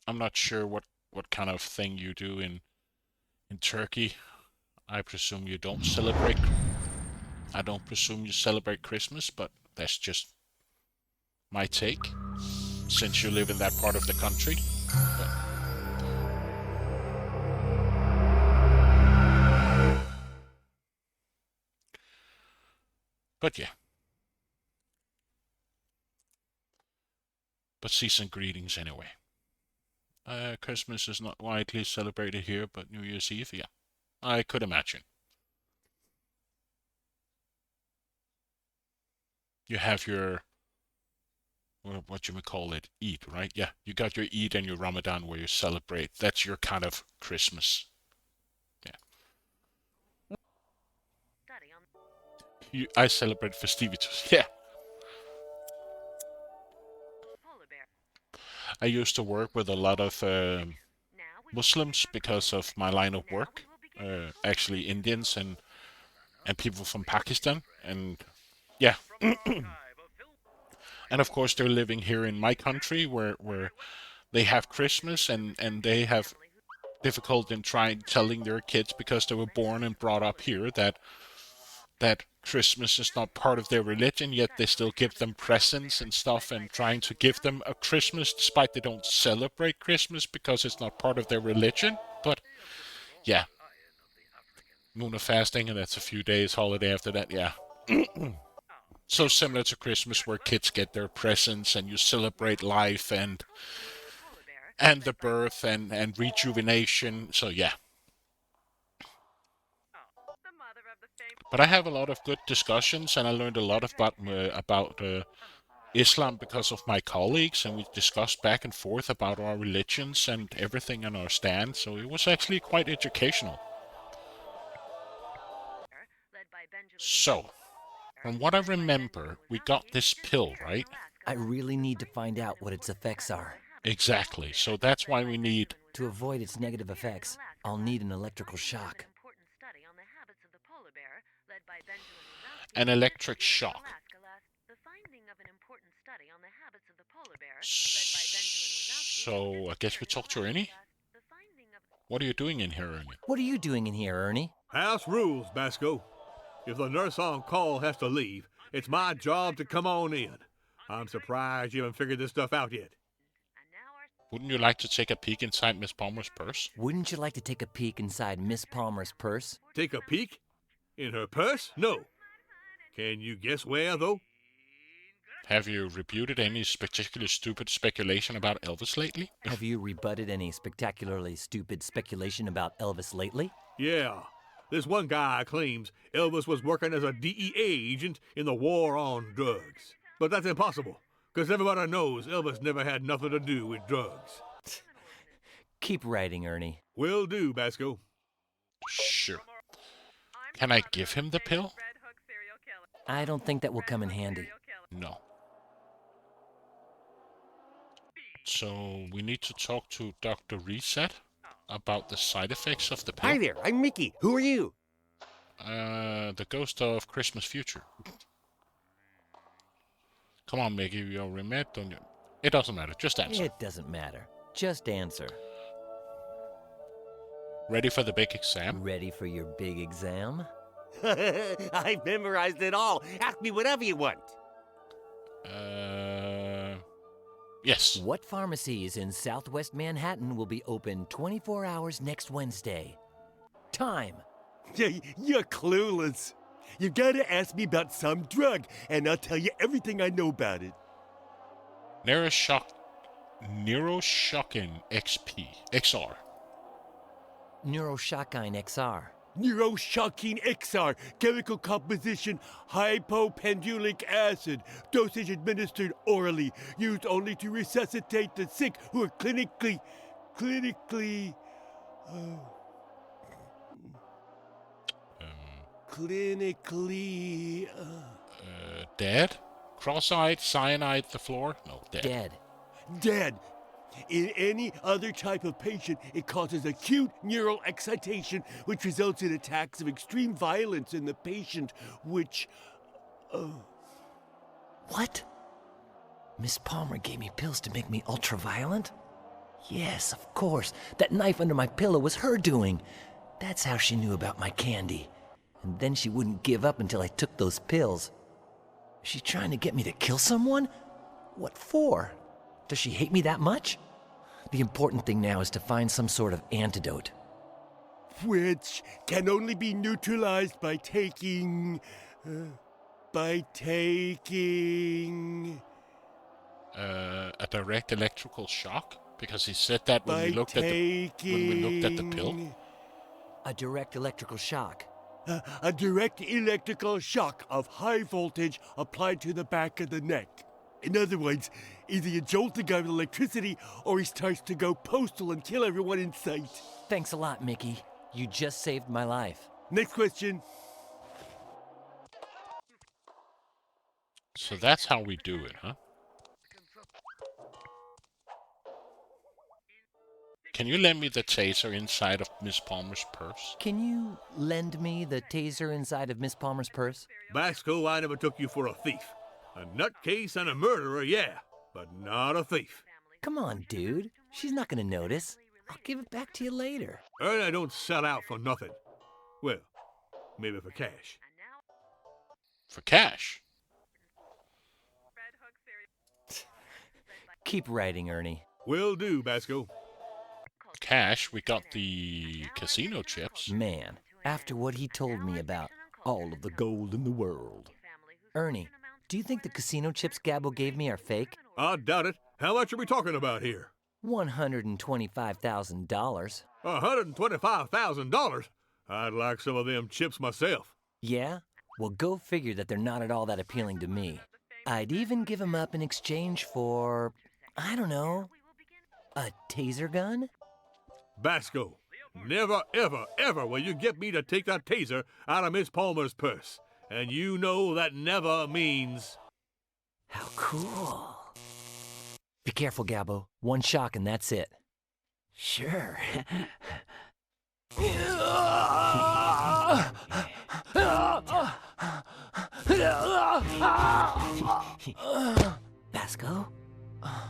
I'm not sure what kind of thing you do in Turkey. I presume you don't celebrate. I don't presume you celebrate Christmas, but that's just my take, since you live in that part of the country. But but yeah. But season greetings anyway. Christmas is not widely celebrated here, but New Year's Eve, yeah, I could imagine. You have your what you would call it, Eid, right? Yeah, you got your Eid and your Ramadan where you celebrate. That's your kind of Christmas. Yeah, I celebrate festivities. Yeah, I used to work with a lot of Muslims because of my line of work. Actually, Indians and people from Pakistan, and yeah, and of course they're living here in my country where they have Christmas and they have difficult in trying telling their kids because they were born and brought up here that Christmas is not part of their religion, yet they still give them presents and stuff and trying to give them a Christmas despite they don't celebrate Christmas because it's not part of their religion. But yeah, moon of fasting and that's a few days holiday after that. Yeah. So similar to Christmas where kids get their presents and you celebrate life and the birth and rejuvenation. So yeah, but I have a lot of good discussions, and I learned a lot about Islam because of my colleagues, and we discussed back and forth about our religions and everything and our stand. So it was actually quite educational. So, from what I remember, we got this pill, right? I really need to find out what its effects are. Exactly. So that's why we need To avoid its negative effects, I'll need an electrical shock. an electric shock. So I guess we talk to Ernie. What are you doing in here, Ernie? What are you doing in here, Ernie? House rules, Basco. If the nurse on call has to leave, it's my job to come on in. I'm surprised you haven't figured this stuff out yet. Wouldn't you like to take a peek inside Miss Palmer's purse? Wouldn't you like to take a peek inside Miss Palmer's purse? Take a peek? In her purse? No. Can you guess where, though? Have you rebutted any spectacular stupid speculation about Elvis lately? Have you rebutted any spectacularly stupid speculation about Elvis lately? Yeah. This one guy claims Elvis was working as a DEA agent in the war on drugs. But that's impossible, because everybody knows Elvis never had nothing to do with drugs. Keep writing, Ernie. Will do, Basco. Sure. Can I give him the pill? I don't think that will come in handy. No. So we need to talk to Dr. Reset about the side effects of the Hi pill. there, I'm Mickey. Who are you? The ghost of Christmas future. Come on, Mickey, you'll remit, don't you? It doesn't matter, just answer. It doesn't matter. Just answer. Ready for the big exam? Ready for your big exam? I've memorized it all. Ask me whatever you want. Yes. What pharmacies in Southwest Manhattan will be open 24 hours next Wednesday? Time. You're clueless. You gotta ask me about some drug, and I'll tell you everything I know about it. Neuroshock, Neuroshocking XP, XR. Neuroshocking XR. Neuroshocking XR, chemical composition, hypopendulic acid, dosage administered orally, used only to resuscitate the sick who are clinically, clinically, Dead? Cross-eyed, cyanide the floor? No, dead. Dead. dead. In any other type of patient, it causes acute neural excitation, which results in attacks of extreme violence in the patient, which. What? Miss Palmer gave me pills to make me ultra-violent? Yes, of course. That knife under my pillow was her doing. That's how she knew about my candy. And then she wouldn't give up until I took those pills. Is she trying to get me to kill someone? What for? Does she hate me that much? The important thing now is to find some sort of antidote. Which can only be neutralized by taking. A direct electrical shock? Because he said that when we By looked at the pill. taking. A direct electrical shock. A direct electrical shock of high voltage applied to the back of the neck. In other words, either you jolt the guy with electricity or he starts to go postal and kill everyone in sight. Thanks a lot, Mickey. You just saved my life. Next question. So that's how we do it, huh? Can you lend me the taser inside of Miss Palmer's purse? Can you lend me the taser inside of Miss Palmer's purse? Basco, I never took you for a thief. A nutcase and a murderer, yeah, but not a thief. Come on, dude. She's not gonna notice. I'll give it back to you later. Ernie don't sell out for nothing. Well, maybe for cash. For cash? Keep writing, Ernie. Will do, Basco. Cash, we got the casino chips. Man, after what he told me about all of the gold in the world. Ernie, do you think the casino chips Gabbo gave me are fake? I doubt it. How much are we talking about here? $125,000. $125,000? I'd like some of them chips myself. Yeah? Well, go figure that they're not at all that appealing to me. I'd even give them up in exchange for, I don't know, a taser gun? Basco, never, ever, ever will you get me to take that taser out of Miss Palmer's purse. And you know that never means... How cool. Be careful, Gabbo. One shock and that's it. Sure. Basco? Huh?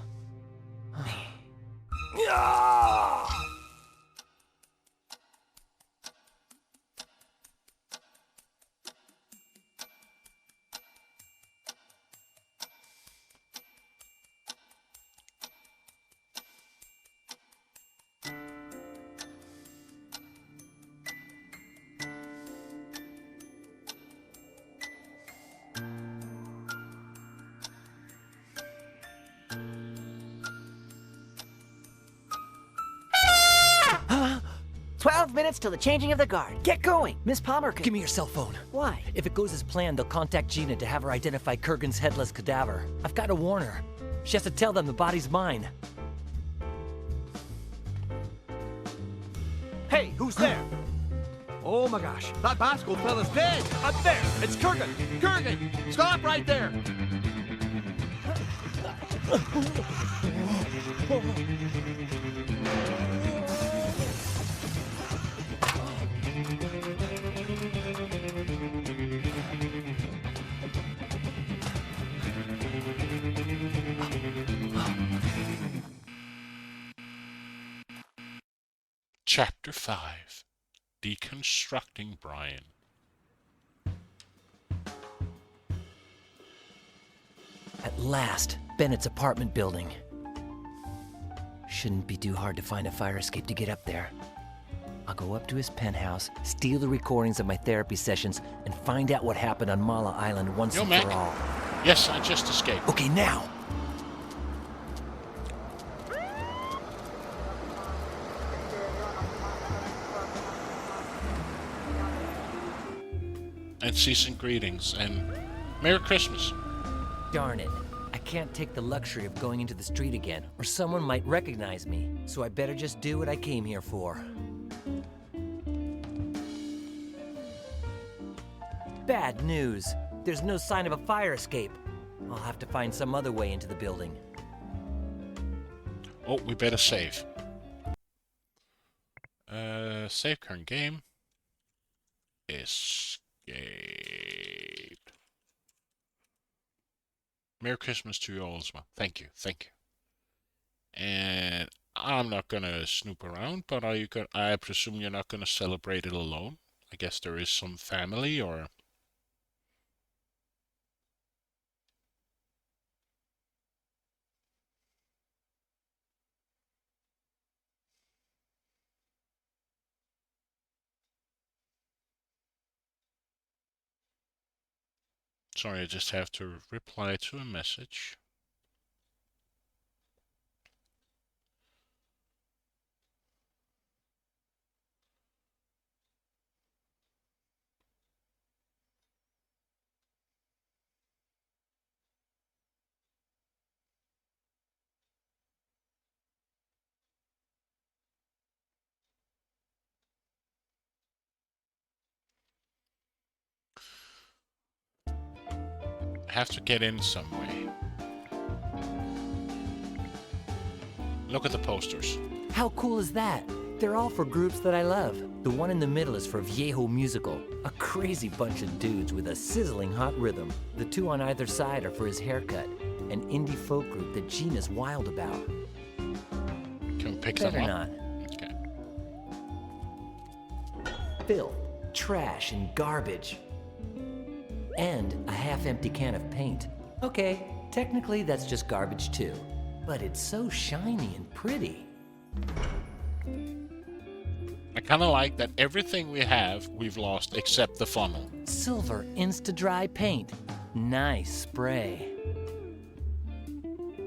12 minutes till the changing of the guard. Get going. Miss Palmer can... Give me your cell phone. Why? If it goes as planned, they'll contact Gina to have her identify Kurgan's headless cadaver. I've got to warn her. She has to tell them the body's mine. Hey, who's there? Oh my gosh, that Basco fella's dead! Up there! It's Kurgan! Kurgan! Stop right there! Chapter 5. Deconstructing Brian. At last, Bennett's apartment building. Shouldn't be too hard to find a fire escape to get up there. I'll go up to his penthouse, steal the recordings of my therapy sessions, and find out what happened on Mala Island once Yo, and Mac. for all. Yes, I just escaped. Okay, now! And season greetings, and Merry Christmas. Darn it. I can't take the luxury of going into the street again, or someone might recognize me, so I better just do what I came here for. Bad news. There's no sign of a fire escape. I'll have to find some other way into the building. Oh, we better save. Save current game. Escape. Merry Christmas to you all as well. Thank you, thank you. And I'm not gonna snoop around, but are you go I presume you're not gonna celebrate it alone. I guess there is some family or sorry, I just have to reply to a message. I have to get in some way. Look at the posters. How cool is that? They're all for groups that I love. The one in the middle is for Viejo Musical, a crazy bunch of dudes with a sizzling hot rhythm. The two on either side are for his haircut, an indie folk group that Gina's wild about. Can we pick Better them up? not. Okay. Filth, trash, and garbage. And a half-empty can of paint. Okay, technically that's just garbage too. But it's so shiny and pretty. I kind of like that everything we have, we've lost except the funnel. Silver Insta-Dry paint. Nice spray.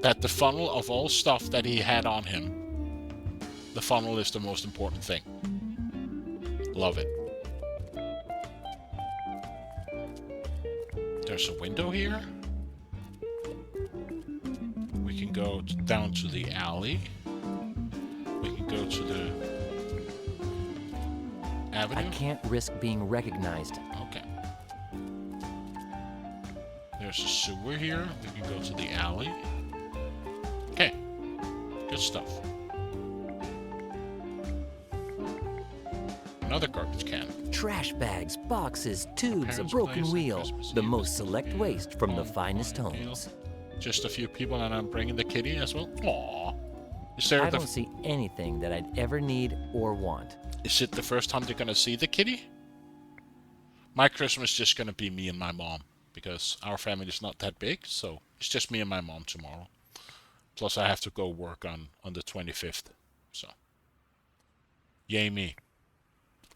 That the funnel of all stuff that he had on him, the funnel is the most important thing. Love it. There's a window here. We can go down to the alley. We can go to the avenue. I can't risk being recognized. Okay. There's a sewer here. We can go to the alley. Okay. Good stuff. Another garbage can. Trash bags, boxes, tubes, a Parents' broken place, wheel. Christmas The Eve, most select waste from the home, finest fine meal. homes. Just a few people, and I'm bringing the kitty as well. Aww. Is there I the? don't see anything that I'd ever need or want. Is it the first time they're gonna see the kitty? My Christmas is just gonna be me and my mom because our family is not that big, so it's just me and my mom tomorrow. Plus, I have to go work on the 25th. So, yay me.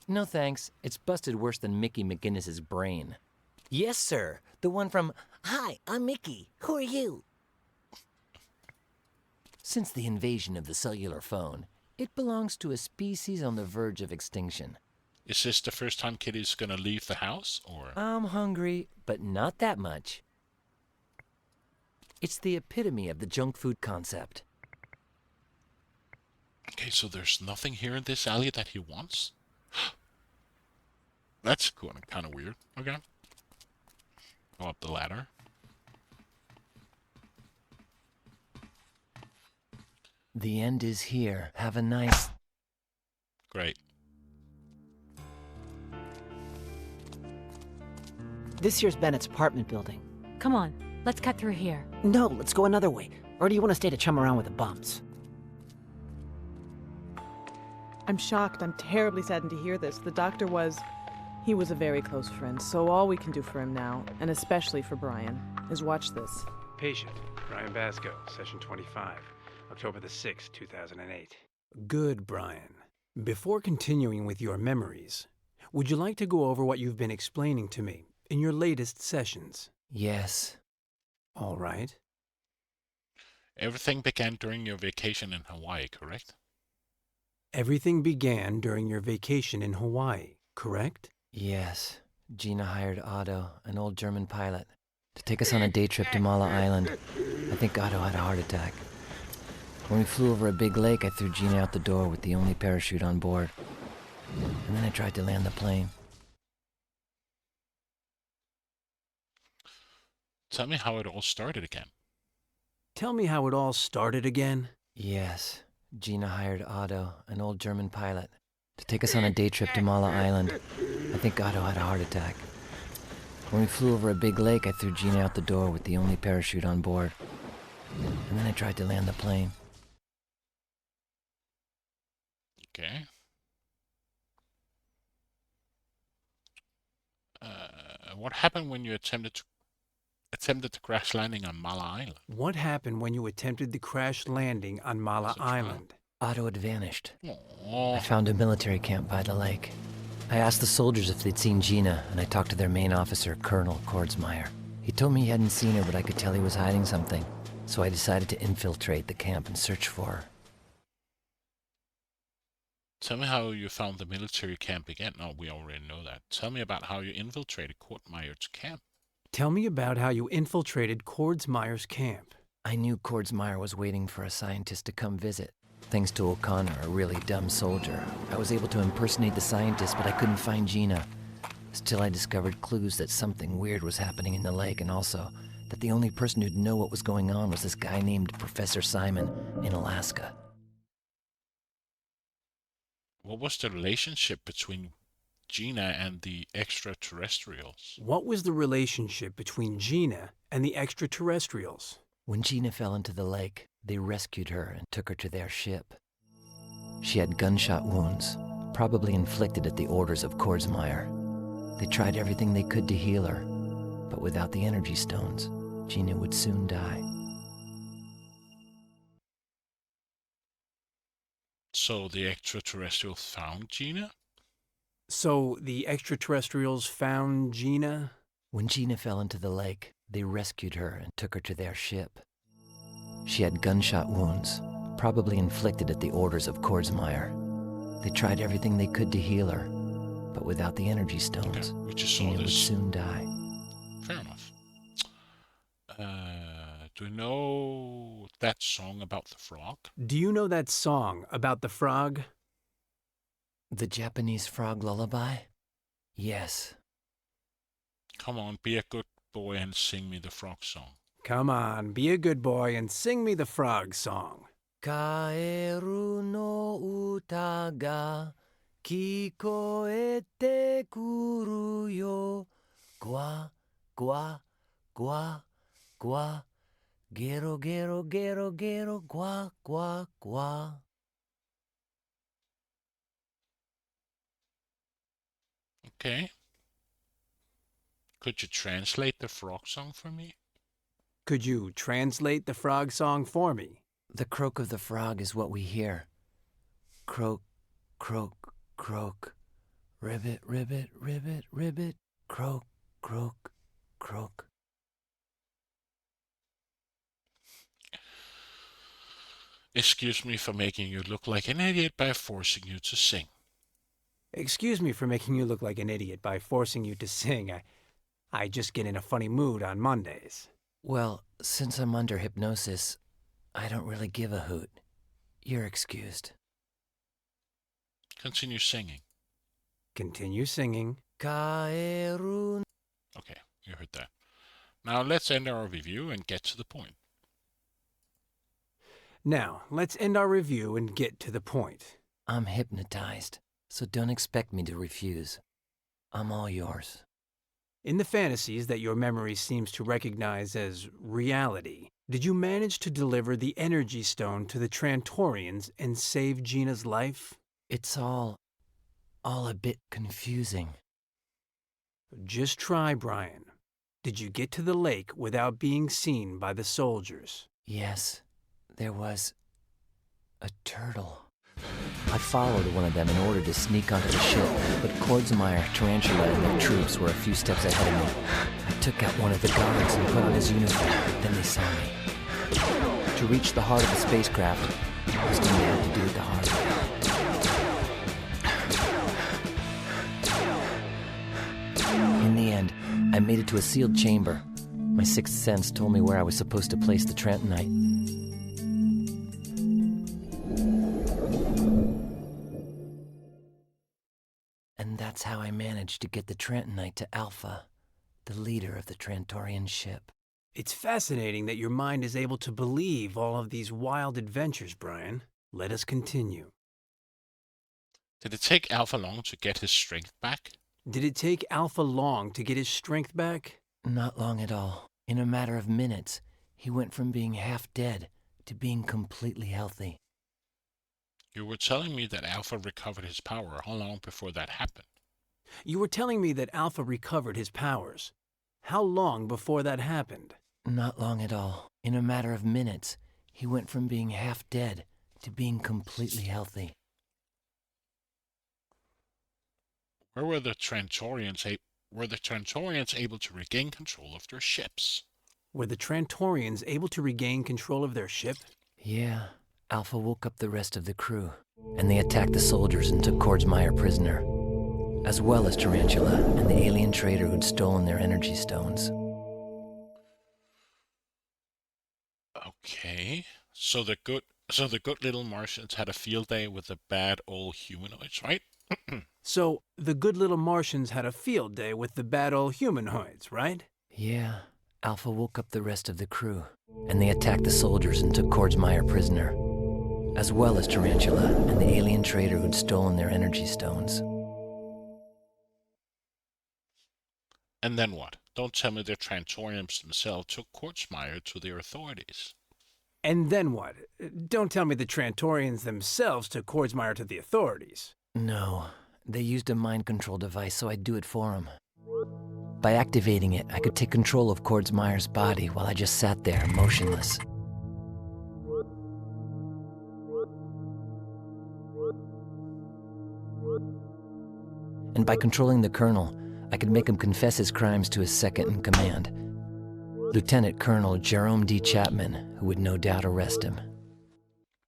No thanks. It's busted worse than Mickey McGinnis's brain. Yes, sir. The one from Hi, I'm Mickey. Who are you? Since the invasion of the cellular phone, it belongs to a species on the verge of extinction. Is this the first time Kitty's gonna leave the house, or? I'm hungry, but not that much. It's the epitome of the junk food concept. Okay, so there's nothing here in this alley that he wants? That's kind of weird. Okay. Go up the ladder. The end is here. Have a nice... Great. This here's Bennett's apartment building. Come on, let's cut through here. No, let's go another way. Or do you want to stay to chum around with the bums? I'm shocked. I'm terribly saddened to hear this. The doctor he was a very close friend, so all we can do for him now, and especially for Brian, is watch this. Patient, Brian Basco, session 25, October the 6th, 2008. Good, Brian. Before continuing with your memories, would you like to go over what you've been explaining to me in your latest sessions? Yes. All right. Everything began during your vacation in Hawaii, correct? Everything began during your vacation in Hawaii, correct? Yes. Gina hired Otto, an old German pilot, to take us on a day trip to Mala Island. I think Otto had a heart attack. When we flew over a big lake, I threw Gina out the door with the only parachute on board. And then I tried to land the plane. Tell me how it all started again. Tell me how it all started again. Yes. Gina hired Otto, an old German pilot, to take us on a day trip to Mala Island. I think Otto had a heart attack. When we flew over a big lake, I threw Gina out the door with the only parachute on board. And then I tried to land the plane. Okay. What happened when you attempted the crash landing on Mala Island? What happened when you attempted the crash landing on Mala Island? Otto had vanished. I Oh, found a military camp by the lake. I asked the soldiers if they'd seen Gina, and I talked to their main officer, Colonel Kordsmeyer. He told me he hadn't seen her, but I could tell he was hiding something. So I decided to infiltrate the camp and search for her. tell me how you found the military camp again. No, we already know that. Tell me about how you infiltrated Kordsmeyer's camp. Tell me about how you infiltrated Kordsmeyer's camp. I knew Kordsmeyer was waiting for a scientist to come visit. Thanks to O'Connor, a really dumb soldier, I was able to impersonate the scientist, but I couldn't find Gina. Still, I discovered clues that something weird was happening in the lake, and also that the only person who'd know what was going on was this guy named Professor Simon in Alaska. What was the relationship between Gina and the extraterrestrials? What was the relationship between Gina and the extraterrestrials? When Gina fell into the lake, they rescued her and took her to their ship. She had gunshot wounds, probably inflicted at the orders of Kordsmeyer. They tried everything they could to heal her, but without the energy stones, Gina would soon die. So the extraterrestrials found Gina? So the extraterrestrials found Gina? When Gina fell into the lake, they rescued her and took her to their ship. She had gunshot wounds, probably inflicted at the orders of Kordsmeyer. They tried everything they could to heal her, but without the energy stones, Okay, we just saw Gina would this. soon die. Fair enough. Do you know that song about the frog? Do you know that song about the frog? The Japanese frog lullaby? Yes. Come on, be a good boy and sing me the frog song. Come on, be a good boy and sing me the frog song. Kaeru no uta ga kikoete kuru yo. Gwa, gwa, gwa, gwa. Gero, gero, gero, gero, gwa, gwa, gwa. Okay. Could you translate the frog song for me? Could you translate the frog song for me? The croak of the frog is what we hear. Croak, croak, croak. Ribbit, ribbit, ribbit, ribbit. Croak, croak, croak. Excuse me for making you look like an idiot by forcing you to sing. Excuse me for making you look like an idiot by forcing you to sing. I just get in a funny mood on Mondays. Well, since I'm under hypnosis, I don't really give a hoot. You're excused. Continue singing. Continue singing. Kaeru. Okay, you heard that. Now let's end our review and get to the point. Now, let's end our review and get to the point. I'm hypnotized, so don't expect me to refuse. I'm all yours. In the fantasies that your memory seems to recognize as reality, did you manage to deliver the energy stone to the Trantorians and save Gina's life? It's all a bit confusing. Just try, Brian. Did you get to the lake without being seen by the soldiers? Yes, there was a turtle. I followed one of them in order to sneak onto the ship, but Kordsmeyer, Tarantula, and their troops were a few steps ahead of me. I took out one of the guards and put on his uniform, then they saw me. To reach the heart of the spacecraft, I was going to have to do it the hard way. In the end, I made it to a sealed chamber. My sixth sense told me where I was supposed to place the Trentonite. And that's how I managed to get the Trentonite to Alpha, the leader of the Trantorian ship. It's fascinating that your mind is able to believe all of these wild adventures, Brian. Let us continue. Did it take Alpha long to get his strength back? Did it take Alpha long to get his strength back? Not long at all. In a matter of minutes, he went from being half dead to being completely healthy. You were telling me that Alpha recovered his power. How long before that happened? You were telling me that Alpha recovered his powers. How long before that happened? Not long at all. In a matter of minutes, he went from being half dead to being completely healthy. Where were the Trantorians able to regain control of their ships? Were the Trantorians able to regain control of their ship? Yeah. Alpha woke up the rest of the crew, and they attacked the soldiers and took Kordsmeyer prisoner, as well as Tarantula and the alien trader who'd stolen their energy stones. Okay. So the good little Martians had a field day with the bad old humanoids, right? So, the good little Martians had a field day with the bad old humanoids, right? Yeah. Alpha woke up the rest of the crew, and they attacked the soldiers and took Kordsmeyer prisoner, as well as Tarantula and the alien trader who'd stolen their energy stones. And then what? Don't tell me the Trantorians themselves took Kordsmeyer to their authorities. And then what? Don't tell me the Trantorians themselves took Kordsmeyer to the authorities. No, they used a mind control device, so I'd do it for them. By activating it, I could take control of Kordsmeyer's body while I just sat there, motionless. And by controlling the Colonel, I could make him confess his crimes to his second-in-command, Lieutenant Colonel Jerome D. Chapman, who would no doubt arrest him.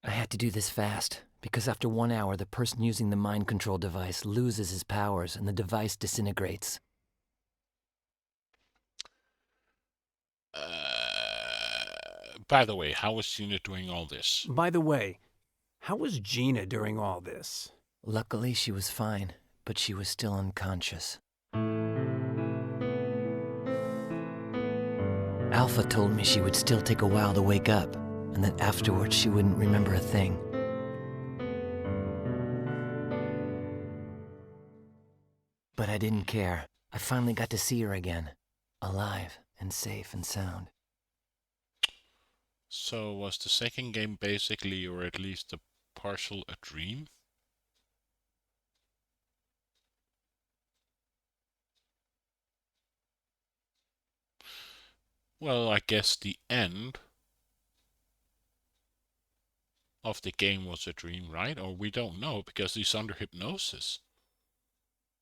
I had to do this fast, because after 1 hour, the person using the mind control device loses his powers and the device disintegrates. By the way, how was Gina doing all this? By the way, how was Gina during all this? Luckily, she was fine, but she was still unconscious. Alpha told me she would still take a while to wake up, and that afterwards she wouldn't remember a thing. But I didn't care. I finally got to see her again, alive and safe and sound. So was the second game basically, or at least a partial, a dream? Well, I guess the end of the game was a dream, right? Or we don't know because he's under hypnosis.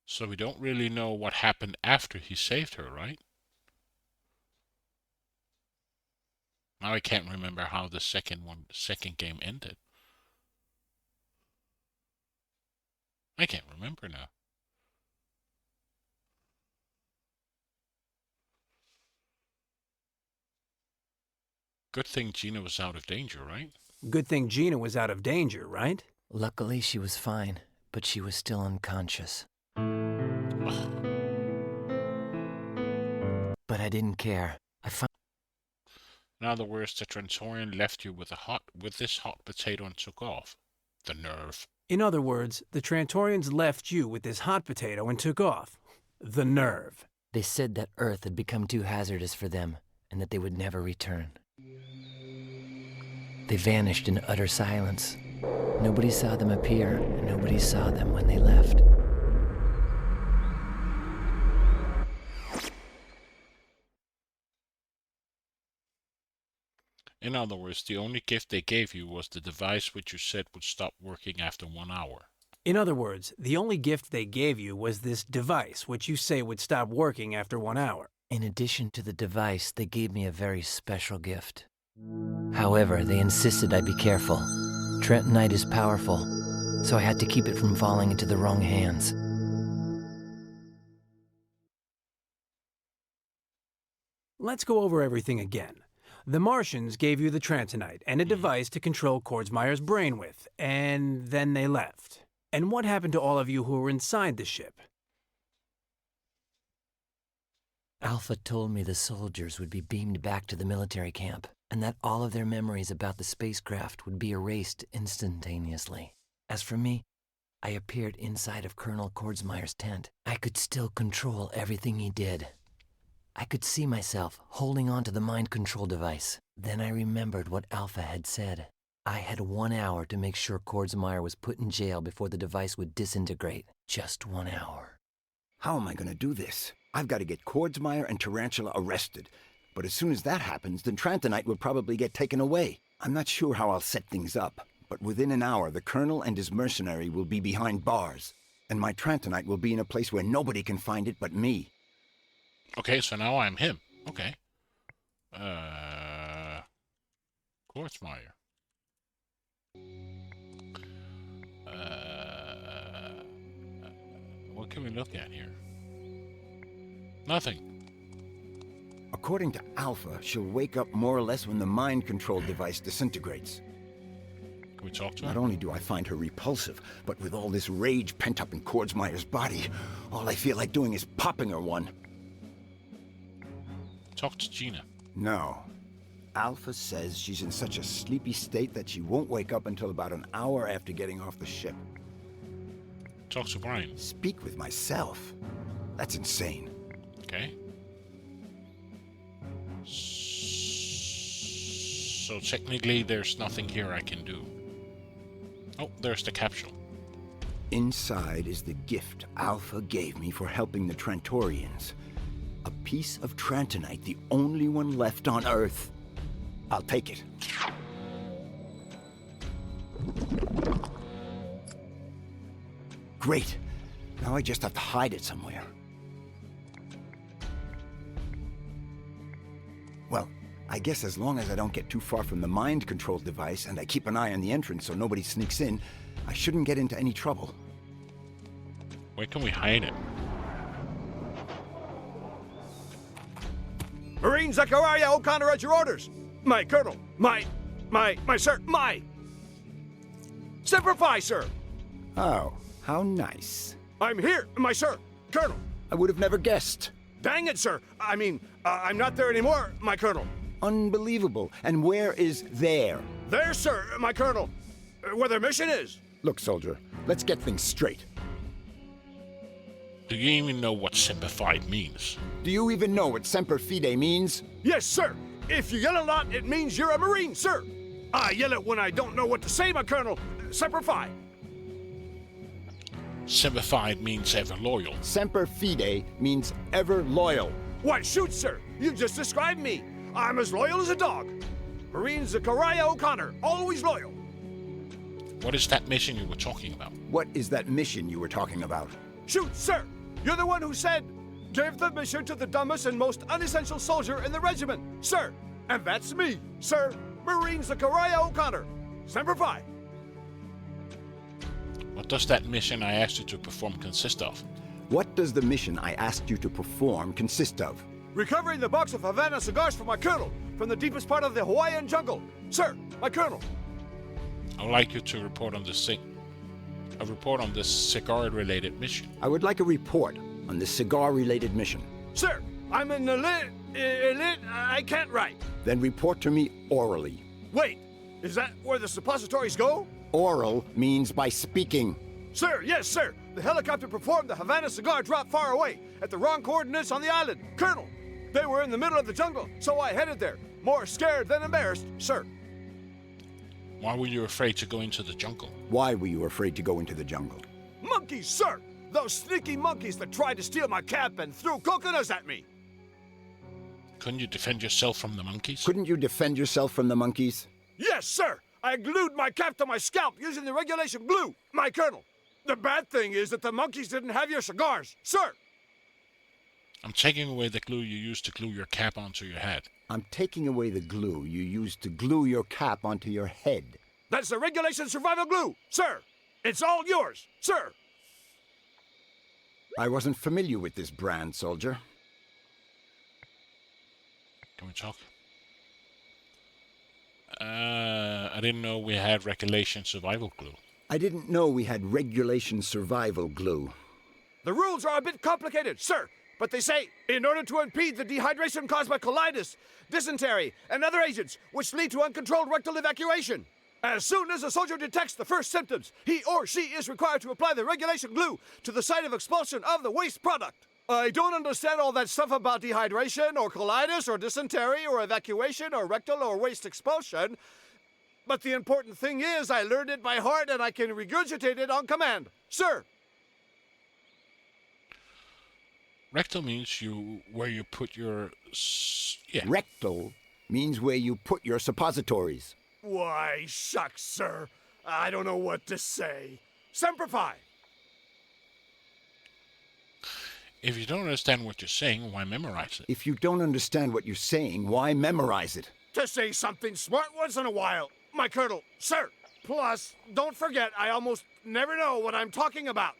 So we don't really know what happened after he saved her, right? Now I can't remember how the second game ended. I can't remember now. Good thing Gina was out of danger, right? Good thing Gina was out of danger, right? Luckily, she was fine, but she was still unconscious. But I didn't care. In other words, the Trantorian left you with this hot potato and took off. The nerve. In other words, the Trantorians left you with this hot potato and took off. The nerve. They said that Earth had become too hazardous for them, and that they would never return. They vanished in utter silence. Nobody saw them appear, and nobody saw them when they left. In other words, the only gift they gave you was the device which you said would stop working after 1 hour. In other words, the only gift they gave you was this device, which you say would stop working after 1 hour. In addition to the device, they gave me a very special gift. However, they insisted I be careful. Trentonite is powerful, so I had to keep it from falling into the wrong hands. Let's go over everything again. The Martians gave you the Trentonite and a device to control Kordsmeyer's brain with, and then they left. And what happened to all of you who were inside the ship? Alpha told me the soldiers would be beamed back to the military camp, and that all of their memories about the spacecraft would be erased instantaneously. As for me, I appeared inside of Colonel Kordsmeyer's tent. I could still control everything he did. I could see myself holding on to the mind control device. Then I remembered what Alpha had said. I had 1 hour to make sure Kordsmeyer was put in jail before the device would disintegrate. Just 1 hour. How am I gonna do this? I've got to get Kordsmeyer and Tarantula arrested. But as soon as that happens, then Trantonite will probably get taken away. I'm not sure how I'll set things up, but within an hour, the Colonel and his mercenary will be behind bars. And my Trantonite will be in a place where nobody can find it but me. Okay, so now I'm him. Okay. Kordsmeyer. What can we look at here? Nothing. According to Alpha, she'll wake up more or less when the mind control device disintegrates. Can we talk to her? Not only do I find her repulsive, but with all this rage pent up in Kordsmeyer's body, all I feel like doing is popping her one. Talk to Gina. No. Alpha says she's in such a sleepy state that she won't wake up until about an hour after getting off the ship. Talk to Brian. Speak with myself? That's insane. Okay. So technically there's nothing here I can do. Oh, there's the capsule. Inside is the gift Alpha gave me for helping the Trantorians. A piece of Trantonite, the only one left on Earth. I'll take it. Great. Now I just have to hide it somewhere. Well, I guess as long as I don't get too far from the mind control device and I keep an eye on the entrance so nobody sneaks in, I shouldn't get into any trouble. Where can we hide it? Marine Zachariah O'Connor at your orders. My colonel. My sir. My. Semper Fi, sir. Oh, how nice. I'm here, my sir. Colonel. I would have never guessed. Dang it, sir. I mean, I'm not there anymore, my colonel. Unbelievable. And where is there? There, sir, my colonel. Where their mission is. Look, soldier, let's get things straight. Do you even know what simplified means? Do you even know what Semper Fide means? Yes, sir. If you yell a lot, it means you're a Marine, sir. I yell it when I don't know what to say, my colonel. Semper Fi. Simplified means ever loyal. Semper Fide means ever loyal. Why, shoot, sir. You just described me. I'm as loyal as a dog. Marine Zachariah O'Connor, always loyal. What is that mission you were talking about? What is that mission you were talking about? Shoot, sir. You're the one who said, give the mission to the dumbest and most unessential soldier in the regiment, sir. And that's me, sir. Marine Zachariah O'Connor. Semper Fi. What does that mission I asked you to perform consist of? What does the mission I asked you to perform consist of? Recovering the box of Havana cigars for my colonel from the deepest part of the Hawaiian jungle. Sir, my colonel. I would like you to report on this thing. A report on this cigar-related mission. I would like a report on this cigar-related mission. Sir, I'm an elite. I can't write. Then report to me orally. Wait, is that where the suppositories go? Oral means by speaking. Sir, yes, sir. The helicopter performed the Havana cigar drop far away, at the wrong coordinates on the island. Colonel, they were in the middle of the jungle, so I headed there. More scared than embarrassed, sir. Why were you afraid to go into the jungle? Why were you afraid to go into the jungle? Monkeys, sir! Those sneaky monkeys that tried to steal my cap and threw coconuts at me! Couldn't you defend yourself from the monkeys? Couldn't you defend yourself from the monkeys? Yes, sir! I glued my cap to my scalp using the regulation glue, my colonel. The bad thing is that the monkeys didn't have your cigars, sir! I'm taking away the glue you used to glue your cap onto your head. I'm taking away the glue you used to glue your cap onto your head. That's the regulation survival glue, sir! It's all yours, sir! I wasn't familiar with this brand, soldier. Can we talk? I didn't know we had regulation survival glue. I didn't know we had regulation survival glue. The rules are a bit complicated, sir, but they say, in order to impede the dehydration caused by colitis, dysentery, and other agents which lead to uncontrolled rectal evacuation, as soon as a soldier detects the first symptoms, he or she is required to apply the regulation glue to the site of expulsion of the waste product. I don't understand all that stuff about dehydration or colitis or dysentery or evacuation or rectal or waste expulsion, But the important thing is I learned it by heart and I can regurgitate it on command. Sir! Rectal means where you put your... yeah. Rectal means where you put your suppositories. Why, shucks, sir. I don't know what to say. Semper Fi! If you don't understand what you're saying, why memorize it? If you don't understand what you're saying, why memorize it? To say something smart once in a while, my colonel, sir. Plus, don't forget, I almost never know what I'm talking about.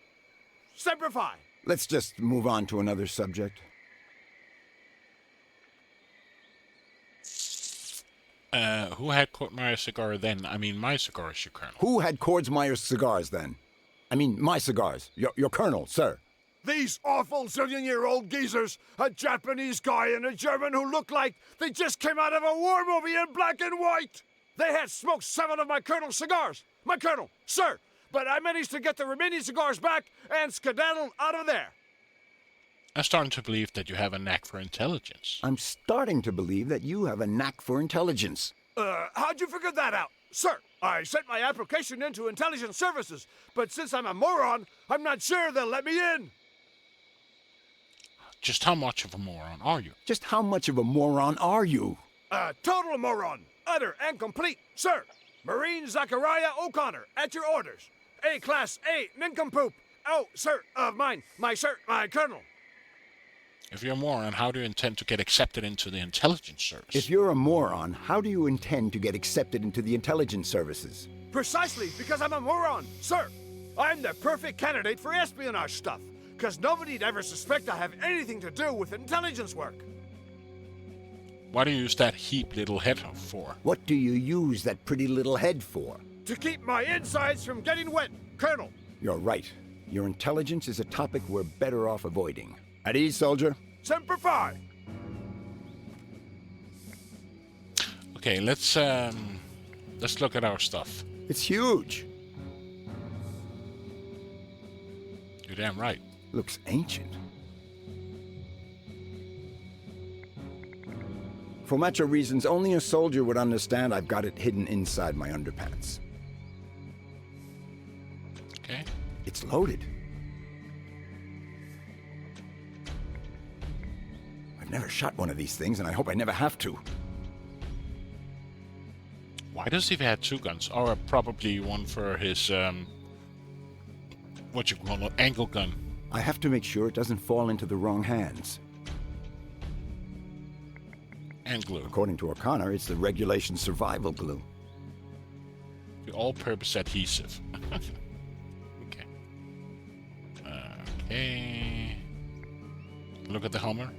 Semper Fi! Let's just move on to another subject. Who had Kortmeyer's cigar then? I mean, my cigars, your colonel. Who had Kordsmeyer's cigars then? I mean, my cigars. Your colonel, sir. These awful zillion-year-old geezers, a Japanese guy and a German who looked like they just came out of a war movie in black and white. They had smoked 7 of my colonel's cigars. My colonel, sir. But I managed to get the remaining cigars back and skedaddle out of there. I'm starting to believe that you have a knack for intelligence. I'm starting to believe that you have a knack for intelligence. How'd you figure that out? Sir, I sent my application into intelligence services, but since I'm a moron, I'm not sure they'll let me in. Just how much of a moron are you? Just how much of a moron are you? A total moron. Utter and complete, sir. Marine Zachariah O'Connor, at your orders. A-Class A nincompoop. Oh, sir, my colonel. If you're a moron, how do you intend to get accepted into the intelligence service? If you're a moron, how do you intend to get accepted into the intelligence services? Precisely because I'm a moron, sir. I'm the perfect candidate for espionage stuff, because nobody'd ever suspect I have anything to do with intelligence work. What do you use that heap little head for? What do you use that pretty little head for? To keep my insides from getting wet, Colonel. You're right. Your intelligence is a topic we're better off avoiding. At ease, soldier. Semper Fi! Okay, let's look at our stuff. It's huge. You're damn right. Looks ancient. For macho reasons, only a soldier would understand I've got it hidden inside my underpants. Okay. It's loaded. I've never shot one of these things, and I hope I never have to. Why does he have 2 guns? Or probably one for his, what you call it, angle gun. I have to make sure it doesn't fall into the wrong hands. And glue. According to O'Connor, it's the regulation survival glue. The all-purpose adhesive. Okay. Okay. Look at the Hummer.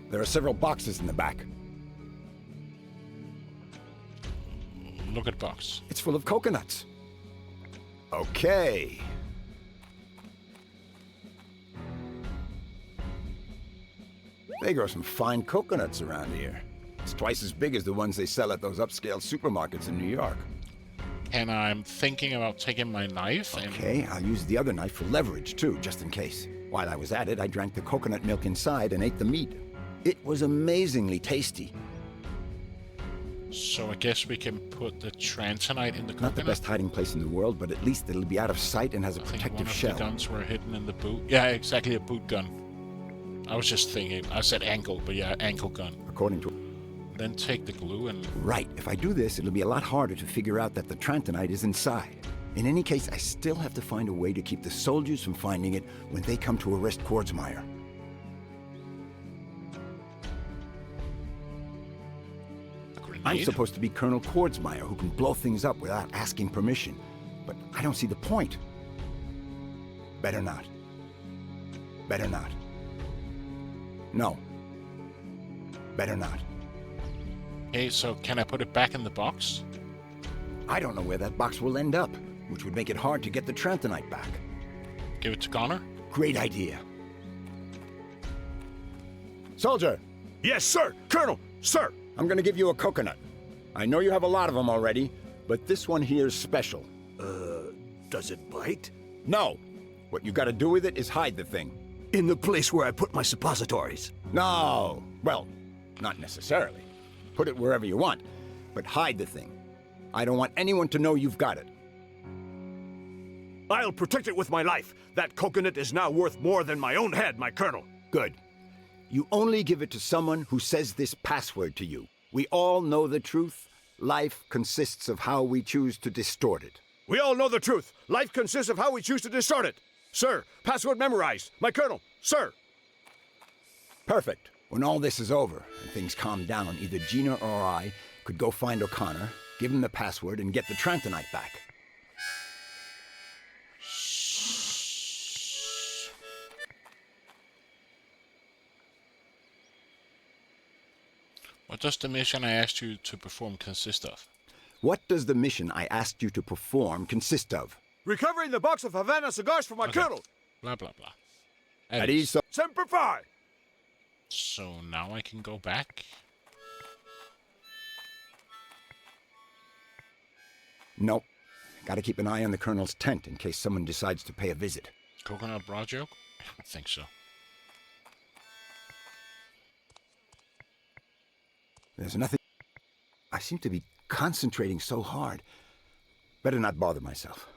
There are several boxes in the back. Look at the box. It's full of coconuts. Okay. They grow some fine coconuts around here. It's twice as big as the ones they sell at those upscale supermarkets in New York. And I'm thinking about taking my knife and... Okay, I'll use the other knife for leverage, too, just in case. While I was at it, I drank the coconut milk inside and ate the meat. It was amazingly tasty. So I guess we can put the transanite in the coconut? Not the best hiding place in the world, but at least it'll be out of sight and has a protective shell. The guns were hidden in the boot. Yeah, exactly, a boot gun. I was just thinking, I said ankle, but yeah, ankle gun. According to... Then take the glue and... Right, if I do this, it'll be a lot harder to figure out that the trantanite is inside. In any case, I still have to find a way to keep the soldiers from finding it when they come to arrest Kordsmeyer. I'm supposed to be Colonel Kordsmeyer, who can blow things up without asking permission. But I don't see the point. Better not. Better not. No. Better not. Okay, so can I put it back in the box? I don't know where that box will end up, which would make it hard to get the trantanite back. Give it to Connor? Great idea. Soldier! Yes, sir! Colonel! Sir! I'm gonna give you a coconut. I know you have a lot of them already, but this one here is special. Does it bite? No. What you gotta do with it is hide the thing. In the place where I put my suppositories. No. Well, not necessarily. Put it wherever you want, but hide the thing. I don't want anyone to know you've got it. I'll protect it with my life. That coconut is now worth more than my own head, my colonel. Good. You only give it to someone who says this password to you. We all know the truth. Life consists of how we choose to distort it. We all know the truth. Life consists of how we choose to distort it. Sir, password memorized. My colonel, sir. Perfect. When all this is over and things calm down, either Gina or I could go find O'Connor, give him the password, and get the Trantonite back. What does the mission I asked you to perform consist of? What does the mission I asked you to perform consist of? Recovering the box of Havana cigars for my colonel. Blah, blah, blah. At ease. Semper Fi. So now I can go back? Nope. Gotta keep an eye on the Colonel's tent in case someone decides to pay a visit. Coconut bra joke? I think so. There's nothing... I seem to be concentrating so hard. Better not bother myself.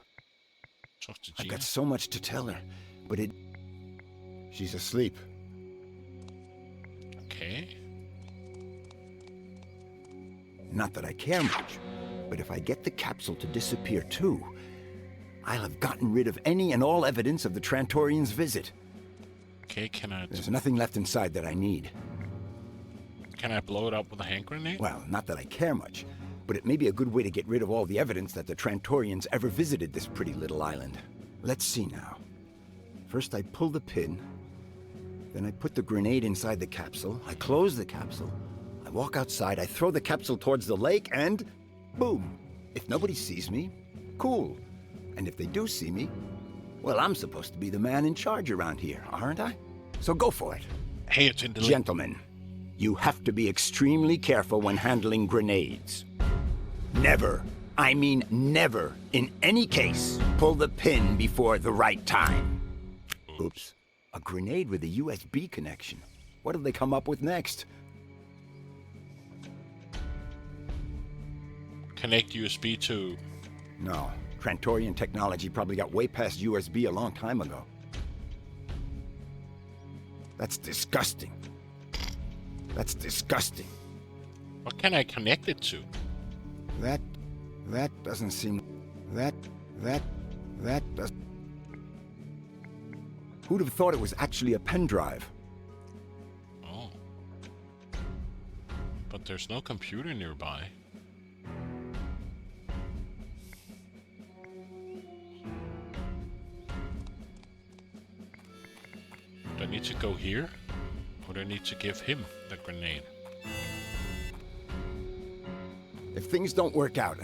Talk to I've Gina. got so much to tell her, but it... She's asleep. Okay. Not that I care much, but if I get the capsule to disappear too, I'll have gotten rid of any and all evidence of the Trantorian's visit. Okay, can I... There's nothing left inside that I need. Can I blow it up with a hand grenade? Well, not that I care much, but it may be a good way to get rid of all the evidence that the Trantorians ever visited this pretty little island. Let's see now. First I pull the pin, then I put the grenade inside the capsule, I close the capsule, I walk outside, I throw the capsule towards the lake, and boom! If nobody sees me, cool. And if they do see me, well, I'm supposed to be the man in charge around here, aren't I? So go for it. Hey, it's in the... Gentlemen, you have to be extremely careful when handling grenades. Never, I mean never, in any case, pull the pin before the right time. Oops. A grenade with a USB connection. What did they come up with next? Connect USB to... No. Trantorian technology probably got way past USB a long time ago. That's disgusting. That's disgusting. What can I connect it to? That doesn't seem... That does... Who'd have thought it was actually a pen drive? Oh. But there's no computer nearby. Do I need to go here? Or do I need to give him the grenade? If things don't work out...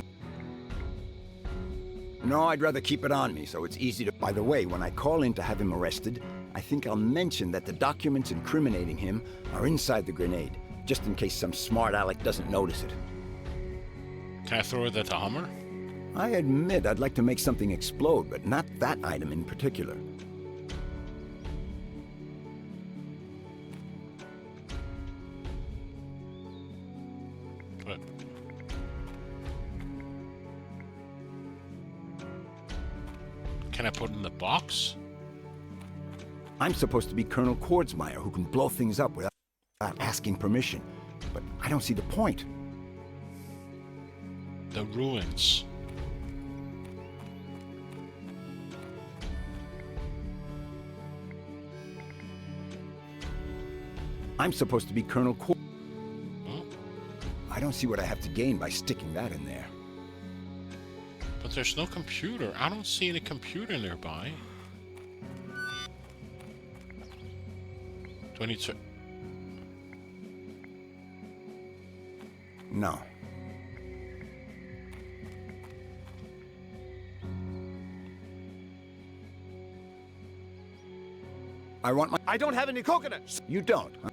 No, I'd rather keep it on me, so it's easy to... By the way, when I call in to have him arrested, I think I'll mention that the documents incriminating him are inside the grenade, just in case some smart aleck doesn't notice it. Can I throw it at the Hummer? I admit I'd like to make something explode, but not that item in particular. But... Can I put it in the box? I'm supposed to be Colonel Kordsmeyer, who can blow things up without asking permission. But I don't see the point. The ruins. I'm supposed to be Colonel Kord... Huh? I don't see what I have to gain by sticking that in there. But there's no computer. I don't see any computer nearby. Do I need to... No. I want my... I don't have any coconuts. You don't, huh?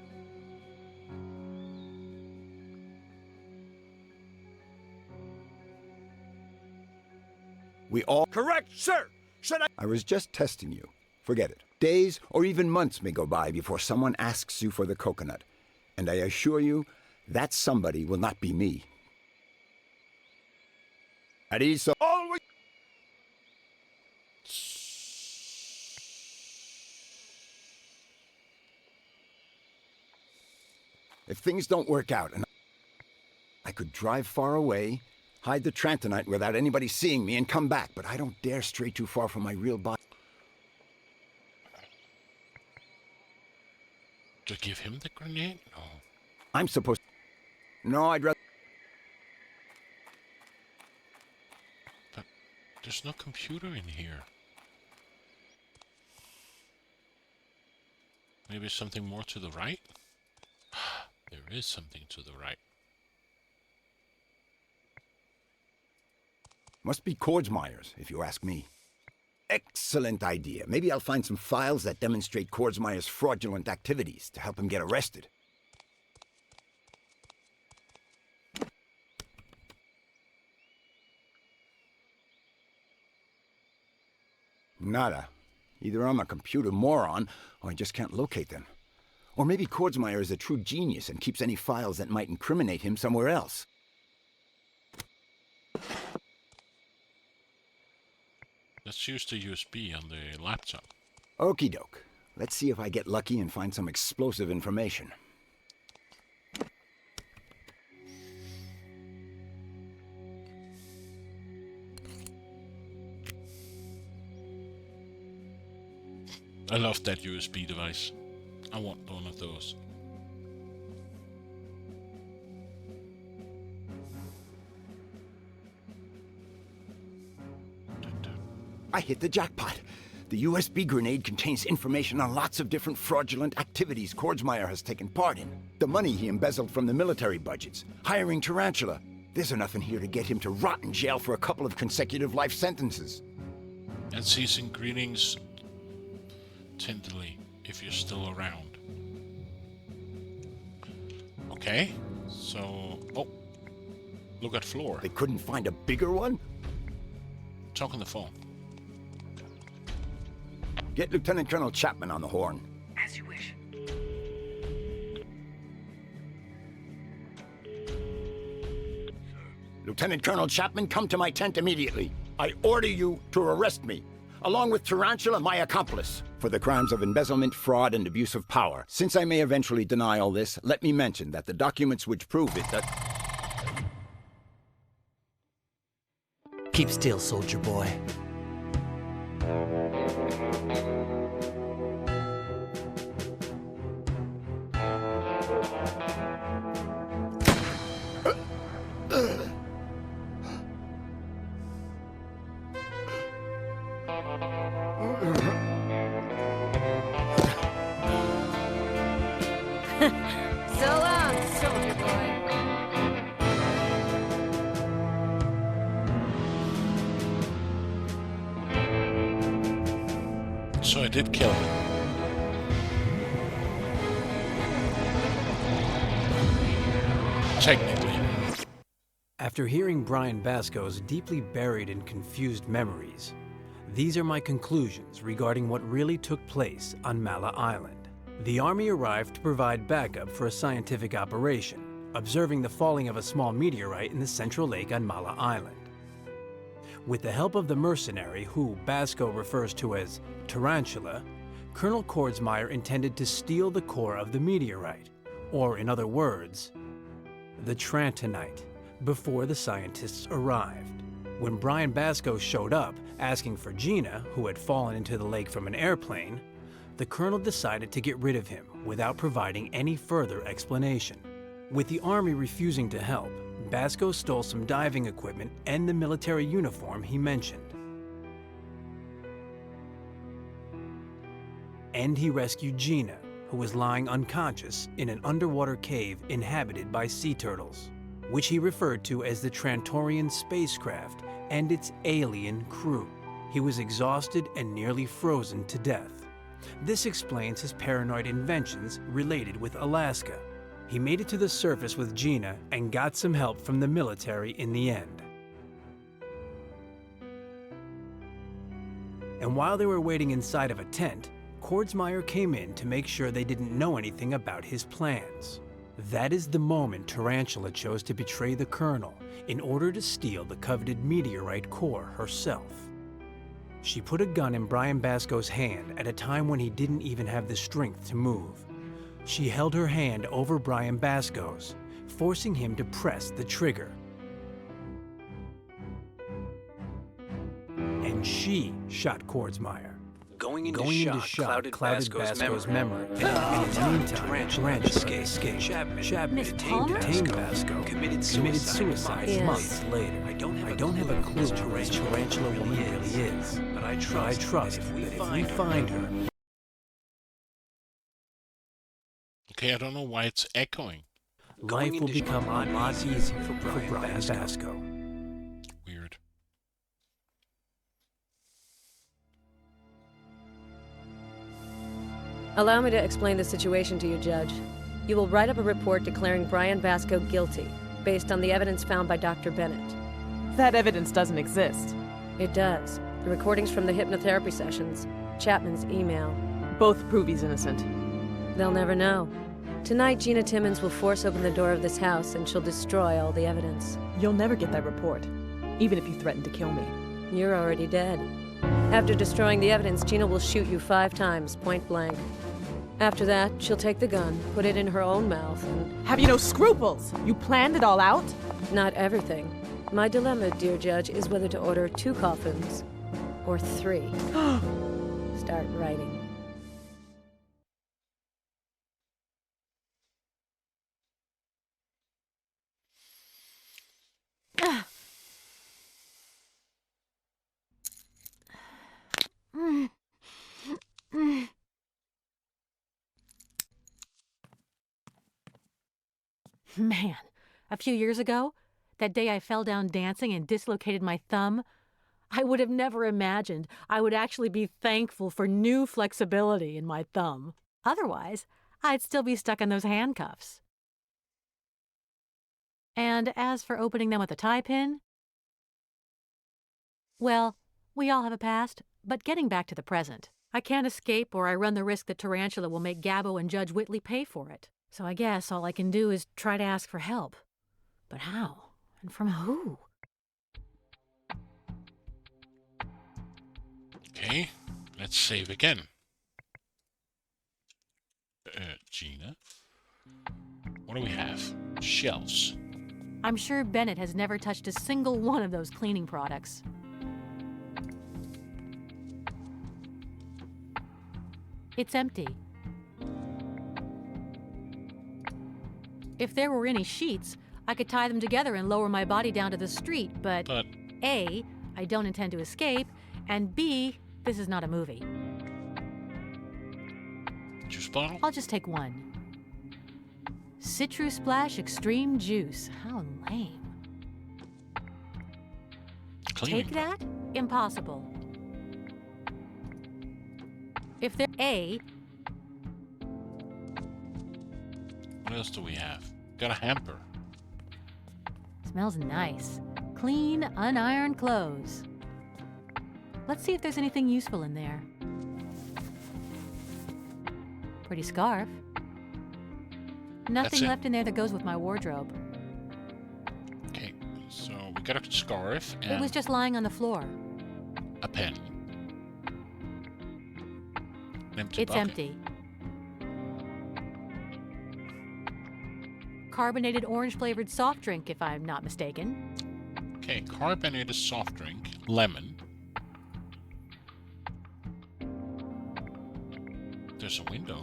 We all... Correct, sir. Should I... I was just testing you. Forget it. Days or even months may go by before someone asks you for the coconut. And I assure you, that somebody will not be me. At ease, so Always. if things don't work out, and I could drive far away, hide the Trantonite without anybody seeing me, and come back, but I don't dare stray too far from my real body. To give him the grenade? No. I'm supposed. No, I'd rather. But there's no computer in here. Maybe something more to the right? There is something to the right. Must be Kordsmeyer's, if you ask me. Excellent idea. Maybe I'll find some files that demonstrate Kordsmeyer's fraudulent activities to help him get arrested. Nada. Either I'm a computer moron, or I just can't locate them. Or maybe Kordsmeyer is a true genius and keeps any files that might incriminate him somewhere else. Let's use the USB on the laptop. Okie doke. Let's see if I get lucky and find some explosive information. I love that USB device. I want one of those. I hit the jackpot. The USB grenade contains information on lots of different fraudulent activities Kordsmeyer has taken part in. The money he embezzled from the military budgets, hiring Tarantula. There's enough in here to get him to rot in jail for a couple of consecutive life sentences. And season greetings tenderly if you're still around. Okay, so... Oh, look at floor. They couldn't find a bigger one? Talk on the phone. Get Lieutenant Colonel Chapman on the horn. As you wish. Lieutenant Colonel Chapman, come to my tent immediately. I order you to arrest me, along with Tarantula, my accomplice, for the crimes of embezzlement, fraud, and abuse of power. Since I may eventually deny all this, let me mention that the documents which prove it that... Keep still, soldier boy. So long, soldier boy. So I did kill him. Technically. After hearing Brian Basco's deeply buried and confused memories, these are my conclusions regarding what really took place on Mala Island. The Army arrived to provide backup for a scientific operation, observing the falling of a small meteorite in the central lake on Mala Island. With the help of the mercenary, who Basco refers to as Tarantula, Colonel Kordsmeyer intended to steal the core of the meteorite, or in other words, the Trantonite, before the scientists arrived. When Brian Basco showed up, asking for Gina, who had fallen into the lake from an airplane, the colonel decided to get rid of him without providing any further explanation. With the Army refusing to help, Basco stole some diving equipment and the military uniform he mentioned. And he rescued Gina, who was lying unconscious in an underwater cave inhabited by sea turtles, which he referred to as the Trantorian spacecraft and its alien crew. He was exhausted and nearly frozen to death. This explains his paranoid inventions related with Alaska. He made it to the surface with Gina and got some help from the military in the end. And while they were waiting inside of a tent, Kordsmeyer came in to make sure they didn't know anything about his plans. That is the moment Tarantula chose to betray the Colonel in order to steal the coveted meteorite core herself. She put a gun in Brian Basco's hand at a time when he didn't even have the strength to move. She held her hand over Brian Basco's, forcing him to press the trigger. And she shot Kordsmeyer. Going into shock clouded Basco's memory. And in the meantime, Tarantula escaped. Chapman detained Basco, committed suicide months later. I don't have a clue who this Tarantula woman really is, but I trust that if we find her... Okay, I don't know why it's echoing. Life will become a lot easier for Brian Basco. Weird. Allow me to explain the situation to you, Judge. You will write up a report declaring Brian Basco guilty, based on the evidence found by Dr. Bennett. That evidence doesn't exist. It does. The recordings from the hypnotherapy sessions, Chapman's email. Both prove he's innocent. They'll never know. Tonight, Gina Timmons will force open the door of this house, and she'll destroy all the evidence. You'll never get that report, even if you threaten to kill me. You're already dead. After destroying the evidence, Gina will shoot you 5 times, point blank. After that, she'll take the gun, put it in her own mouth, and... Have you no scruples? You planned it all out? Not everything. My dilemma, dear Judge, is whether to order 2 coffins or 3. Start writing. Man, a few years ago, that day I fell down dancing and dislocated my thumb, I would have never imagined I would actually be thankful for new flexibility in my thumb. Otherwise, I'd still be stuck in those handcuffs. And as for opening them with a tie pin, well, we all have a past, but getting back to the present. I can't escape or I run the risk that Tarantula will make Gabbo and Judge Whitley pay for it. So I guess all I can do is try to ask for help. But how? And from who? Okay, let's save again. Gina. What do we have? Shelves. I'm sure Bennett has never touched a single one of those cleaning products. It's empty. If there were any sheets, I could tie them together and lower my body down to the street, but A, I don't intend to escape, and B, this is not a movie. Juice bottle? I'll just take one. Citrus Splash Extreme Juice. How lame. Cleaning. Take that? Impossible. If there A... What else do we have? Got a hamper. Smells nice. Clean, unironed clothes. Let's see if there's anything useful in there. Pretty scarf. Nothing left in there that goes with my wardrobe. Okay, so we got a scarf and It was just lying on the floor. a pen. An empty It's bucket. empty. Carbonated orange-flavored soft drink, if I'm not mistaken. Okay, carbonated soft drink, lemon. There's a window.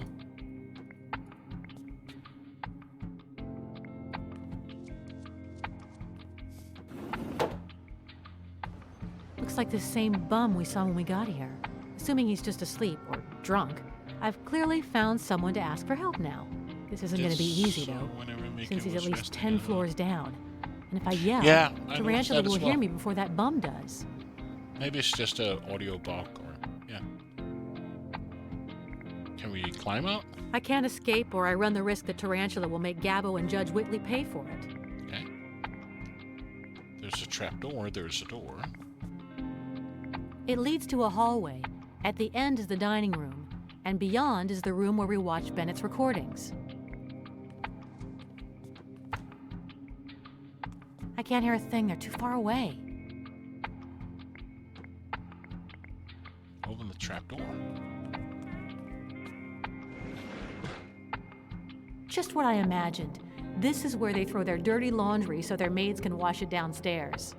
Looks like the same bum we saw when we got here. Assuming he's just asleep or drunk, I've clearly found someone to ask for help now. This isn't going to be easy, though, since he's at least 10 floors down. And if I yell, Tarantula will hear me before that bum does. Maybe it's just an audio bug or, yeah. Can we climb out? I can't escape or I run the risk that Tarantula will make Gabbo and Judge Whitley pay for it. Okay. There's a trap door, there's a door. It leads to a hallway. At the end is the dining room, and beyond is the room where we watch Bennett's recordings. I can't hear a thing. They're too far away. Open the trap door. Just what I imagined. This is where they throw their dirty laundry so their maids can wash it downstairs.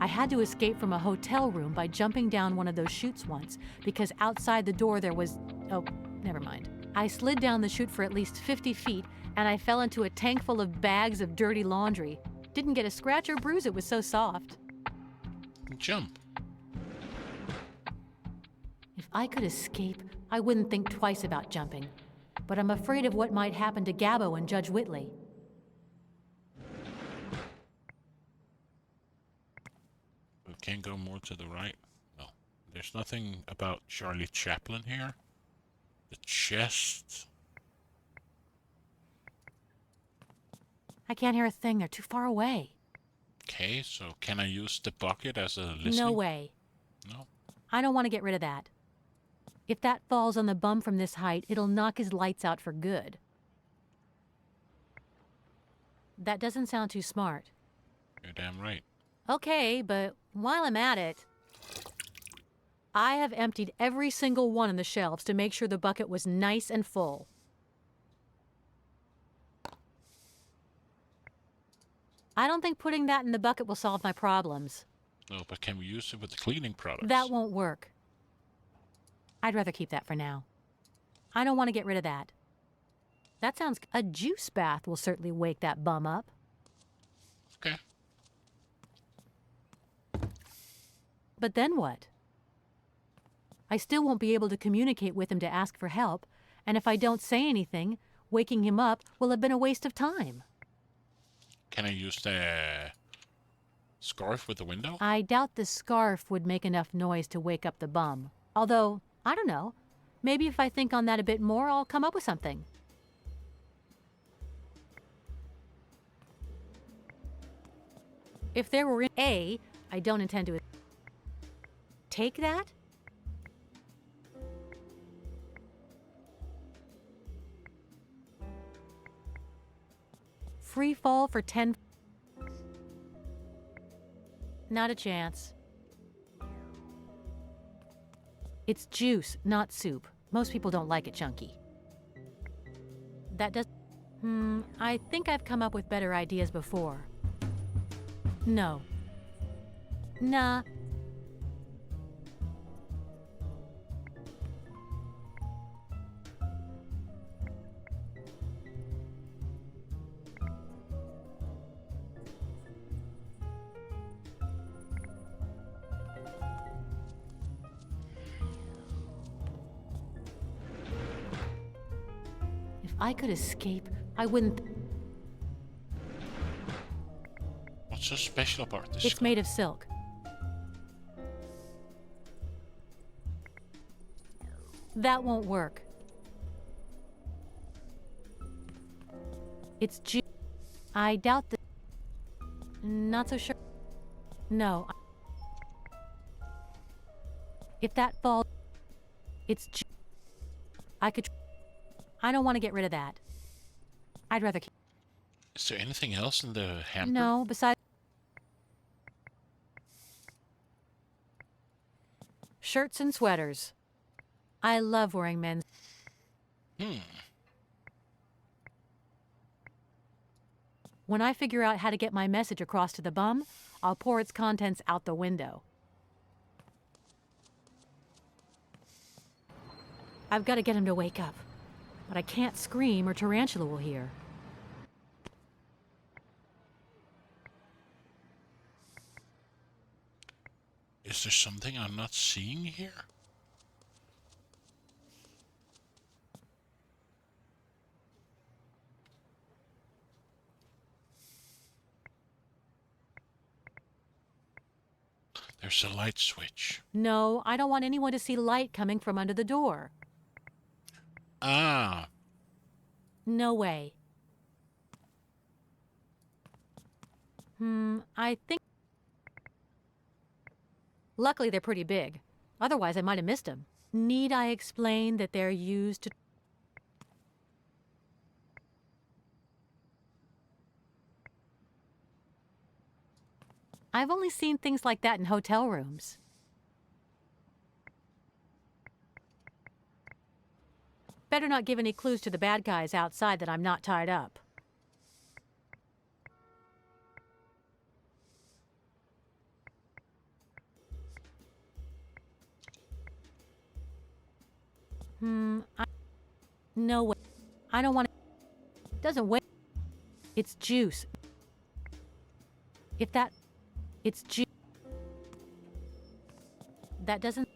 I had to escape from a hotel room by jumping down one of those chutes once, because outside the door there was... oh, never mind. I slid down the chute for at least 50 feet, and I fell into a tank full of bags of dirty laundry. Didn't get a scratch or bruise, it was so soft. Jump. If I could escape, I wouldn't think twice about jumping. But I'm afraid of what might happen to Gabbo and Judge Whitley. We can't go more to the right. No. There's nothing about Charlie Chaplin here. The chest. I can't hear a thing. They're too far away. Okay, so can I use the bucket as a listening? No way. No? I don't want to get rid of that. If that falls on the bum from this height, it'll knock his lights out for good. That doesn't sound too smart. You're damn right. Okay, but while I'm at it, I have emptied every single one on the shelves to make sure the bucket was nice and full. I don't think putting that in the bucket will solve my problems. No, but can we use it with the cleaning products? That won't work. I'd rather keep that for now. I don't want to get rid of that. That sounds... a juice bath will certainly wake that bum up. Okay. But then what? I still won't be able to communicate with him to ask for help, and if I don't say anything, waking him up will have been a waste of time. Can I use the scarf with the window? I doubt the scarf would make enough noise to wake up the bum. Although, I don't know. Maybe if I think on that a bit more, I'll come up with something. If there were I don't intend to take that. Free fall for 10. Not a chance. It's juice, not soup. Most people don't like it chunky. That does... I think I've come up with better ideas before. No. Nah. If I could escape, I wouldn't... What's so special about this? It's made of silk. That won't work. It's juice. I doubt that... Not so sure. No. If that falls... It's juice. I could... I don't want to get rid of that. I'd rather keep... Is there anything else in the hamper? No, besides... Shirts and sweaters. I love wearing men's... When I figure out how to get my message across to the bum, I'll pour its contents out the window. I've got to get him to wake up. But I can't scream or Tarantula will hear. Is there something I'm not seeing here? There's a light switch. No, I don't want anyone to see light coming from under the door. Ah. No way. I think... Luckily, they're pretty big. Otherwise, I might have missed them. Need I explain that they're used to... I've only seen things like that in hotel rooms. Better not give any clues to the bad guys outside that I'm not tied up. No way. I don't want to. Doesn't wait. It's juice. If that. It's juice. That doesn't.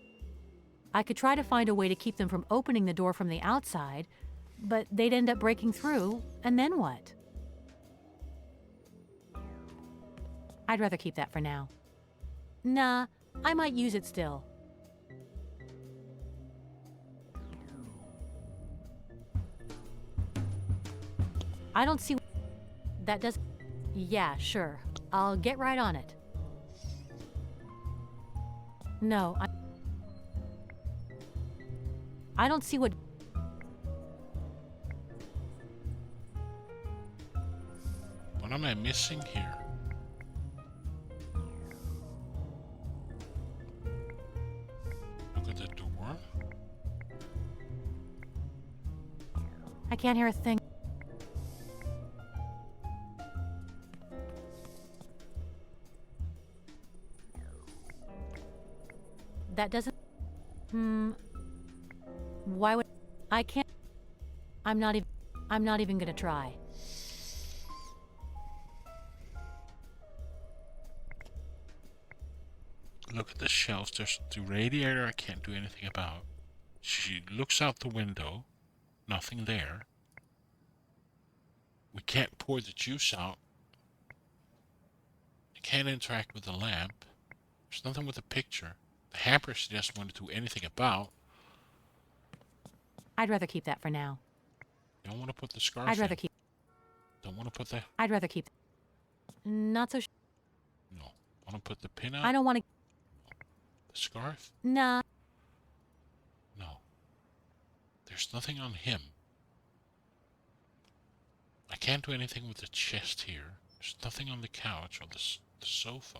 I could try to find a way to keep them from opening the door from the outside, but they'd end up breaking through, and then what? I'd rather keep that for now. Nah, I might use it still. I don't see. That does. Yeah, sure. I'll get right on it. No, I don't see what. What am I missing here? Look at the door. I can't hear a thing. That doesn't. Why would I can't? I'm not even gonna try. Look at the shelves. There's the radiator I can't do anything about. She looks out the window. Nothing there. We can't pour the juice out. You can't interact with the lamp. There's nothing with the picture. The hamper she doesn't want to do anything about. I'd rather keep that for now. You don't want to put the scarf I'd rather in. keep. Don't want to put the... I'd rather keep. Not so. No. Want to put the pin out? I don't want to. The scarf? Nah. No. There's nothing on him. I can't do anything with the chest here. There's nothing on the couch or the sofa.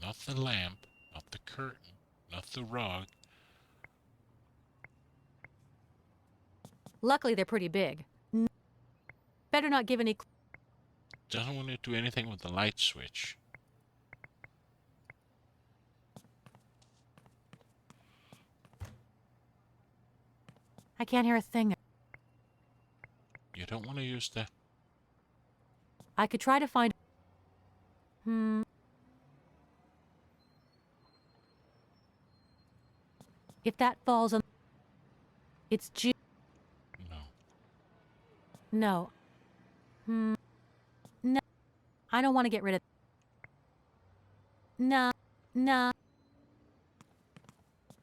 Not the lamp. Not the curtain. Not the rug. Luckily, they're pretty big. Better not give any. Doesn't want to do anything with the light switch. I can't hear a thing. You don't want to use the... I could try to find. If that falls on. It's juice. No. No. No. I don't want to get rid of. Nah. Nah.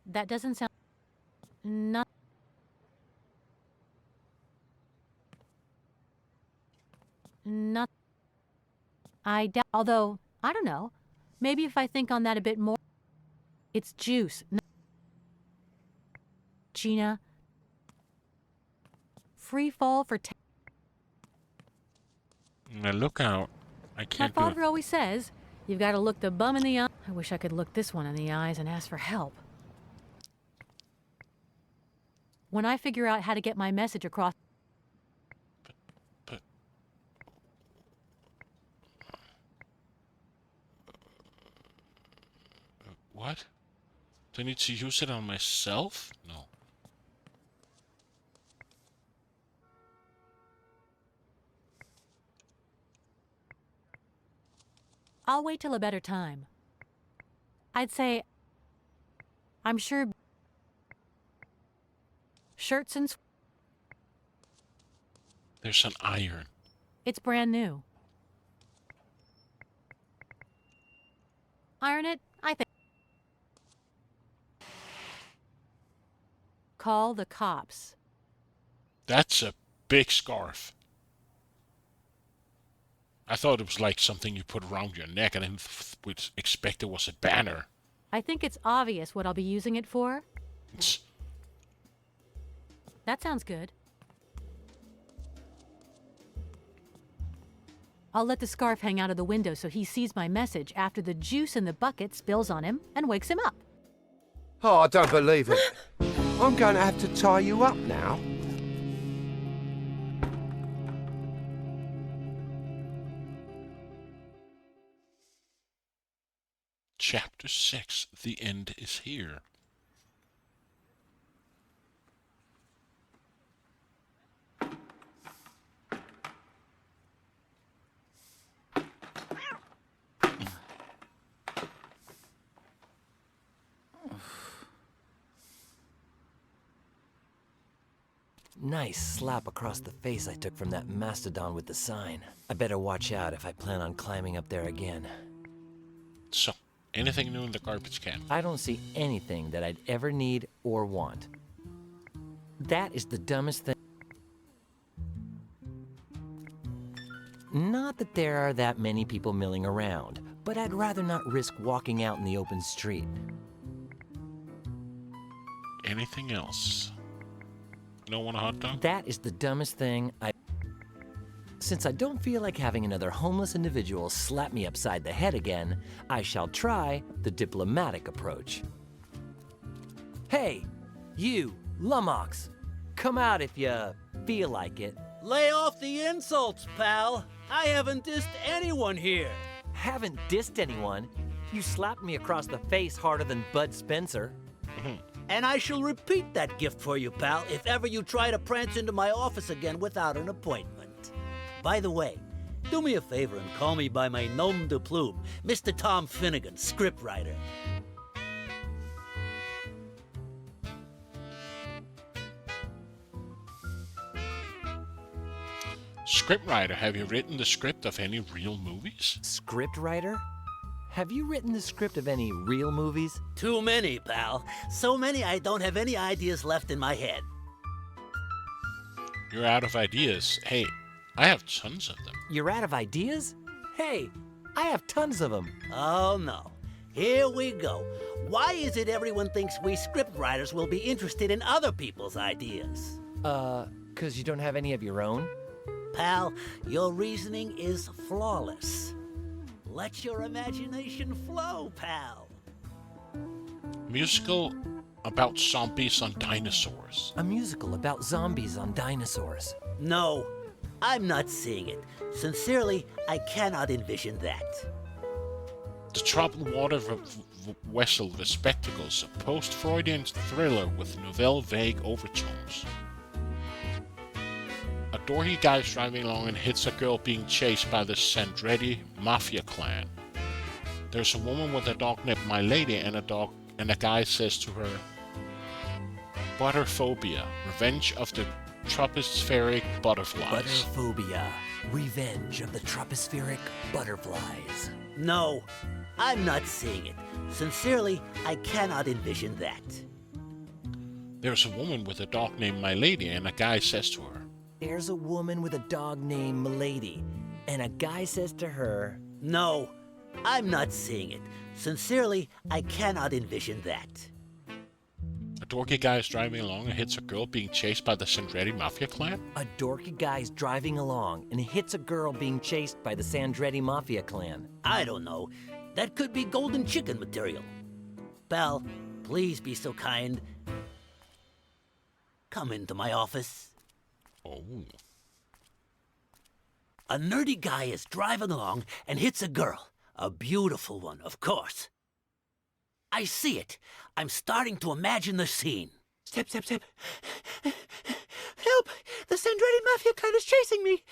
That doesn't sound. Not. Not. I doubt. Although, I don't know. Maybe if I think on that a bit more. It's juice. No. Gina. Free fall for. Now look out. I can't do My it. father always says, you've got to look the bum in the eye. I wish I could look this one in the eyes and ask for help. When I figure out how to get my message across. But... What? Do I need to use it on myself? No. I'll wait till a better time. I'd say, I'm sure shirts and There's an iron. it's brand new. Iron it, I think. Call the cops. That's a big scarf. I thought it was like something you put around your neck and then would expect it was a banner. I think it's obvious what I'll be using it for. It's... That sounds good. I'll let the scarf hang out of the window so he sees my message after the juice in the bucket spills on him and wakes him up. Oh, I don't believe it. I'm going to have to tie you up now. Chapter 6. The end is here. Nice slap across the face I took from that mastodon with the sign. I better watch out if I plan on climbing up there again. So, anything new in the garbage can? I don't see anything that I'd ever need or want. That is the dumbest thing. Not that there are that many people milling around, but I'd rather not risk walking out in the open street. Anything else? You don't want a hot dog? That is the dumbest thing Since I don't feel like having another homeless individual slap me upside the head again, I shall try the diplomatic approach. Hey, you, lummox, come out if you feel like it. Lay off the insults, pal. I haven't dissed anyone here. Haven't dissed anyone? You slapped me across the face harder than Bud Spencer. And I shall repeat that gift for you, pal, if ever you try to prance into my office again without an appointment. By the way, do me a favor and call me by my nom de plume, Mr. Tom Finnegan, scriptwriter. Scriptwriter, have you written the script of any real movies? Scriptwriter? Have you written the script of any real movies? Too many, pal. So many I don't have any ideas left in my head. You're out of ideas. Hey, I have tons of them. You're out of ideas? Hey, I have tons of them. Oh, no. Here we go. Why is it everyone thinks we scriptwriters will be interested in other people's ideas? 'Cause you don't have any of your own? Pal, your reasoning is flawless. Let your imagination flow, pal. Musical about zombies on dinosaurs. A musical about zombies on dinosaurs. No, I'm not seeing it. Sincerely, I cannot envision that. The troubled water vessel with spectacles, a post-Freudian thriller with novel vague overtones. A dorky guy is driving along and hits a girl being chased by the Sandretti Mafia clan. There's a woman with a dog named My Lady and a guy says to her, Butterphobia, Revenge of the Tropospheric Butterflies. Butterphobia, Revenge of the Tropospheric Butterflies. No, I'm not seeing it. Sincerely, I cannot envision that. There's a woman with a dog named My Lady and a guy says to her, There's a woman with a dog named Milady, and a guy says to her, No, I'm not seeing it. Sincerely, I cannot envision that. A dorky guy is driving along and hits a girl being chased by the Sandretti Mafia clan? A dorky guy's driving along and hits a girl being chased by the Sandretti Mafia clan. I don't know. That could be golden chicken material. Pal, please be so kind. Come into my office. Oh. A nerdy guy is driving along and hits a girl. A beautiful one, of course. I see it. I'm starting to imagine the scene. Step, step, step. Help! The Sandretti Mafia clan is chasing me.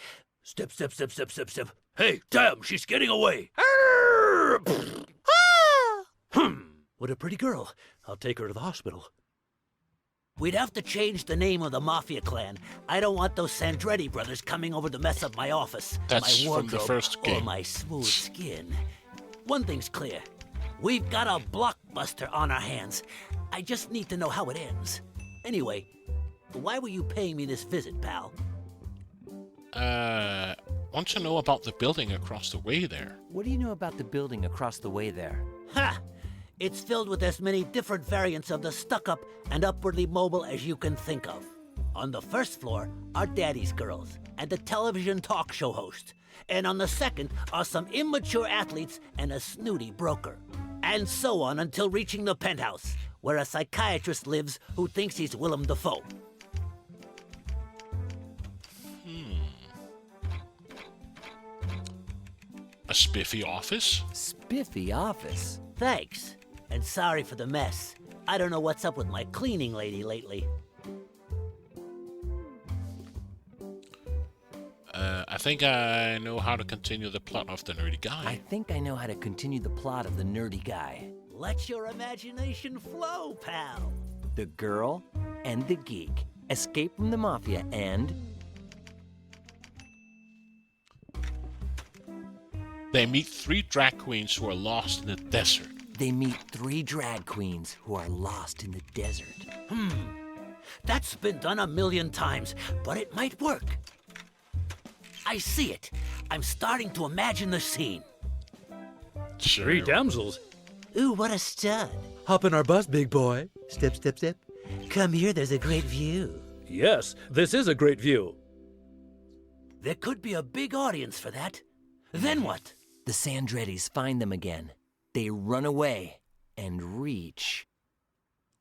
Step, step, step, step, step, step. Hey, damn, she's getting away. What a pretty girl. I'll take her to the hospital. We'd have to change the name of the Mafia clan. I don't want those Sandretti brothers coming over to mess up my office, That's my wardrobe, from the first game. or my smooth skin. One thing's clear. We've got a blockbuster on our hands. I just need to know how it ends. Anyway, why were you paying me this visit, pal? Want to know about the building across the way there? What do you know about the building across the way there? Ha! It's filled with as many different variants of the stuck-up and upwardly mobile as you can think of. On the first floor are Daddy's girls and the television talk show host. And on the second are some immature athletes and a snooty broker. And so on until reaching the penthouse, where a psychiatrist lives who thinks he's Willem Dafoe. A spiffy office? Spiffy office? Thanks. And sorry for the mess. I don't know what's up with my cleaning lady lately. I think I know how to continue the plot of the nerdy guy. I think I know how to continue the plot of the nerdy guy. Let your imagination flow, pal. The girl and the geek escape from the mafia and... They meet 3 drag queens who are lost in the desert. They meet 3 drag queens who are lost in the desert. That's been done a million times, but it might work. I see it. I'm starting to imagine the scene. Sure. 3 damsels? Ooh, what a stud. Hop in our bus, big boy. Step, step, step. Come here, there's a great view. Yes, this is a great view. There could be a big audience for that. Then what? The Sandrettis find them again. They run away and reach...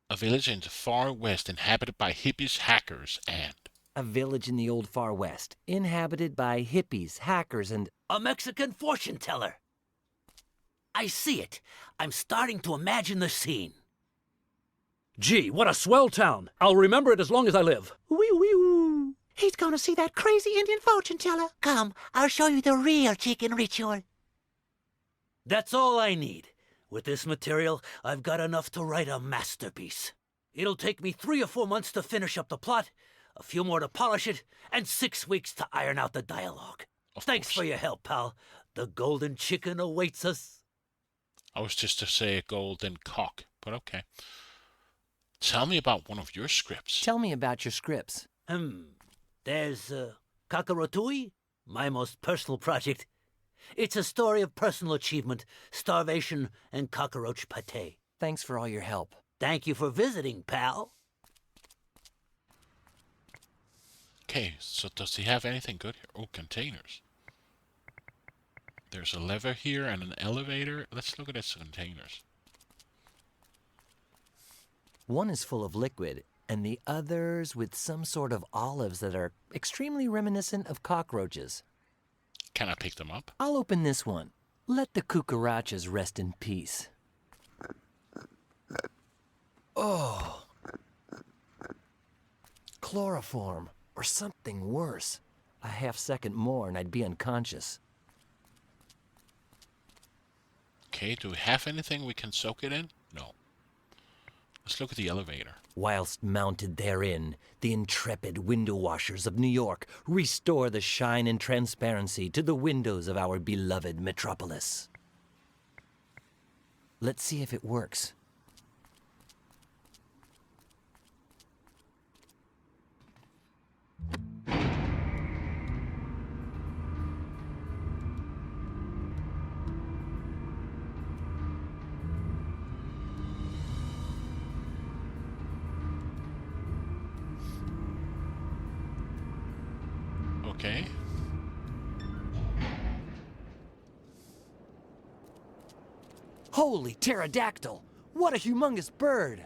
A village in the far west inhabited by hippies, hackers, and... A village in the old far west, inhabited by hippies, hackers, and... A Mexican fortune teller. I see it. I'm starting to imagine the scene. Gee, what a swell town. I'll remember it as long as I live. Wee wee woo. He's gonna see that crazy Indian fortune teller. Come, I'll show you the real chicken ritual. That's all I need. With this material, I've got enough to write a masterpiece. It'll take me 3 or 4 months to finish up the plot, a few more to polish it, and 6 weeks to iron out the dialogue. Thanks for your help, pal. The golden chicken awaits us. I was just to say a golden cock, but okay. Tell me about one of your scripts. Tell me about your scripts. There's Kakarotui, my most personal project. It's a story of personal achievement, starvation, and cockroach pate. Thanks for all your help. Thank you for visiting, pal. Okay, so does he have anything good here? Oh, containers. There's a lever here and an elevator. Let's look at his containers. One is full of liquid, and the other's with some sort of olives that are extremely reminiscent of cockroaches. Can I pick them up? I'll open this one. Let the cucarachas rest in peace. Oh. Chloroform, or something worse. A half-second more and I'd be unconscious. Okay, do we have anything we can soak it in? No. Let's look at the elevator. Whilst mounted therein, the intrepid window washers of New York restore the shine and transparency to the windows of our beloved metropolis. Let's see if it works. Okay. Holy pterodactyl! What a humongous bird!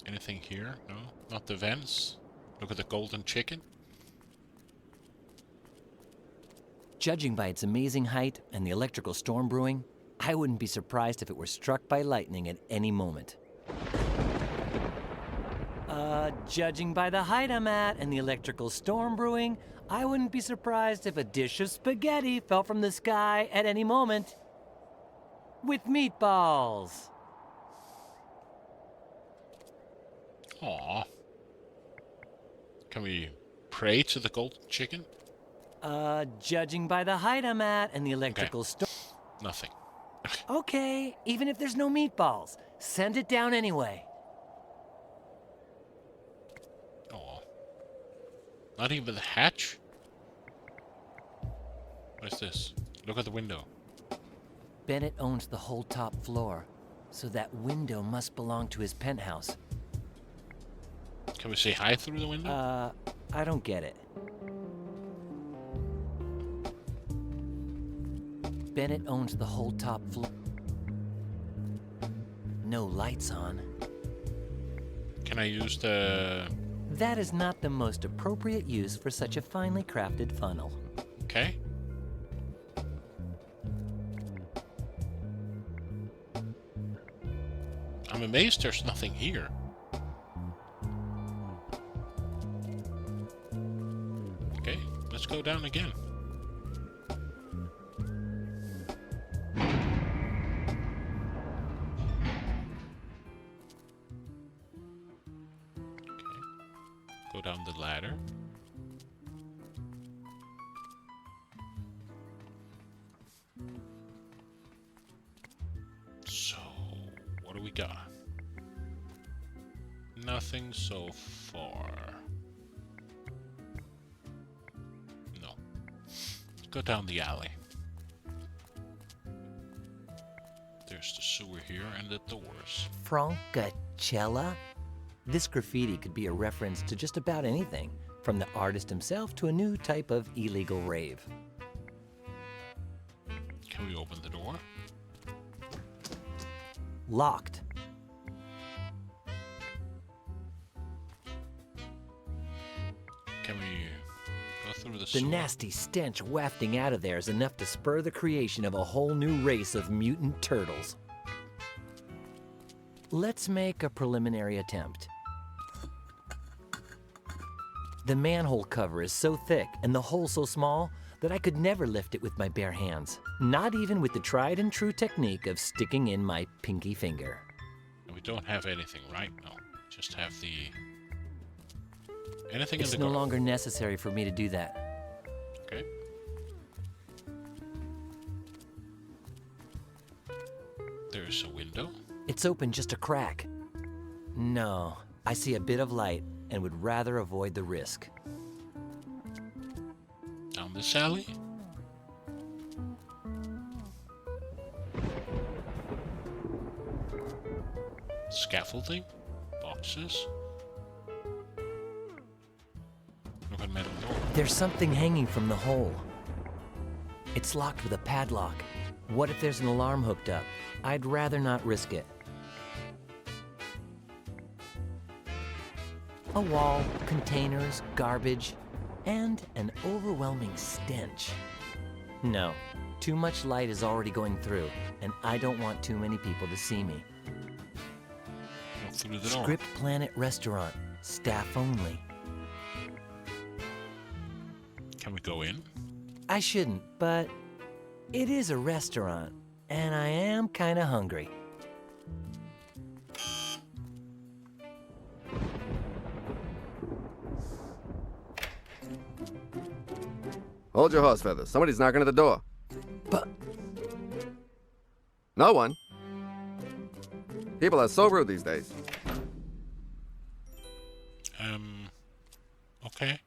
Anything here? No? Not the vents? Look at the golden chicken. Judging by its amazing height and the electrical storm brewing, I wouldn't be surprised if it were struck by lightning at any moment. Judging by the height I'm at and the electrical storm brewing, I wouldn't be surprised if a dish of spaghetti fell from the sky at any moment. With meatballs. Aww. Can we pray to the golden chicken? Judging by the height I'm at and the electrical storm... Nothing. Okay, even if there's no meatballs, send it down anyway. Aww. Not even the hatch? What is this? Look at the window. Bennett owns the whole top floor, so that window must belong to his penthouse. Can we say hi through the window? I don't get it. Bennett owns the whole top floor. No lights on. Can I use the... That is not the most appropriate use for such a finely crafted funnel. Okay. I'm amazed there's nothing here. Okay, let's go down again. Go down the ladder. So, what do we got? Nothing so far. No. Go down the alley. There's the sewer here and the doors. Francacella? This graffiti could be a reference to just about anything, from the artist himself to a new type of illegal rave. Can we open the door? Locked. Can we go through the The sewer? nasty stench wafting out of there is enough to spur the creation of a whole new race of mutant turtles. Let's make a preliminary attempt. The manhole cover is so thick and the hole so small that I could never lift it with my bare hands, not even with the tried and true technique of sticking in my pinky finger. We don't have anything, right? No. Just have the... Anything It's in the no garden? longer necessary for me to do that. Okay. There's a window. It's open just a crack. No, I see a bit of light and would rather avoid the risk. Down this alley. Scaffolding. Boxes. Look at metal door. There's something hanging from the hole. It's locked with a padlock. What if there's an alarm hooked up? I'd rather not risk it. A wall, containers, garbage, and an overwhelming stench. No, too much light is already going through, and I don't want too many people to see me. Go through the door. Script Planet Restaurant, staff only. Can we go in? I shouldn't, but it is a restaurant, and I am kinda hungry. Hold your horse feathers. Somebody's knocking at the door. But... No one. People are so rude these days. Okay.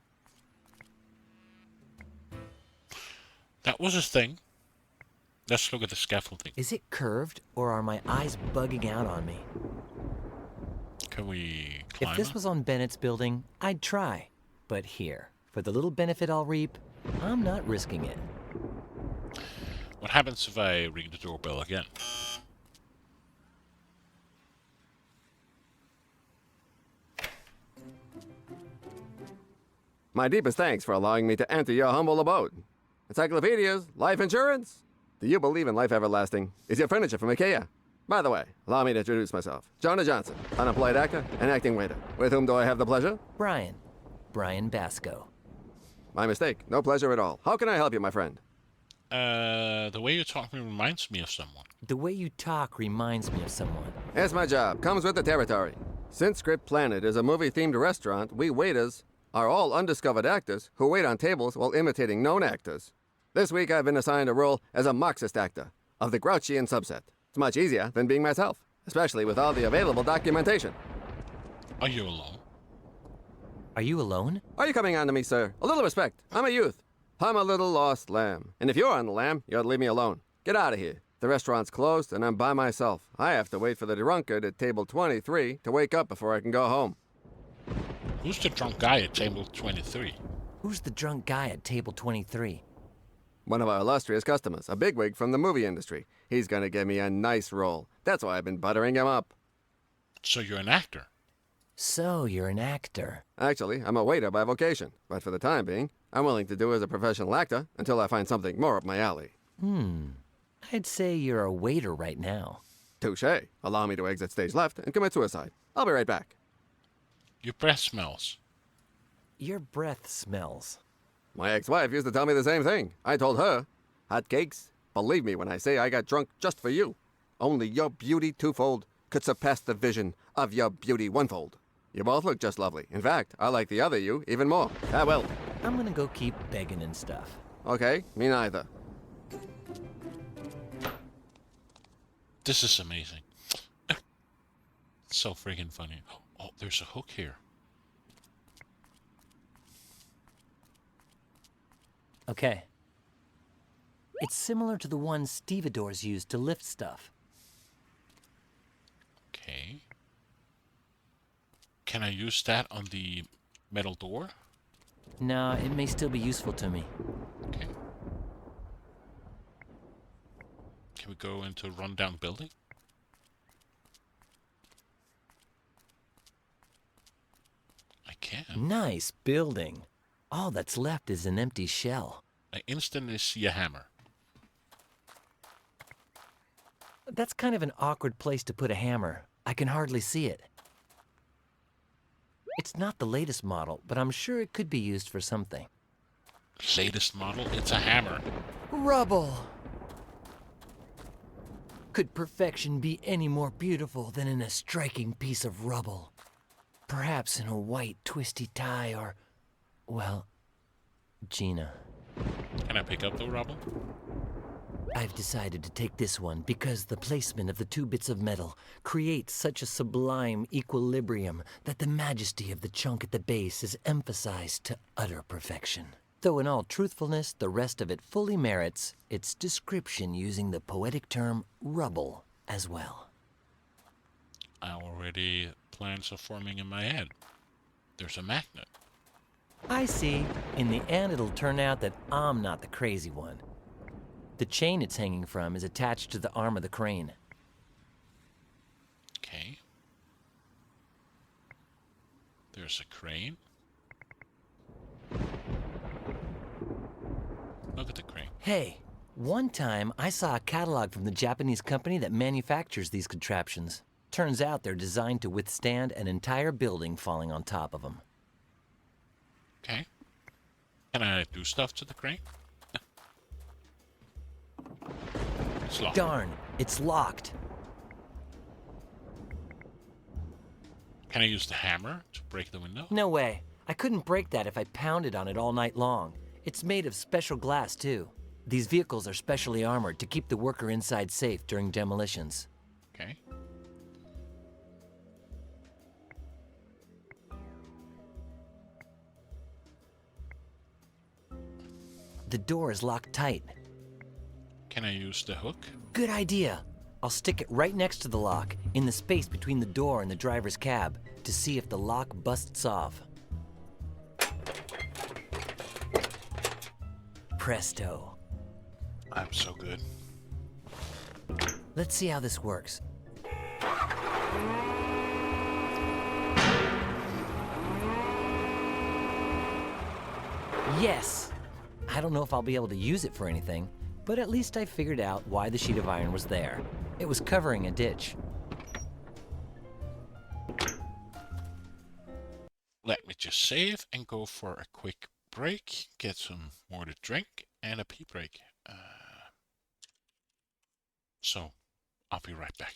That was a thing. Let's look at the scaffolding. Is it curved, or are my eyes bugging out on me? Can we climb If this it? was on Bennett's building, I'd try. But here, for the little benefit I'll reap, I'm not risking it. What happens if I ring the doorbell again? My deepest thanks for allowing me to enter your humble abode. Encyclopedias, life insurance. Do you believe in life everlasting? Is your furniture from IKEA? By the way, allow me to introduce myself. Jonah Johnson, unemployed actor and acting waiter. With whom do I have the pleasure? Brian Basco. My mistake. No pleasure at all. How can I help you, my friend? The way you talk to me reminds me of someone. The way you talk reminds me of someone. It's my job. Comes with the territory. Since Script Planet is a movie-themed restaurant, we waiters are all undiscovered actors who wait on tables while imitating known actors. This week I've been assigned a role as a Marxist actor of the Grouchian subset. It's much easier than being myself, especially with all the available documentation. Are you alone? Are you alone? Are you coming on to me, sir? A little respect. I'm a youth. I'm a little lost lamb. And if you're on the lamb, you ought to leave me alone. Get out of here. The restaurant's closed and I'm by myself. I have to wait for the drunkard at table 23 to wake up before I can go home. Who's the drunk guy at table 23? Who's the drunk guy at table 23? One of our illustrious customers, a bigwig from the movie industry. He's gonna give me a nice role. That's why I've been buttering him up. So you're an actor? So you're an actor. Actually, I'm a waiter by vocation, but for the time being, I'm willing to do as a professional actor until I find something more up my alley. I'd say you're a waiter right now. Touché. Allow me to exit stage left and commit suicide. I'll be right back. Your breath smells. Your breath smells. My ex-wife used to tell me the same thing. I told her, hot cakes, believe me when I say I got drunk just for you. Only your beauty twofold could surpass the vision of your beauty onefold. You both look just lovely. In fact, I like the other you even more. Farewell. I'm gonna go keep begging and stuff. Okay, me neither. This is amazing. So freaking funny. Oh, there's a hook here. Okay. It's similar to the one stevedores use to lift stuff. Okay. Can I use that on the metal door? Nah, it may still be useful to me. Okay. Can we go into a rundown building? I can. Nice building. All that's left is an empty shell. I instantly see a hammer. That's kind of an awkward place to put a hammer. I can hardly see it. It's not the latest model, but I'm sure it could be used for something. Latest model? It's a hammer. Rubble! Could perfection be any more beautiful than in a striking piece of rubble? Perhaps in a white twisty tie or, well, Gina. Can I pick up the rubble? I've decided to take this one because the placement of the two bits of metal creates such a sublime equilibrium that the majesty of the chunk at the base is emphasized to utter perfection. Though in all truthfulness, the rest of it fully merits its description using the poetic term rubble as well. Plans are forming in my head. There's a magnet. I see. In the end, it'll turn out that I'm not the crazy one. The chain it's hanging from is attached to the arm of the crane. Okay. There's a crane. Look at the crane. Hey, one time I saw a catalog from the Japanese company that manufactures these contraptions. Turns out they're designed to withstand an entire building falling on top of them. Okay. Can I do stuff to the crane? It's locked. Darn, it's locked. Can I use the hammer to break the window? No way. I couldn't break that if I pounded on it all night long. It's made of special glass, too. These vehicles are specially armored to keep the worker inside safe during demolitions. Okay. The door is locked tight. Can I use the hook? Good idea. I'll stick it right next to the lock, in the space between the door and the driver's cab, to see if the lock busts off. Presto. I'm so good. Let's see how this works. Yes! I don't know if I'll be able to use it for anything, but at least I figured out why the sheet of iron was there. It was covering a ditch. Let me just save and go for a quick break, get some more to drink, and a pee break. So, I'll be right back.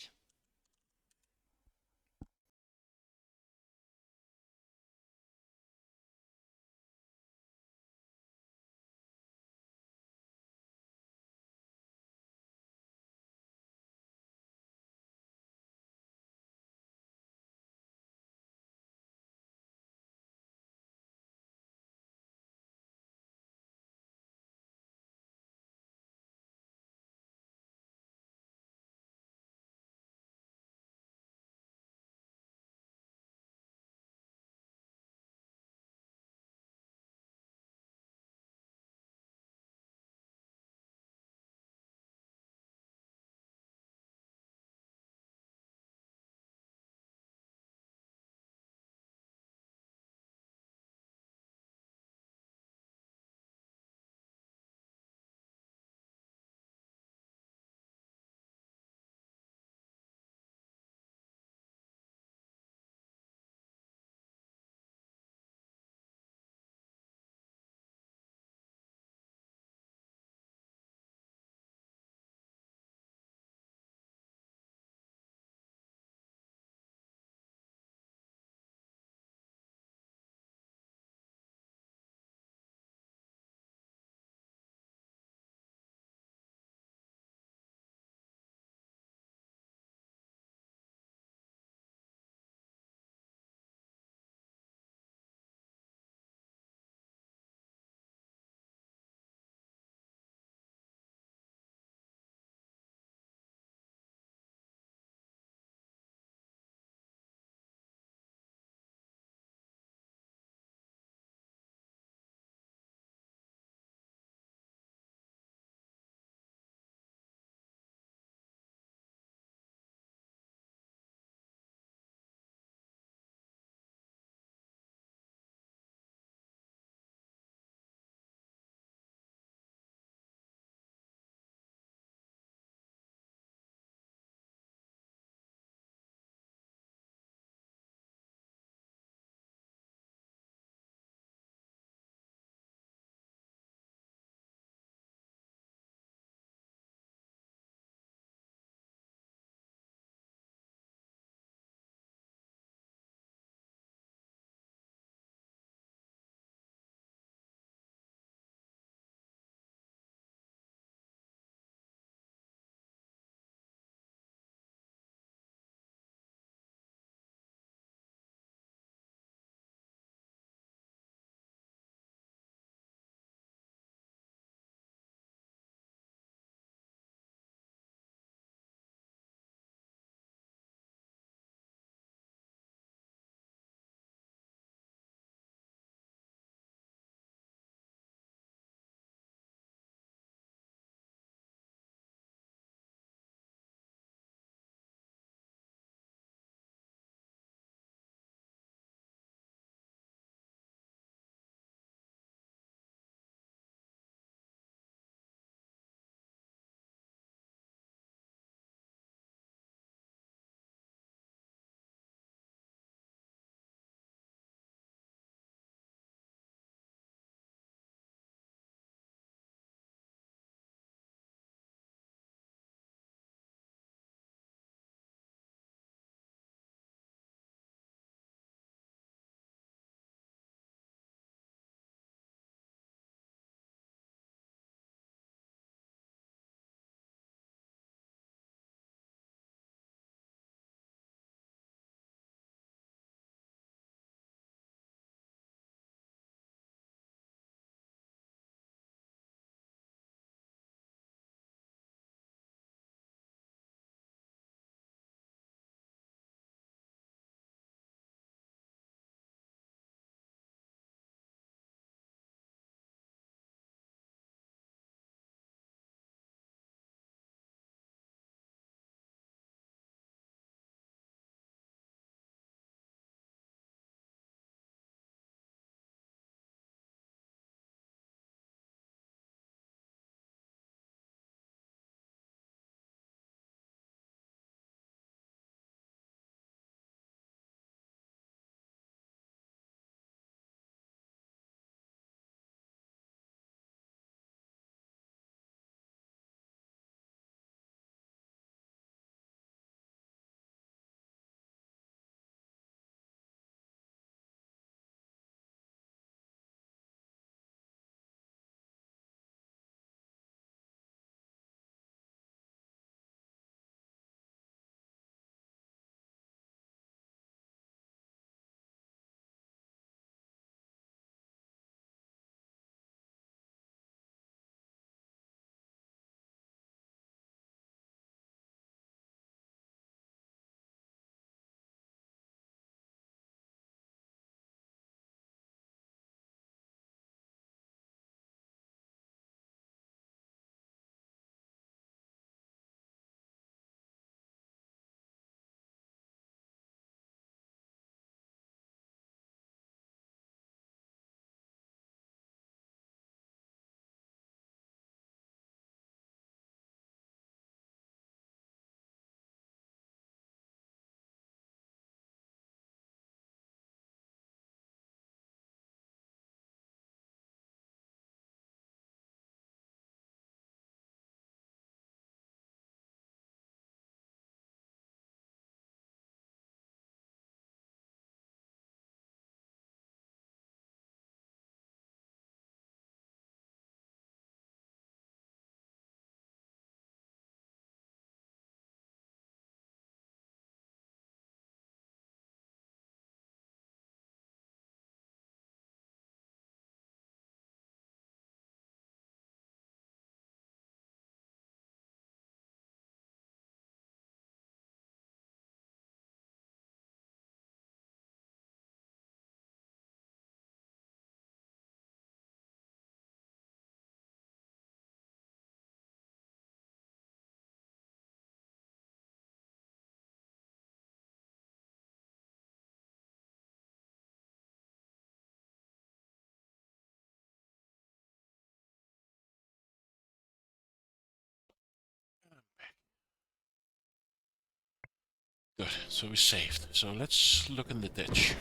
Good, so we saved. So let's look in the ditch.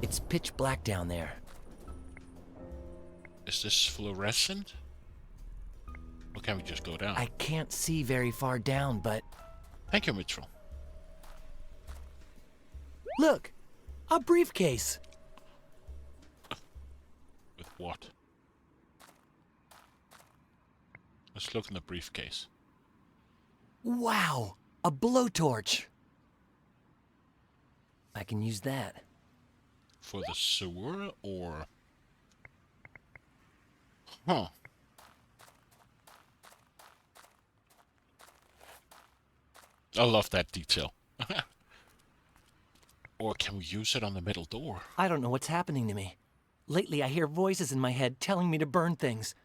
It's pitch black down there. Is this fluorescent? Or can we just go down? I can't see very far down, but... Thank you, Mitchell. Look! A briefcase! With what? Let's look in the briefcase. Wow! A blowtorch! I can use that. For the sewer, or... Huh. I love that detail. Or can we use it on the middle door? I don't know what's happening to me. Lately, I hear voices in my head telling me to burn things.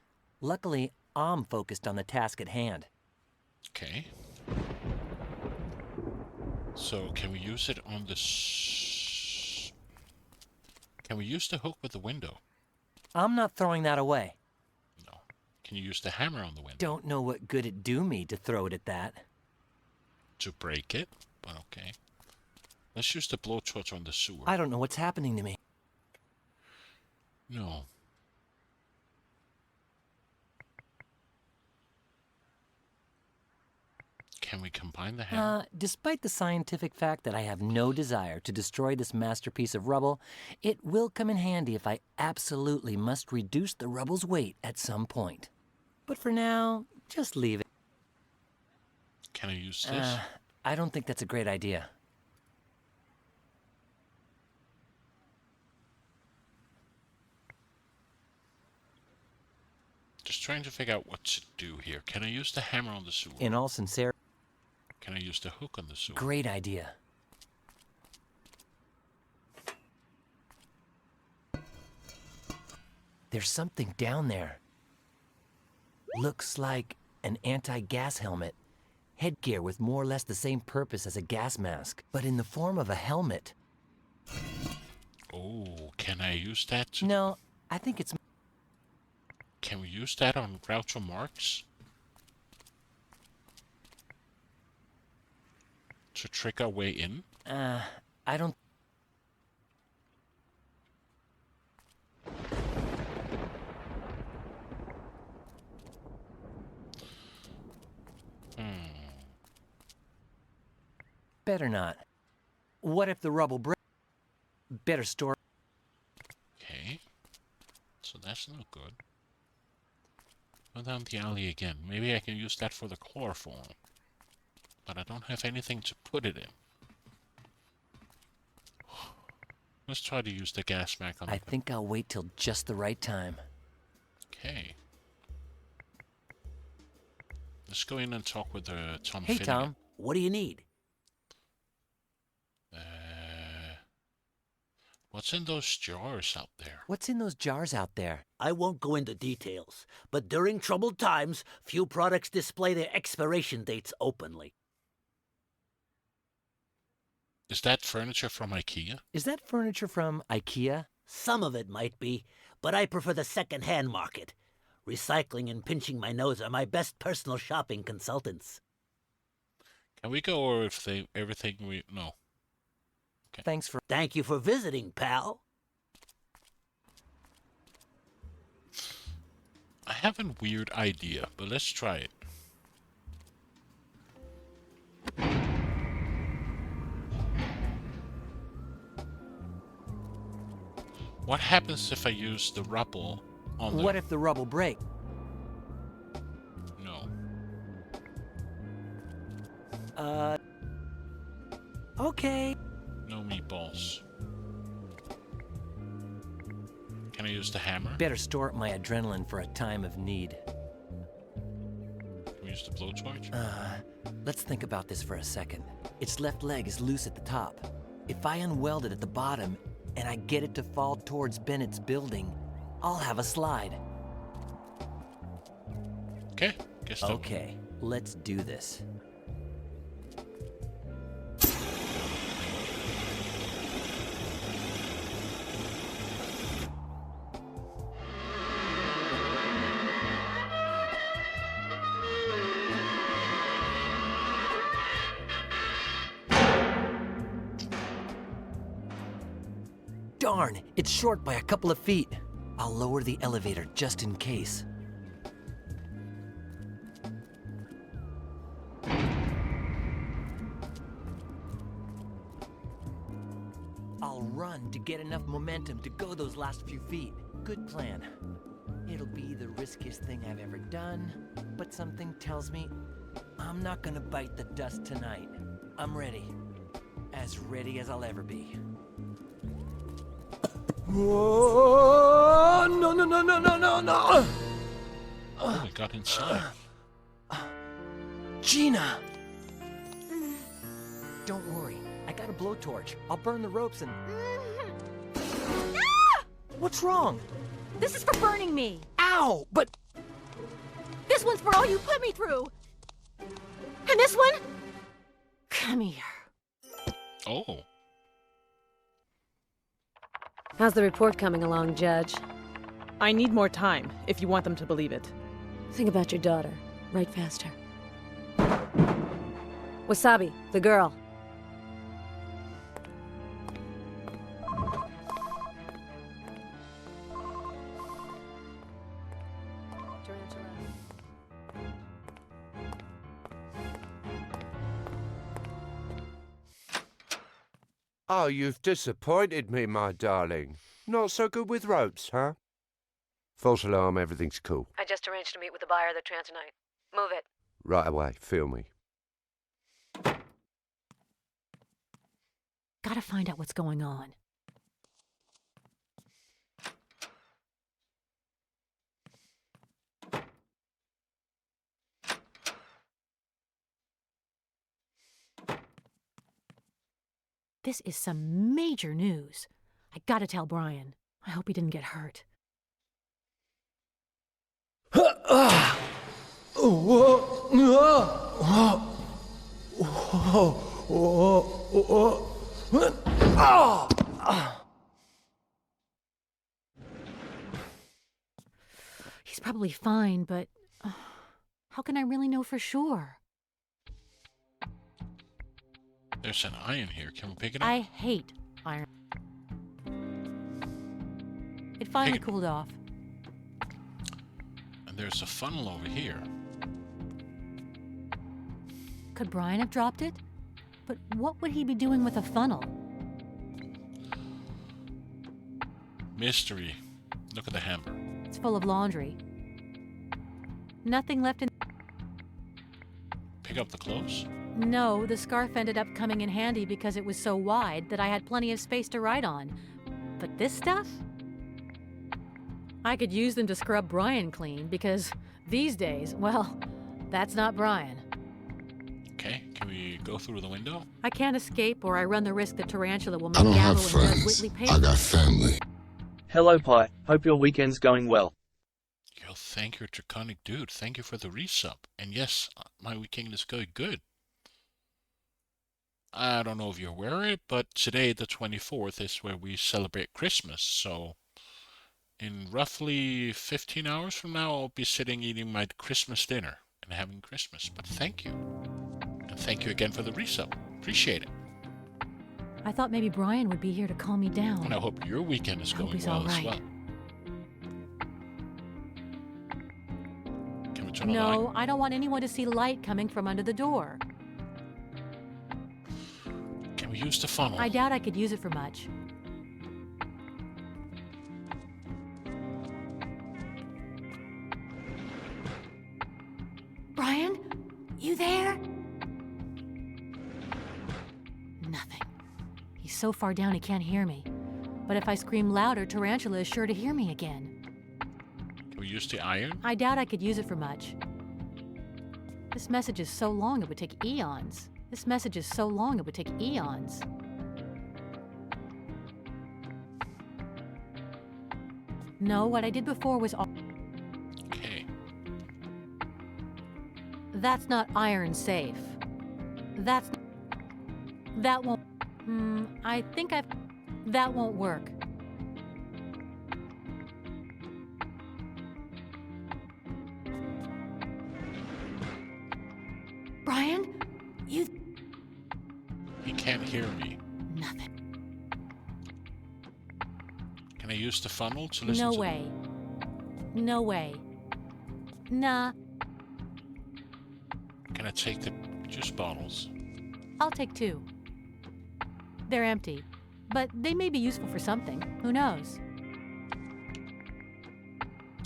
Luckily, I'm focused on the task at hand. Okay. So, can we use it on the... Can we use the hook with the window? I'm not throwing that away. No. Can you use the hammer on the window? Don't know what good it'd do me to throw it at that. To break it? But okay. Let's use the blowtorch on the sewer. I don't know what's happening to me. No. Can we combine the hammer? Despite the scientific fact that I have no desire to destroy this masterpiece of rubble, it will come in handy if I absolutely must reduce the rubble's weight at some point. But for now, just leave it. Can I use this? I don't think that's a great idea. Just trying to figure out what to do here. Can I use the hammer on the sewer? In all sincerity... Can I use the hook on the sewer? Great idea. There's something down there. Looks like an anti-gas helmet. Headgear with more or less the same purpose as a gas mask, but in the form of a helmet. Oh, can I use that to... No, I think it's... Can we use that on Groucho Marx? To trick our way in? I don't... Better not. What if the rubble breaks? Better store... Okay. So that's not good. Go down the alley again. Maybe I can use that for the chloroform. But I don't have anything to put it in. Let's try to use the gas mask on I think I'll wait till just the right time. Okay. Let's go in and talk with Tom Hey, Finnegan. Tom. What do you need? What's in those jars out there? What's in those jars out there? I won't go into details, but during troubled times, few products display their expiration dates openly. Is that furniture from IKEA? Is that furniture from IKEA? Some of it might be, but I prefer the second-hand market. Recycling and pinching my nose are my best personal shopping consultants. Can we go over if everything we... No. Okay. Thank you for visiting, pal. I have a weird idea, but let's try it. What happens if I use the rubble on the... What if the rubble breaks? No. Okay. No meatballs. Can I use the hammer? Better store up my adrenaline for a time of need. Can we use the blowtorch? Let's think about this for a second. Its left leg is loose at the top. If I unweld it at the bottom and I get it to fall towards Bennett's building, I'll have a slide. Okay, guess that. Okay, let's do this. Darn, it's short by a couple of feet. I'll lower the elevator just in case. I'll run to get enough momentum to go those last few feet. Good plan. It'll be the riskiest thing I've ever done, but something tells me I'm not gonna bite the dust tonight. I'm ready. As ready as I'll ever be. Whoa! No, no, no, no, no, no, no! Oh, it got inside. Gina! Don't worry, I got a blowtorch. I'll burn the ropes and... What's wrong? This is for burning me. Ow! But... This one's for all you put me through. And this one? Come here. Oh. How's the report coming along, Judge? I need more time, if you want them to believe it. Think about your daughter. Write faster. Wasabi, the girl. Oh, you've disappointed me, my darling. Not so good with ropes, huh? False alarm, everything's cool. I just arranged to meet with the buyer of the Transonite. Move it. Right away, feel me. Gotta find out what's going on. This is some major news. I gotta tell Brian. I hope he didn't get hurt. He's probably fine, but how can I really know for sure? There's an iron here. Can we pick it up? I hate iron. It finally cooled off. And there's a funnel over here. Could Brian have dropped it? But what would he be doing with a funnel? Mystery. Look at the hamper. It's full of laundry. Nothing left in... Pick up the clothes? No, the scarf ended up coming in handy because it was so wide that I had plenty of space to write on. But this stuff? I could use them to scrub Brian clean because these days, well, that's not Brian. Okay, can we go through the window? I can't escape or I run the risk that Tarantula will I make don't have Gallo and Judge friends. Whitley pay. I got family. Hello, Pi. Hope your weekend's going well. Yo, thank you, Draconic Dude. Thank you for the resub. And yes, my weekend is going good. I don't know if you're aware of it, but today, the 24th, is where we celebrate Christmas. So, in roughly 15 hours from now, I'll be sitting eating my Christmas dinner and having Christmas. But thank you. And thank you again for the resub. Appreciate it. I thought maybe Brian would be here to calm me down. And I hope your weekend is going he's well all right. as well. Can we turn on the light? No, I don't want anyone to see light coming from under the door. Can we use the funnel? I doubt I could use it for much. Brian? You there? Nothing. He's so far down he can't hear me. But if I scream louder, Tarantula is sure to hear me again. Can we use the iron? I doubt I could use it for much. This message is so long it would take eons. This message is so long it would take eons. No, what I did before was all... Okay. That's not iron safe. That's... That won't... I think I've... That won't work. Brian? You... He can't hear me. Nothing. Can I use the funnel to listen No to... way. No way. Nah. Can I take the juice bottles? I'll take 2. They're empty, but they may be useful for something. Who knows?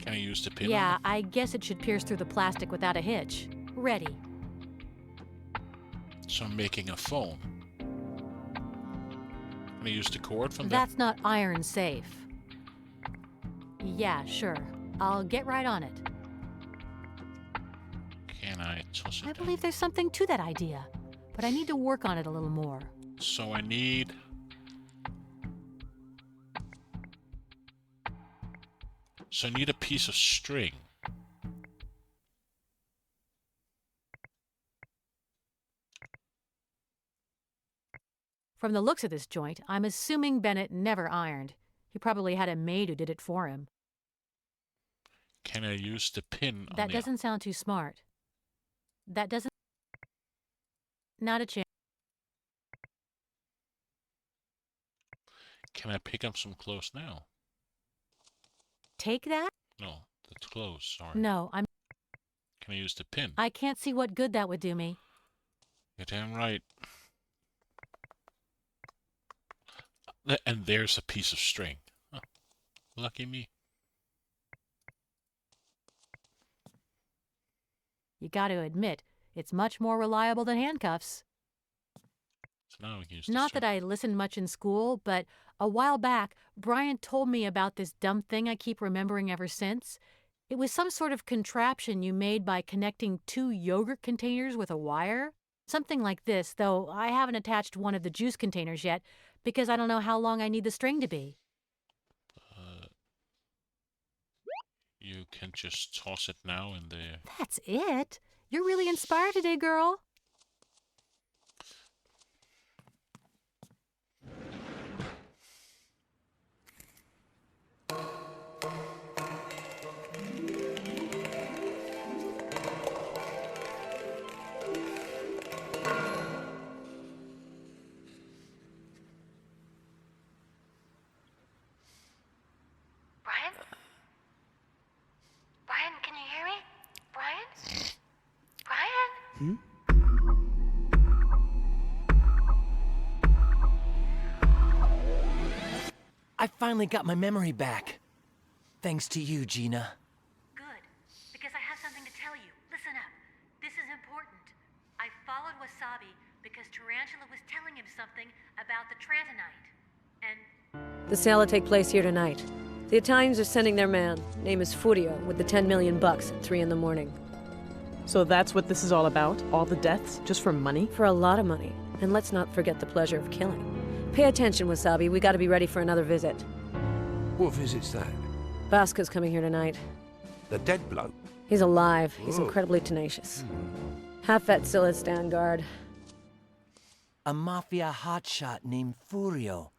Can I use the pin? Yeah, I guess it should pierce through the plastic without a hitch. Ready. So I'm making a phone. Can I use the cord from That's not iron safe. Yeah, sure. I'll get right on it. Can I toss it I down? believe there's something to that idea, but I need to work on it a little more. So I need... So I need a piece of string. From the looks of this joint, I'm assuming Bennett never ironed. He probably had a maid who did it for him. Can I use the pin on That the... doesn't sound too smart. That doesn't... Not a chance. Can I pick up some clothes now? Take that? No, the clothes, sorry. No, I'm... Can I use the pin? I can't see what good that would do me. You're damn right. And there's a piece of string. Oh, lucky me. You gotta admit, it's much more reliable than handcuffs. So now we can use the Not string. that I listened much in school, but a while back, Brian told me about this dumb thing I keep remembering ever since. It was some sort of contraption you made by connecting 2 yogurt containers with a wire. Something like this, though I haven't attached one of the juice containers yet because I don't know how long I need the string to be. You can just toss it now in the... That's it? You're really inspired today, girl. Brian? Brian, can you hear me? Brian? Brian? I finally got my memory back. Thanks to you, Gina. Good, because I have something to tell you. Listen up. This is important. I followed Wasabi because Tarantula was telling him something about the Trantonite. And The sale will take place here tonight. The Italians are sending their man. Name is Furio, with the 10 million bucks at 3 in the morning. So that's what this is all about? All the deaths? Just for money? For a lot of money. And let's not forget the pleasure of killing. Pay attention, Wasabi. We gotta be ready for another visit. What visit's that? Vasco's coming here tonight. The dead bloke? He's alive. He's Oh. incredibly tenacious. Half-vet still at stand guard. A mafia hotshot named Furio.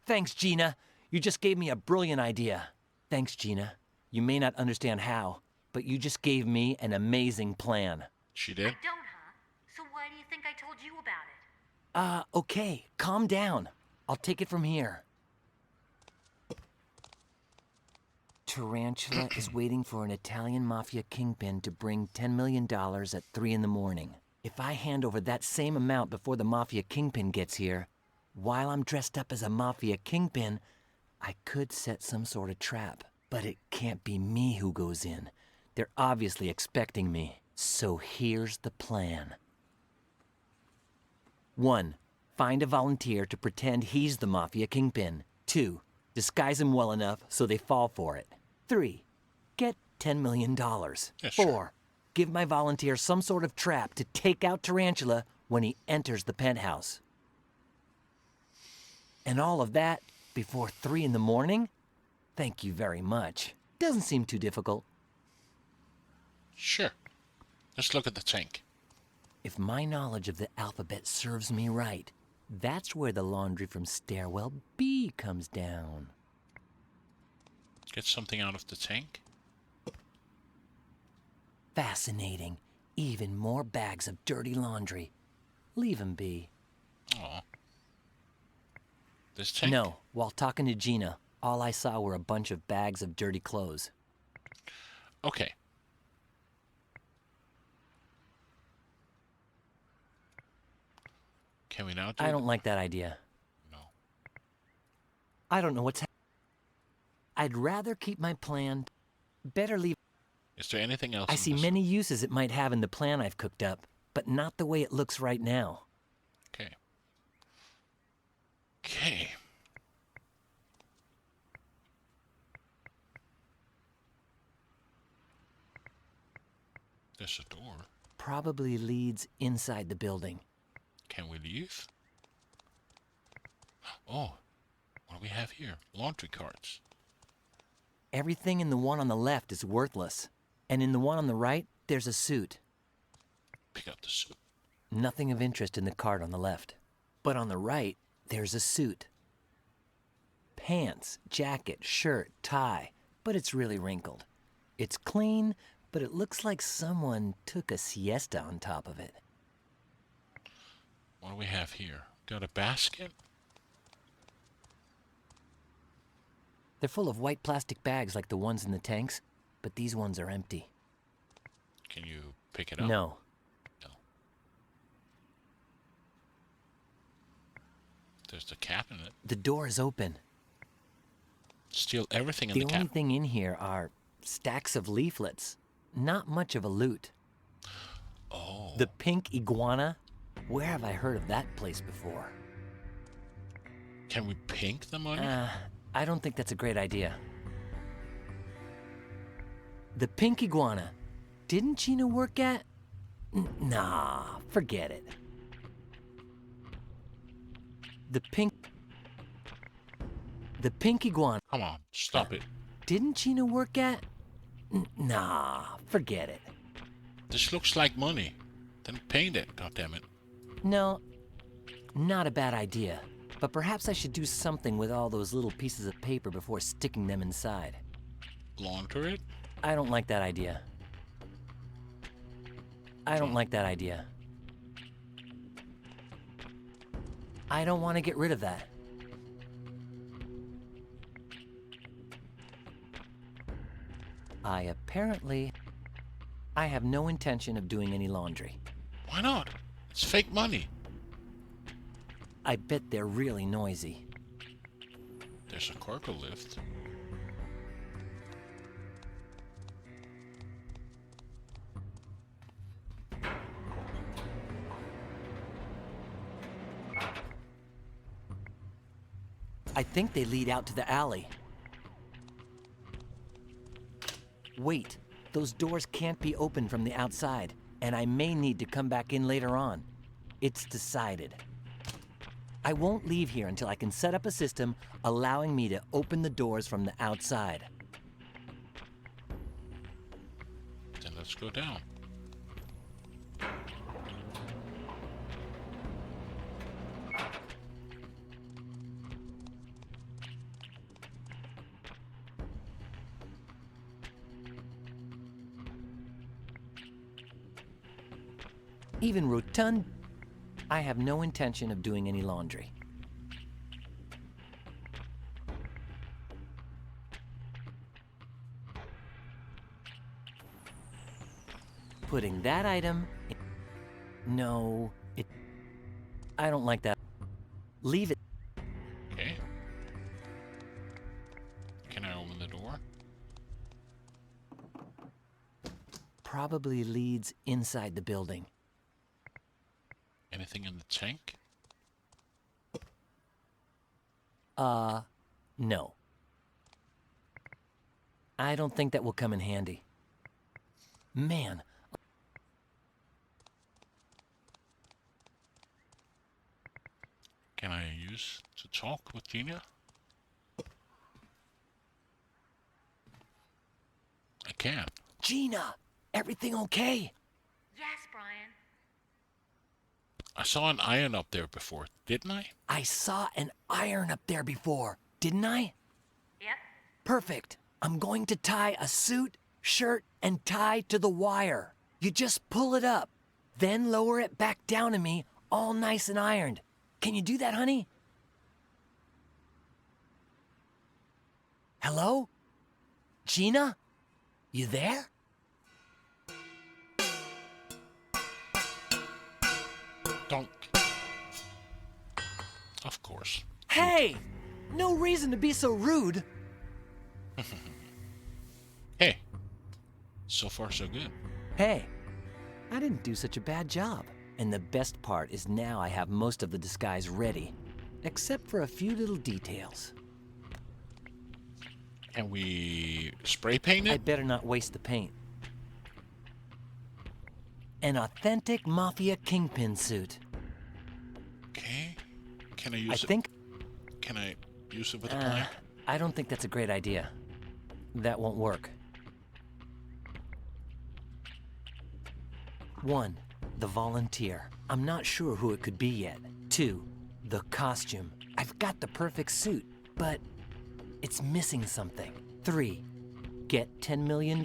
Thanks, Gina. You just gave me a brilliant idea. Thanks, Gina. You may not understand how, but you just gave me an amazing plan. She did? don't, huh? So why do you think I told you about it? Okay. Calm down. I'll take it from here. Tarantula is waiting for an Italian mafia kingpin to bring $10 million at 3 in the morning. If I hand over that same amount before the mafia kingpin gets here, while I'm dressed up as a mafia kingpin, I could set some sort of trap. But it can't be me who goes in. They're obviously expecting me. So here's the plan. 1. Find a volunteer to pretend he's the mafia kingpin. 2. Disguise him well enough so they fall for it. 3. Get $10 million. Yeah, 4. sure. Give my volunteer some sort of trap to take out Tarantula when he enters the penthouse. And all of that before 3 in the morning? Thank you very much. Doesn't seem too difficult. Sure. Let's look at the tank. If my knowledge of the alphabet serves me right, that's where the laundry from stairwell B comes down. Get something out of the tank. Fascinating. Even more bags of dirty laundry. Leave 'em be. Aw. This tank? No, while talking to Gina, All I saw were a bunch of bags of dirty clothes. Okay. Can we now do I don't like that idea. No. I don't know what's I'd rather keep my plan. Better leave. Is there anything else? I see many uses it might have in the plan I've cooked up, but not the way it looks right now. Okay. Okay. There's a door. Probably leads inside the building. Can we leave? Oh, what do we have here? Laundry carts. Everything in the one on the left is worthless. And in the one on the right, there's a suit. Pick up the suit. Nothing of interest in the cart on the left. But on the right, there's a suit. Pants, jacket, shirt, tie, but it's really wrinkled. It's clean, but it looks like someone took a siesta on top of it. What do we have here? Got a basket? They're full of white plastic bags like the ones in the tanks, but these ones are empty. Can you pick it up? No. No. There's the cabinet. The door is open. Steal everything in the The only cabinet. thing in here are stacks of leaflets. Not much of a loot. Oh. The Pink Iguana? Where have I heard of that place before? Can we pink the money? I don't think that's a great idea. The Pink Iguana. Didn't Gina work at? Nah, forget it. The Pink Iguana. Come on, stop it. Didn't Gina work at? Nah, forget it. This looks like money. Then paint it, goddammit. No, not a bad idea. But perhaps I should do something with all those little pieces of paper before sticking them inside. Launder it? I don't like that idea. I don't like that idea. I don't want to get rid of that. I have no intention of doing any laundry. Why not? It's fake money. I bet they're really noisy. There's a cargo lift. I think they lead out to the alley. Wait, those doors can't be opened from the outside, and I may need to come back in later on. It's decided. I won't leave here until I can set up a system allowing me to open the doors from the outside. Then let's go down. Even rotund, I have no intention of doing any laundry. Putting that item in... No, I don't like that. Leave it. Okay. Can I open the door? Probably leads inside the building. Anything in the tank? No. I don't think that will come in handy. Man. Can I use to talk with Gina? I can. Gina, everything okay? Yes, Brian. I saw an iron up there before, didn't I? I saw an iron up there before, didn't I? Yep. Perfect. I'm going to tie a suit, shirt, and tie to the wire. You just pull it up, then lower it back down to me, all nice and ironed. Can you do that, honey? Hello? Gina? You there? Donk. Of course. Hey! No reason to be so rude. Hey. So far, so good. Hey, I didn't do such a bad job. And the best part is now I have most of the disguise ready, except for a few little details. Can we spray paint it? I'd better not waste the paint. An authentic Mafia Kingpin suit. Okay. Can I use it? Can I use it with a plank? I don't think that's a great idea. That won't work. 1. The volunteer. I'm not sure who it could be yet. 2. The costume. I've got the perfect suit, but it's missing something. 3. Get $10 million.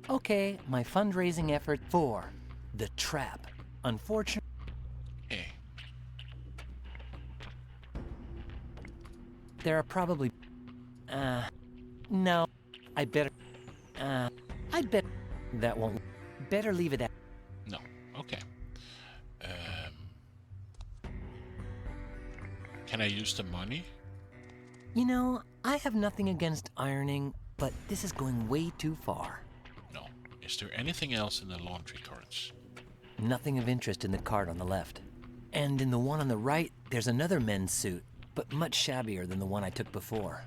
Okay, my fundraising effort. 4. The trap. Unfortunately. Hey. There are probably... no. I'd better... I'd bet... That won't... Better leave it at... No. Okay. Can I use the money? You know, I have nothing against ironing, but this is going way too far. No. Is there anything else in the laundry carts? Nothing of interest in the cart on the left. And in the one on the right, there's another men's suit, but much shabbier than the one I took before.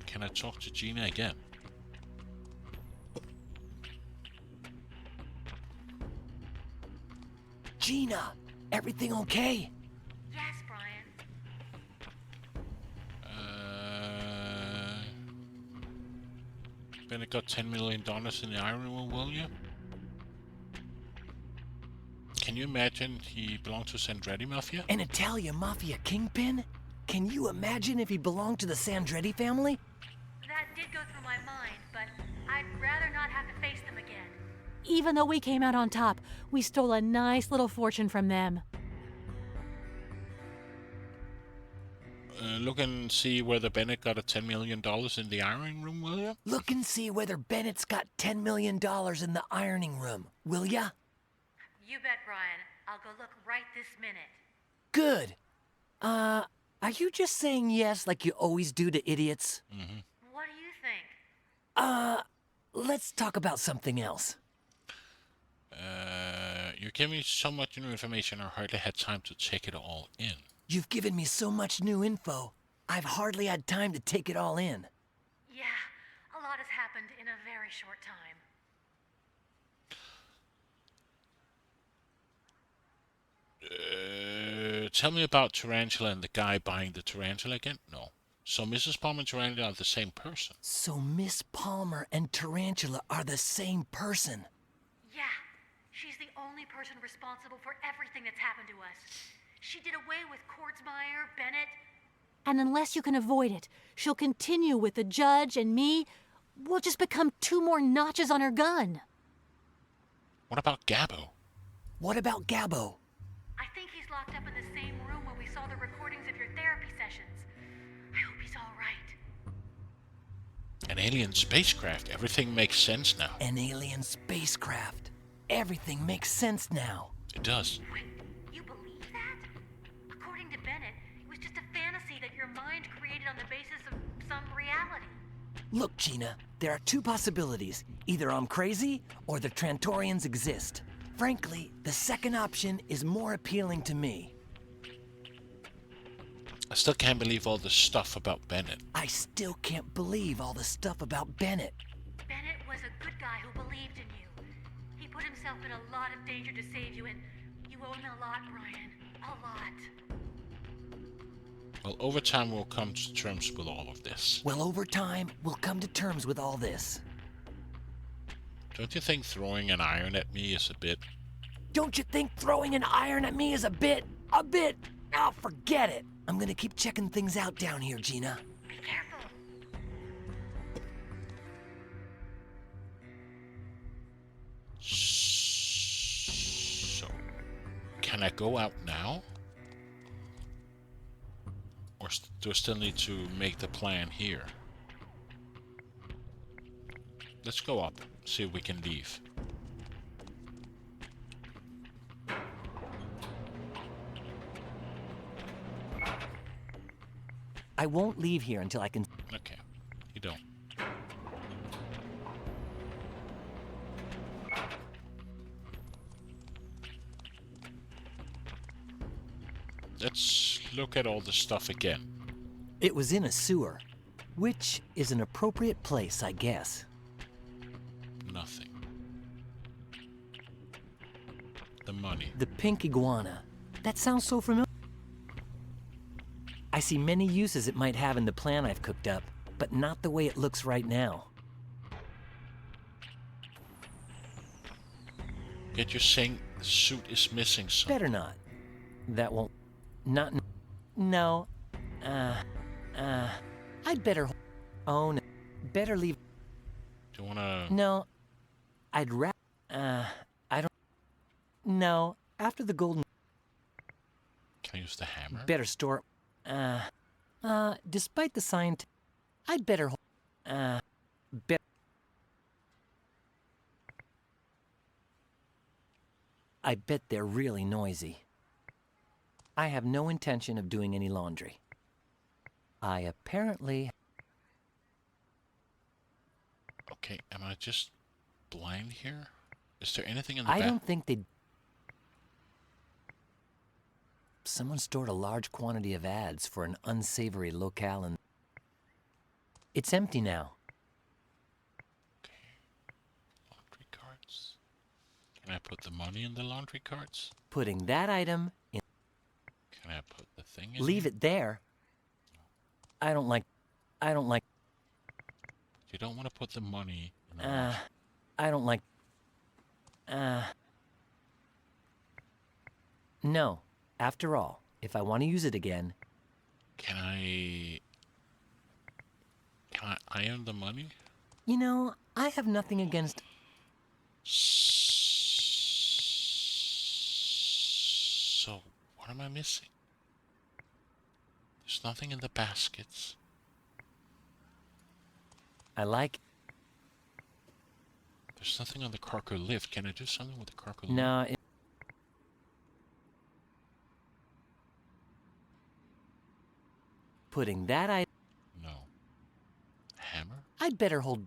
Can I talk to Gina again? Gina, everything okay? Yes, Brian. Bennett got $10 million in the iron room, will you? Can you imagine he belonged to Sandretti Mafia? An Italian Mafia kingpin? Can you imagine if he belonged to the Sandretti family? That did go through my mind, but I'd rather not have to face them again. Even though we came out on top, we stole a nice little fortune from them. Look and see whether Bennett got a $10 million in the ironing room, will you? Look and see whether Bennett's got $10 million in the ironing room, will ya? You bet, Brian. I'll go look right this minute. Good. Are you just saying yes like you always do to idiots? Mm-hmm. What do you think? Let's talk about something else. You're giving me so much new information, I hardly had time to take it all in. You've given me so much new info, I've hardly had time to take it all in. Yeah, a lot has happened in a very short time. Tell me about Tarantula and the guy buying the Tarantula again? No. So Mrs. Palmer and Tarantula are the same person? So Miss Palmer and Tarantula are the same person? Yeah, she's the only person responsible for everything that's happened to us. She did away with Kordsmeyer, Bennett. And unless you can avoid it, she'll continue with the judge and me. We'll just become 2 more notches on her gun. What about Gabbo? What about Gabbo? I think he's locked up in the same room where we saw the recordings of your therapy sessions. I hope he's all right. An alien spacecraft. Everything makes sense now. An alien spacecraft. Everything makes sense now. It does. Wait, you believe that? According to Bennett, it was just a fantasy that your mind created on the basis of some reality. Look, Gina, there are 2 possibilities. Either I'm crazy, or the Trantorians exist. Frankly, the second option is more appealing to me. I still can't believe all the stuff about Bennett. I still can't believe all the stuff about Bennett. Bennett was a good guy who believed in you. He put himself in a lot of danger to save you, and you owe him a lot, Brian. A lot. Well, over time we'll come to terms with all of this. Well, over time, we'll come to terms with all this. Don't you think throwing an iron at me is a bit... Don't you think throwing an iron at me is a bit... Oh, forget it. I'm gonna keep checking things out down here, Gina. Be careful. So, Can I go out now? Or do I still need to make the plan here? Let's go up, see if we can leave. I won't leave here until I can... Okay, you don't. Let's look at all the stuff again. It was in a sewer, which is an appropriate place, I guess. Nothing. The money. The pink iguana. That sounds so familiar. I see many uses it might have in the plan I've cooked up, but not the way it looks right now. Yet you're saying the suit is missing something. Better not. That won't... Not... No. I'd better... Oh, no. Better leave... Do you wanna... No. I'd rather... I don't... No. After the golden... Can I use the hammer? Better store... Despite the science... I'd better... Bet... I bet they're really noisy. I have no intention of doing any laundry. I apparently... Okay, am I just blind here? Is there anything in the I back? don't think they'd... Someone stored a large quantity of ads for an unsavory locale and... It's empty now. Laundry carts. Can I put the money in the laundry carts? Putting that item in... Can I put the thing in? Leave it there. I don't like... You don't want to put the money in the laundry. I don't like... No. After all, if I want to use it again... Can I iron the money? You know, I have nothing against... So, what am I missing? There's nothing in the baskets. I like... There's nothing on the cargo lift. Can I do something with the cargo lift? No, Putting that item... No. Hammer? I'd better hold...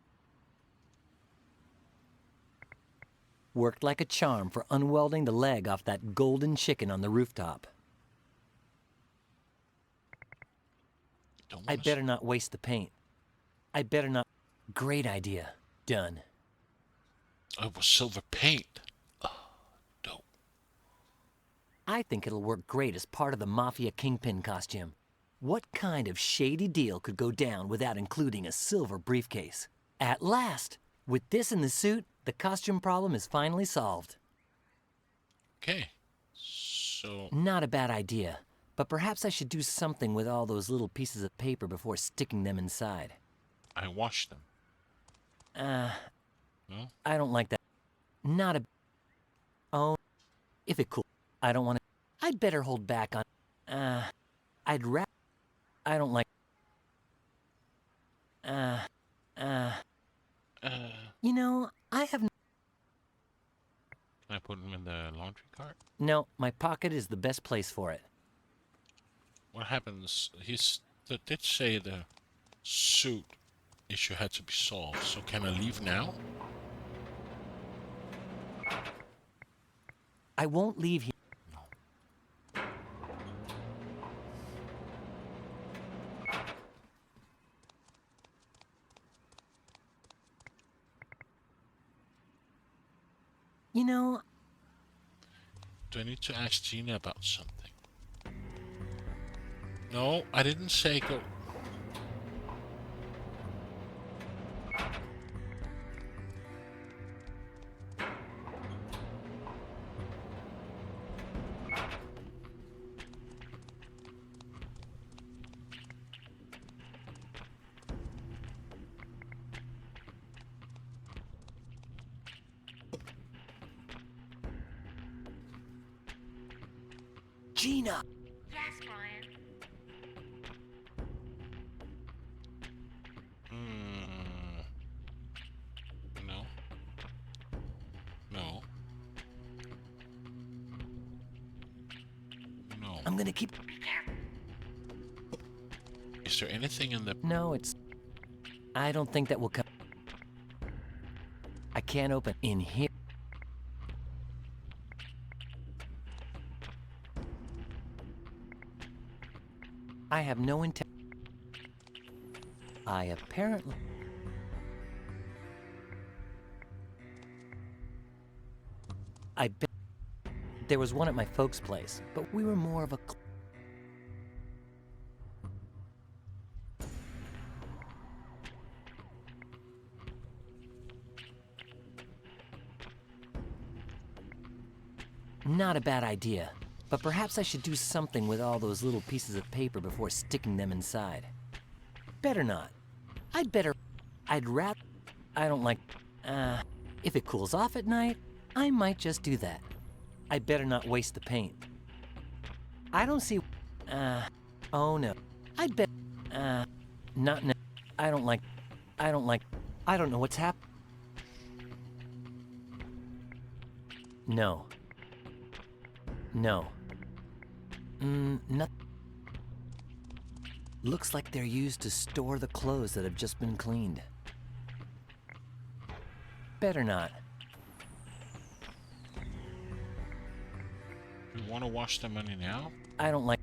Worked like a charm for unwelding the leg off that golden chicken on the rooftop. I better not waste the paint. I better not... Great idea. Done. Oh, it was silver paint. Oh, dope. I think it'll work great as part of the Mafia Kingpin costume. What kind of shady deal could go down without including a silver briefcase? At last! With this in the suit, the costume problem is finally solved. Okay. So... Not a bad idea, but perhaps I should do something with all those little pieces of paper before sticking them inside. I washed them. No? I don't like that. Not a... Oh, if it cool. I don't want to... I'd better hold back on... I'd rather... I don't like... You know, I have... Can I put them in the laundry cart? No, my pocket is the best place for it. What happens? That did say the suit issue had to be solved. So can I leave now? I won't leave here. You know... Do I need to ask Gina about something? No, I didn't say go... Gina! Yes, Brian. No. No. No. I'm gonna keep... Is there anything in the... No, it's... I don't think that will come... I can't open in here. I have no intent. I apparently... I bet there was one at my folks' place, but we were more of a... Not a bad idea, but perhaps I should do something with all those little pieces of paper before sticking them inside. Better not. I'd rather... I don't like... if it cools off at night, I might just do that. I'd better not waste the paint. I don't see... oh no. I'd bet... not... I don't like... I don't know what's happened. No. No. Nothing. Looks like they're used to store the clothes that have just been cleaned. Better not. You want to wash the money now? I don't like...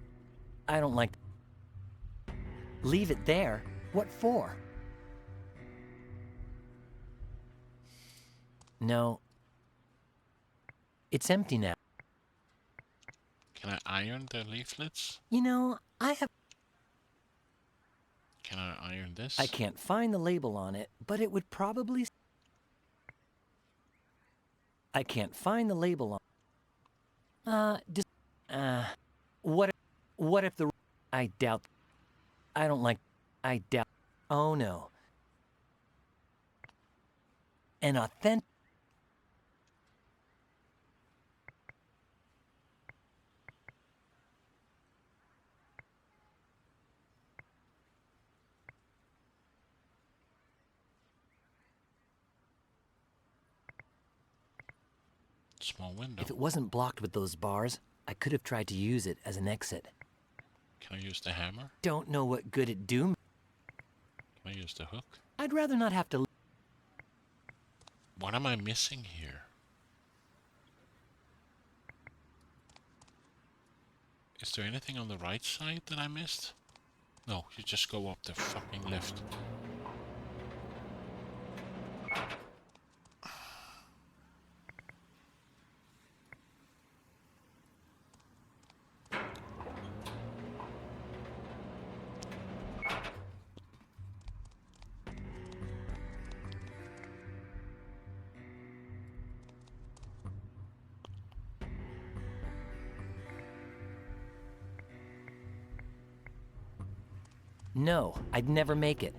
Leave it there? What for? No. It's empty now. Can I iron the leaflets? You know, I have... Can I iron this? I can't find the label on it, but it would probably... I can't find the label on... What if the... I doubt... I doubt... Oh no. An authentic... Small window. If it wasn't blocked with those bars, I could have tried to use it as an exit. Can I use the hammer? Don't know what good it'd do. Can I use the hook? I'd rather not have to... What am I missing here? Is there anything on the right side that I missed? No, you just go up the fucking lift. No, I'd never make it.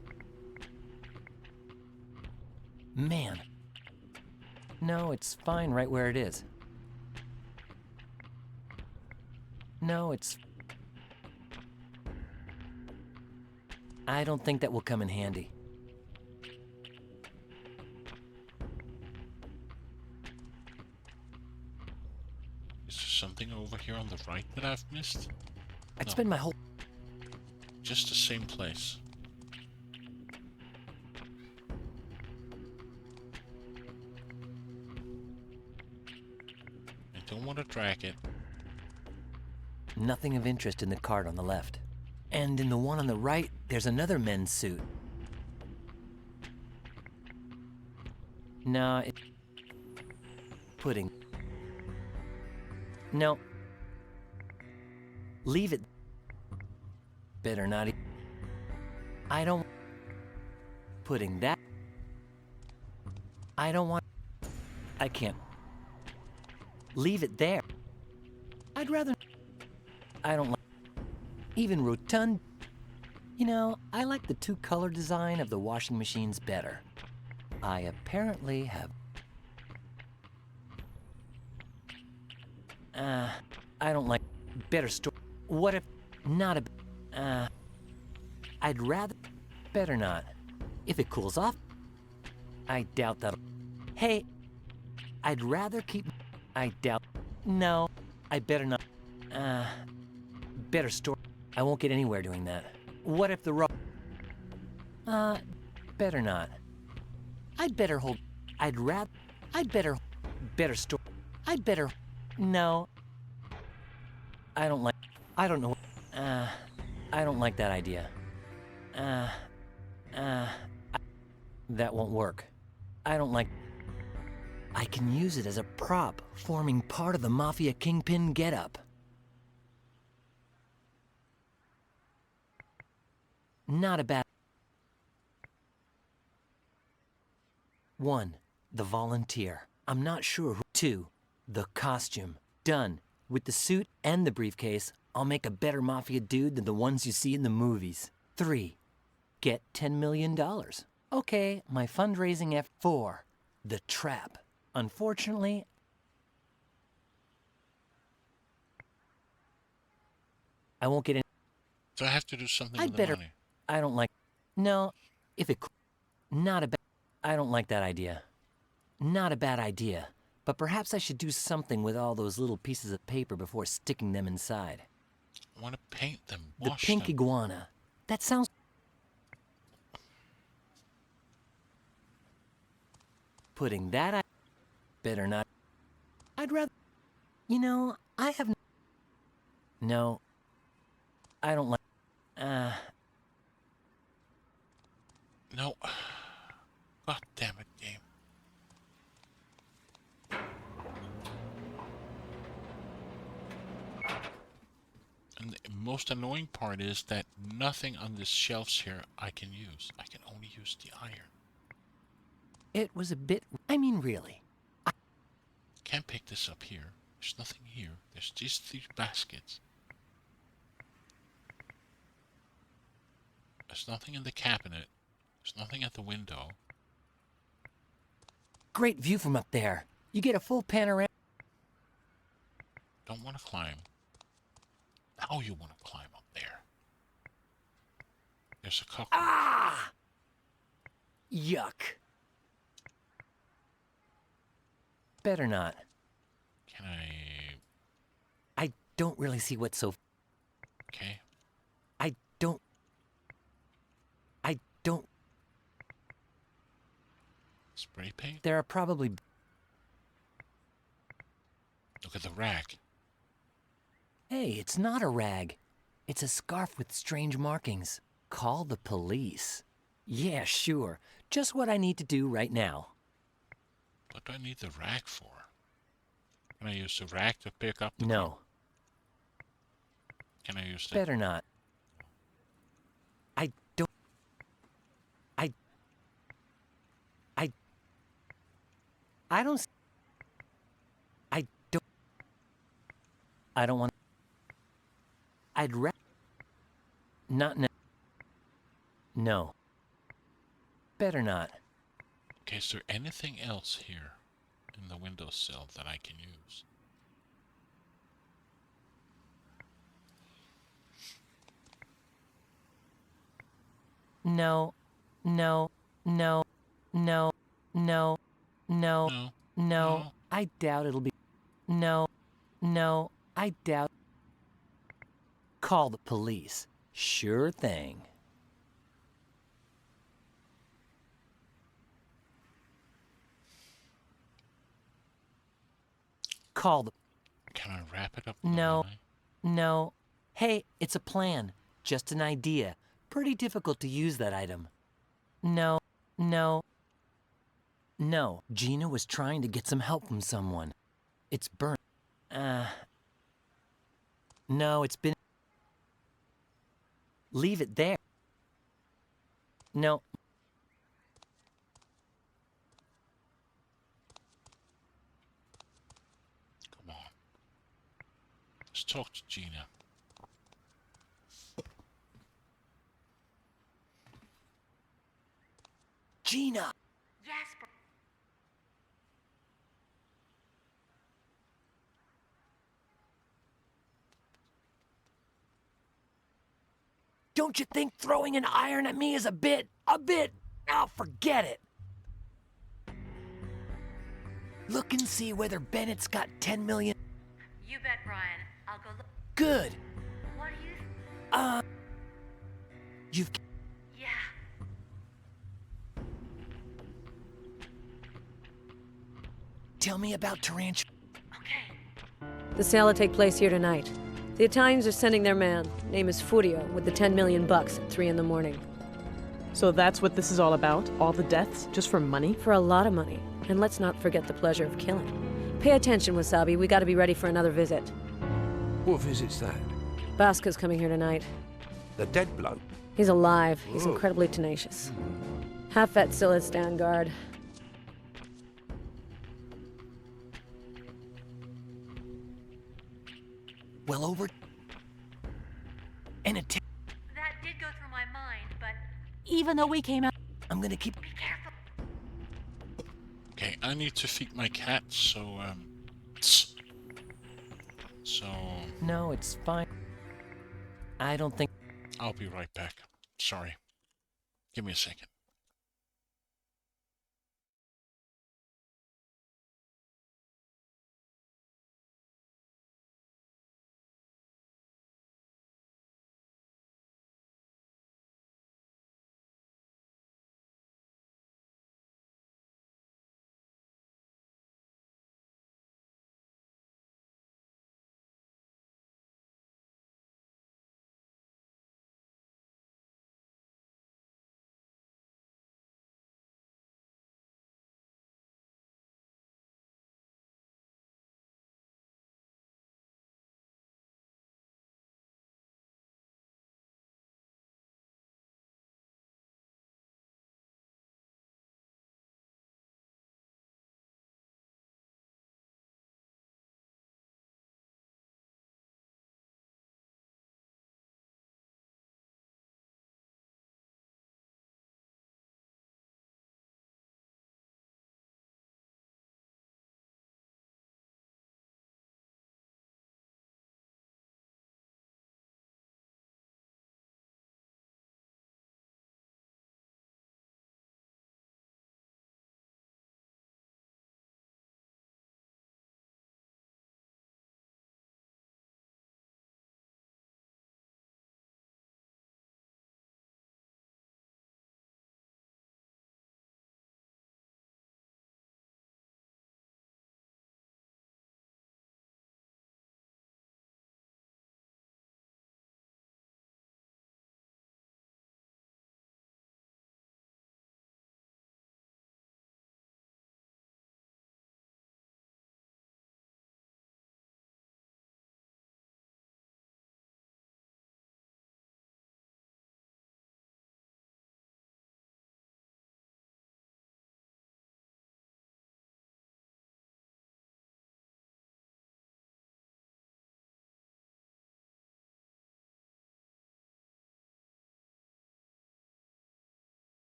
Man. No, it's fine right where it is. No, it's... I don't think that will come in handy. Is there something over here on the right that I've missed? I'd spend my whole... Just the same place. I don't want to drag it. Nothing of interest in the cart on the left. And in the one on the right, there's another men's suit. No, it... Pudding. No. Leave it. Better not. I don't... Pudding that... I don't want... I can't... Leave it there. I'd rather... I don't like... Even rotund... You know, I like the two-color design of the washing machines better. I apparently have... I don't like... better story. What if not a... I'd rather... Better not. If it cools off, I doubt that'll... Hey, I'd rather keep... I doubt... No, I better not... Better story. I won't get anywhere doing that. What if the rope... Better not. I'd better hold... I'd rather... I'd better... Better story. I'd better... No. I don't like... I don't know... I don't like that idea. That won't work. I don't like... I can use it as a prop, forming part of the Mafia Kingpin getup. Not a bad... 1. The volunteer. I'm not sure who... 2. The costume. Done. With the suit and the briefcase, I'll make a better Mafia dude than the ones you see in the movies. 3. Get $10 million. Okay, my fundraising F4. The trap. Unfortunately, I won't get in. So I have to do something I'd with better... the money. I don't like... No, if it... Not a bad... I don't like that idea. Not a bad idea. But perhaps I should do something with all those little pieces of paper before sticking them inside. I want to paint them, The wash pink them. iguana. That sounds... Putting that... Better not... I'd rather... You know, I have... No. I don't like... No. God damn it, game. And the most annoying part is that nothing on the shelves here I can use. I can only use the iron. It was a bit... I mean, really. Can't pick this up here. There's nothing here. There's just these baskets. There's nothing in the cabinet. There's nothing at the window. Great view from up there. You get a full panorama. Don't want to climb. Now you want to climb up there. There's a couple. Ah! Yuck. Better not. Can I... I don't really see what's so... Okay. I don't... Spray paint? There are probably... Look at the rag. Hey, it's not a rag. It's a scarf with strange markings. Call the police. Yeah, sure. Just what I need to do right now. What do I need the rag for? Can I use the rag to pick up the... No. Can I use the... Better not. I don't... I don't want... I'd not... No. Better not. Okay, is there anything else here in the windowsill that I can use? No. No. I doubt it'll be... No. I doubt... Call the police. Sure thing. Call the... Can I wrap it up? No. Hey, it's a plan. Just an idea. Pretty difficult to use that item. No. Gina was trying to get some help from someone. It's burnt. No, it's been... Leave it there. No. Come on. Let's talk to Gina. Gina! Jasper. Don't you think throwing an iron at me is a bit, oh, forget it. Look and see whether Bennett's got 10 million. You bet, Brian. I'll go look. Good. What do you... You've... Yeah. Tell me about Tarantula. The sale will take place here tonight. The Italians are sending their man, name is Furio, with the 10 million bucks at 3 in the morning. So that's what this is all about? All the deaths? Just for money? For a lot of money. And let's not forget the pleasure of killing. Pay attention, Wasabi. We gotta be ready for another visit. What visit's that? Baska's coming here tonight. The dead bloke? He's alive. He's Oh. incredibly tenacious. Half-Vet still is stand guard. Well over... And That did go through my mind, but... Even though we came out... I'm gonna keep... Be careful. Okay, I need to feed my cat, so, No, it's fine. I don't think... I'll be right back. Sorry. Give me a second.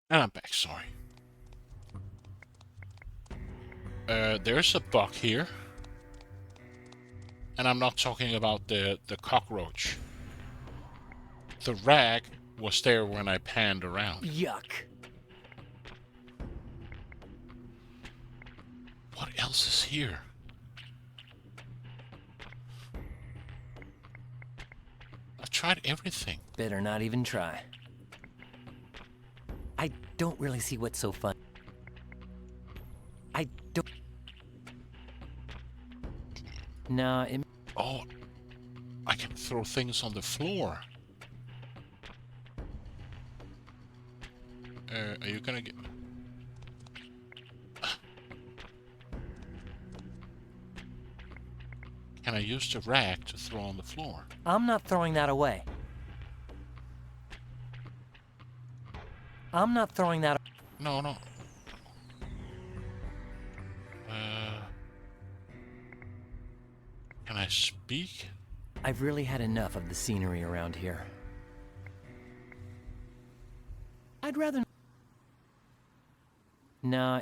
And I'm back, sorry. There's a bug here. And I'm not talking about the cockroach. The rag was there when I panned around. Yuck. What else is here? I've tried everything. Better not even try. I don't really see what's so fun. I don't... No, it... Oh, I can throw things on the floor. Are you gonna get... Can I use the rag to throw on the floor? I'm not throwing that away. I'm not throwing that... No, no. Can I speak? I've really had enough of the scenery around here. I'd rather... No.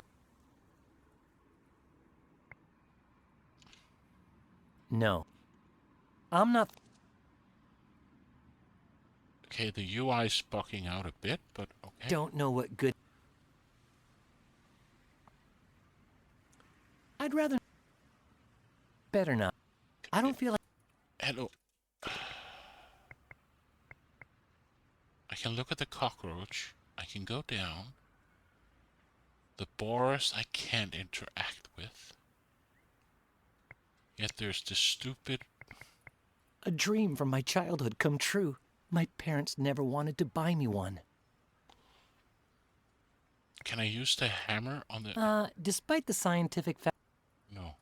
No. I'm not... Okay, the UI's bucking out a bit, but okay. Don't know what good... I'd rather... Better not. I don't feel like... Hello. I can look at the cockroach. I can go down. The borers I can't interact with. Yet there's this stupid... A dream from my childhood come true. My parents never wanted to buy me one. Can I use the hammer on the... Despite the scientific fact... No.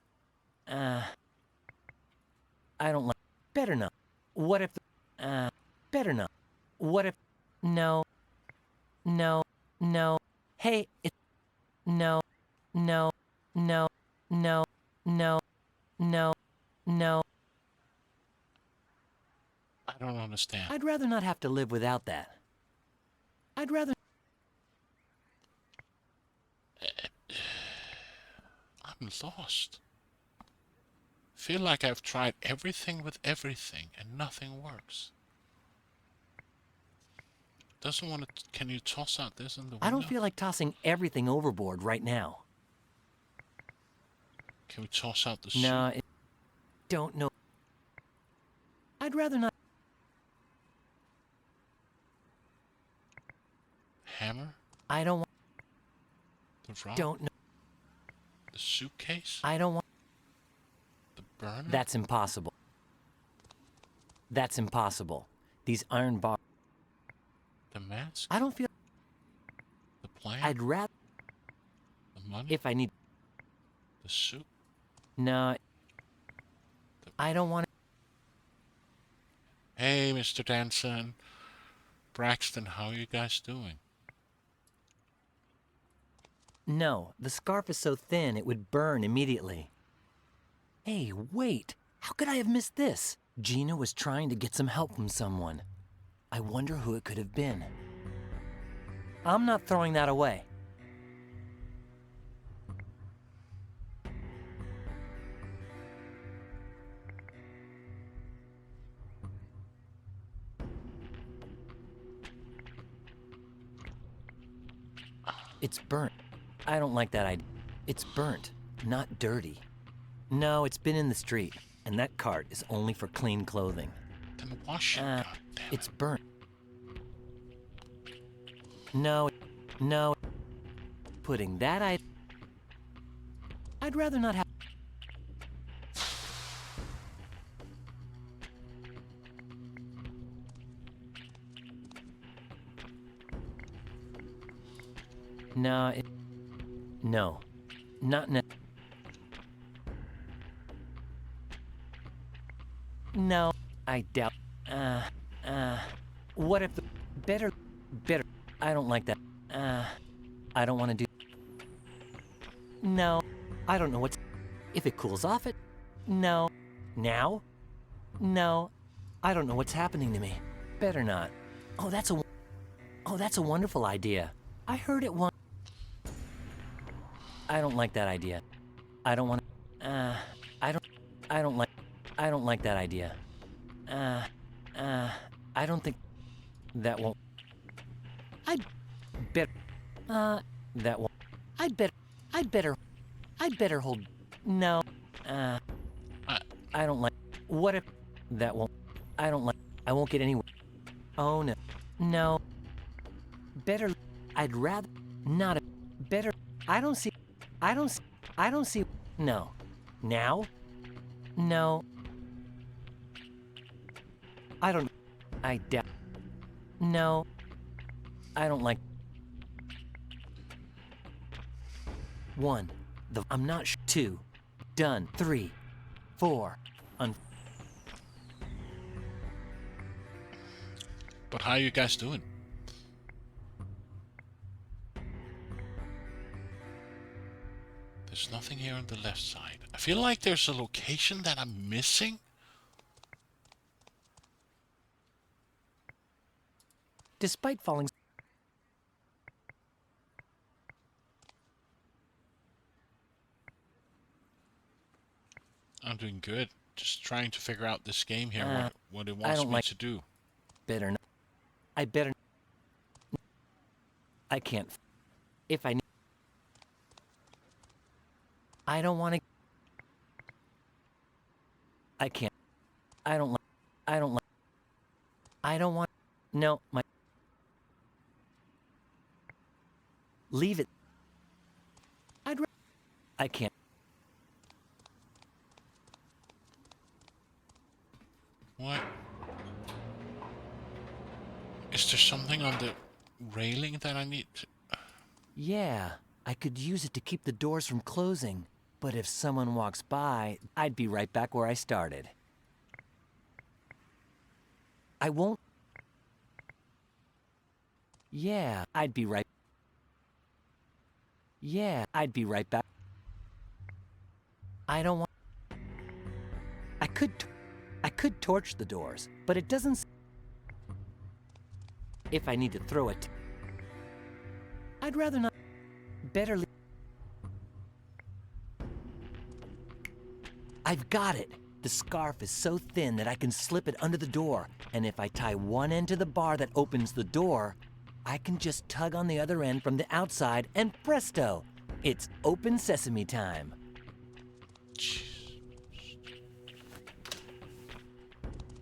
I don't like... Better not. What if the... Better not. What if... No. No. No. Hey, it... No. No. No. No. No. No. No. I don't understand. I'd rather not have to live without that. I'd rather... I'm lost. Feel like I've tried everything with everything and nothing works. Doesn't want to... Can you toss out this in the window? I don't feel like tossing everything overboard right now. Can we toss out the soup? No, don't know. I'd rather not... Hammer? I don't want... The rock? Don't know. The suitcase? I don't want... The burner? That's impossible. That's impossible. These iron bars... The mask? I don't feel... The plant? I'd rather... The money? If I need... The soup? No. I don't want... Hey, Mr. Danson. Braxton, how are you guys doing? No, the scarf is so thin it would burn immediately. Hey, wait! How could I have missed this? Gina was trying to get some help from someone. I wonder who it could have been. I'm not throwing that away. It's burnt. I don't like that idea. It's burnt, not dirty. No, it's been in the street, and that cart is only for clean clothing. Then wash it. It's burnt. No, no. Putting that I'd rather not have... No, no. Not No, I doubt... What if the... Better... I don't like that. I don't want to do... No, I don't know what's... If it cools off it... No. Now? No. I don't know what's happening to me. Better not. Oh, that's a wonderful idea. I heard it once. I don't like that idea. I don't want to... I don't like that idea. I don't think... That won't... I'd better... That won't... I'd better hold... No. I don't like... What if... That won't... I don't like... I won't get anywhere. Oh, no. No. Better... I'd rather... Not a... Better... I don't see... No. Now? No. I don't... I doubt... No. I don't like... 1. I'm not sure. 2. Done. 3. 4. But how are you guys doing? There's nothing here on the left side. I feel like there's a location that I'm missing. Despite falling... I'm doing good. Just trying to figure out this game here, what it wants me to do. Better not. I better... I can't... If I... I don't want to... I can't... I don't like... I don't like... I don't want... No, my... Leave it. I can't... What? Is there something on the railing that I need to... Yeah, I could use it to keep the doors from closing. But if someone walks by, I'd be right back where I started. I won't... Yeah, I'd be right... Yeah, I'd be right back. I don't want... I could torch the doors, but it doesn't... If I need to throw it... I'd rather not... Better leave... I've got it! The scarf is so thin that I can slip it under the door, and if I tie one end to the bar that opens the door, I can just tug on the other end from the outside, and presto! It's open sesame time.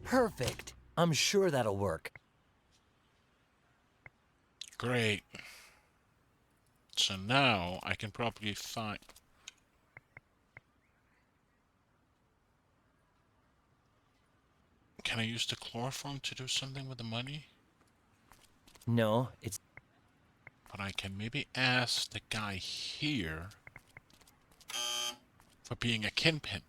Perfect! I'm sure that'll work. Great. So now I can probably find... Can I use the chloroform to do something with the money? No, it's... But I can maybe ask the guy here for being a kinpin.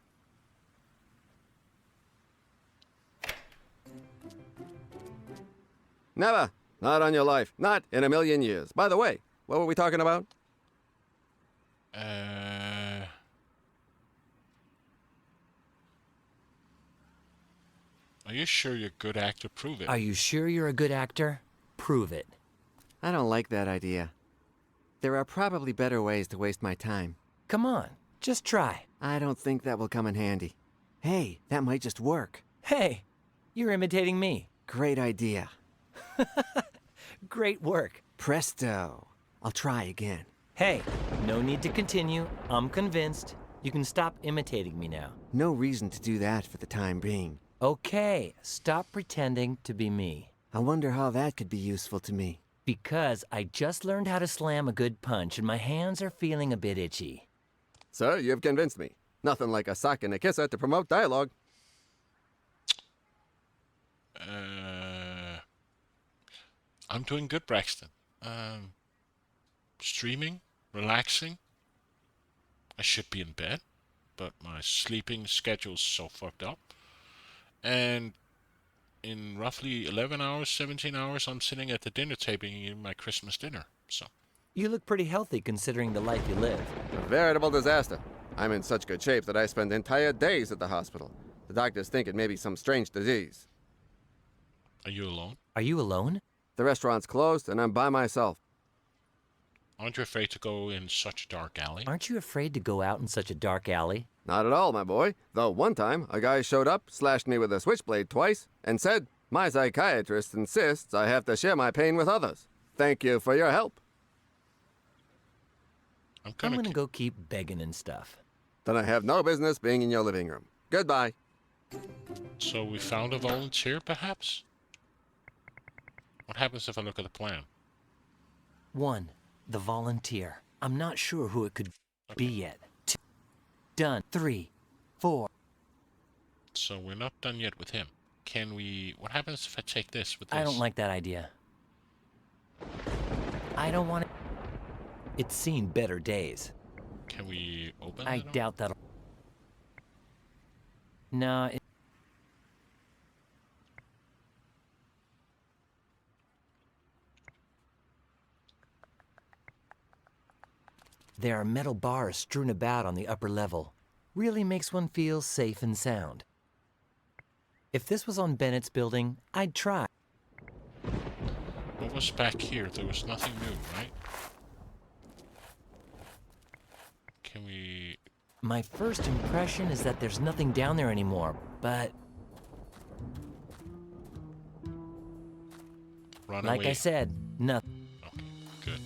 Never. Not on your life. Not in a million years. By the way, what were we talking about? Are you sure you're a good actor? Prove it. Are you sure you're a good actor? Prove it. I don't like that idea. There are probably better ways to waste my time. Come on, just try. I don't think that will come in handy. Hey, that might just work. Hey, you're imitating me. Great idea. Great work. Presto. I'll try again. Hey, no need to continue. I'm convinced. You can stop imitating me now. No reason to do that for the time being. Okay, stop pretending to be me. I wonder how that could be useful to me. Because I just learned how to slam a good punch and my hands are feeling a bit itchy. Sir, you've convinced me. Nothing like a sock and a kisser to promote dialogue. I'm doing good, Braxton. Streaming, relaxing. I should be in bed, but my sleeping schedule's so fucked up. And in roughly 11 hours, 17 hours, I'm sitting at the dinner table eating my Christmas dinner, so. You look pretty healthy considering the life you live. A veritable disaster. I'm in such good shape that I spend entire days at the hospital. The doctors think it may be some strange disease. Are you alone? Are you alone? The restaurant's closed and I'm by myself. Aren't you afraid to go in such a dark alley? Aren't you afraid to go out in such a dark alley? Not at all, my boy. Though one time, a guy showed up, slashed me with a switchblade twice, and said, "My psychiatrist insists I have to share my pain with others. Thank you for your help." I'm gonna go keep begging and stuff. Then I have no business being in your living room. Goodbye. So we found a volunteer, perhaps? What happens if I look at the plan? 1. The volunteer. I'm not sure who it could be yet. 2. Done. 3. 4. So we're not done yet with him. Can we... What happens if I take this with this? I don't like that idea. I don't want it. It's seen better days. Can we open I that doubt that'll... No, There are metal bars strewn about on the upper level. Really makes one feel safe and sound. If this was on Bennett's building, I'd try. What was back here? There was nothing new, right? Can we... My first impression is that there's nothing down there anymore, but... Runaway. Like I said, nothing. Okay, good.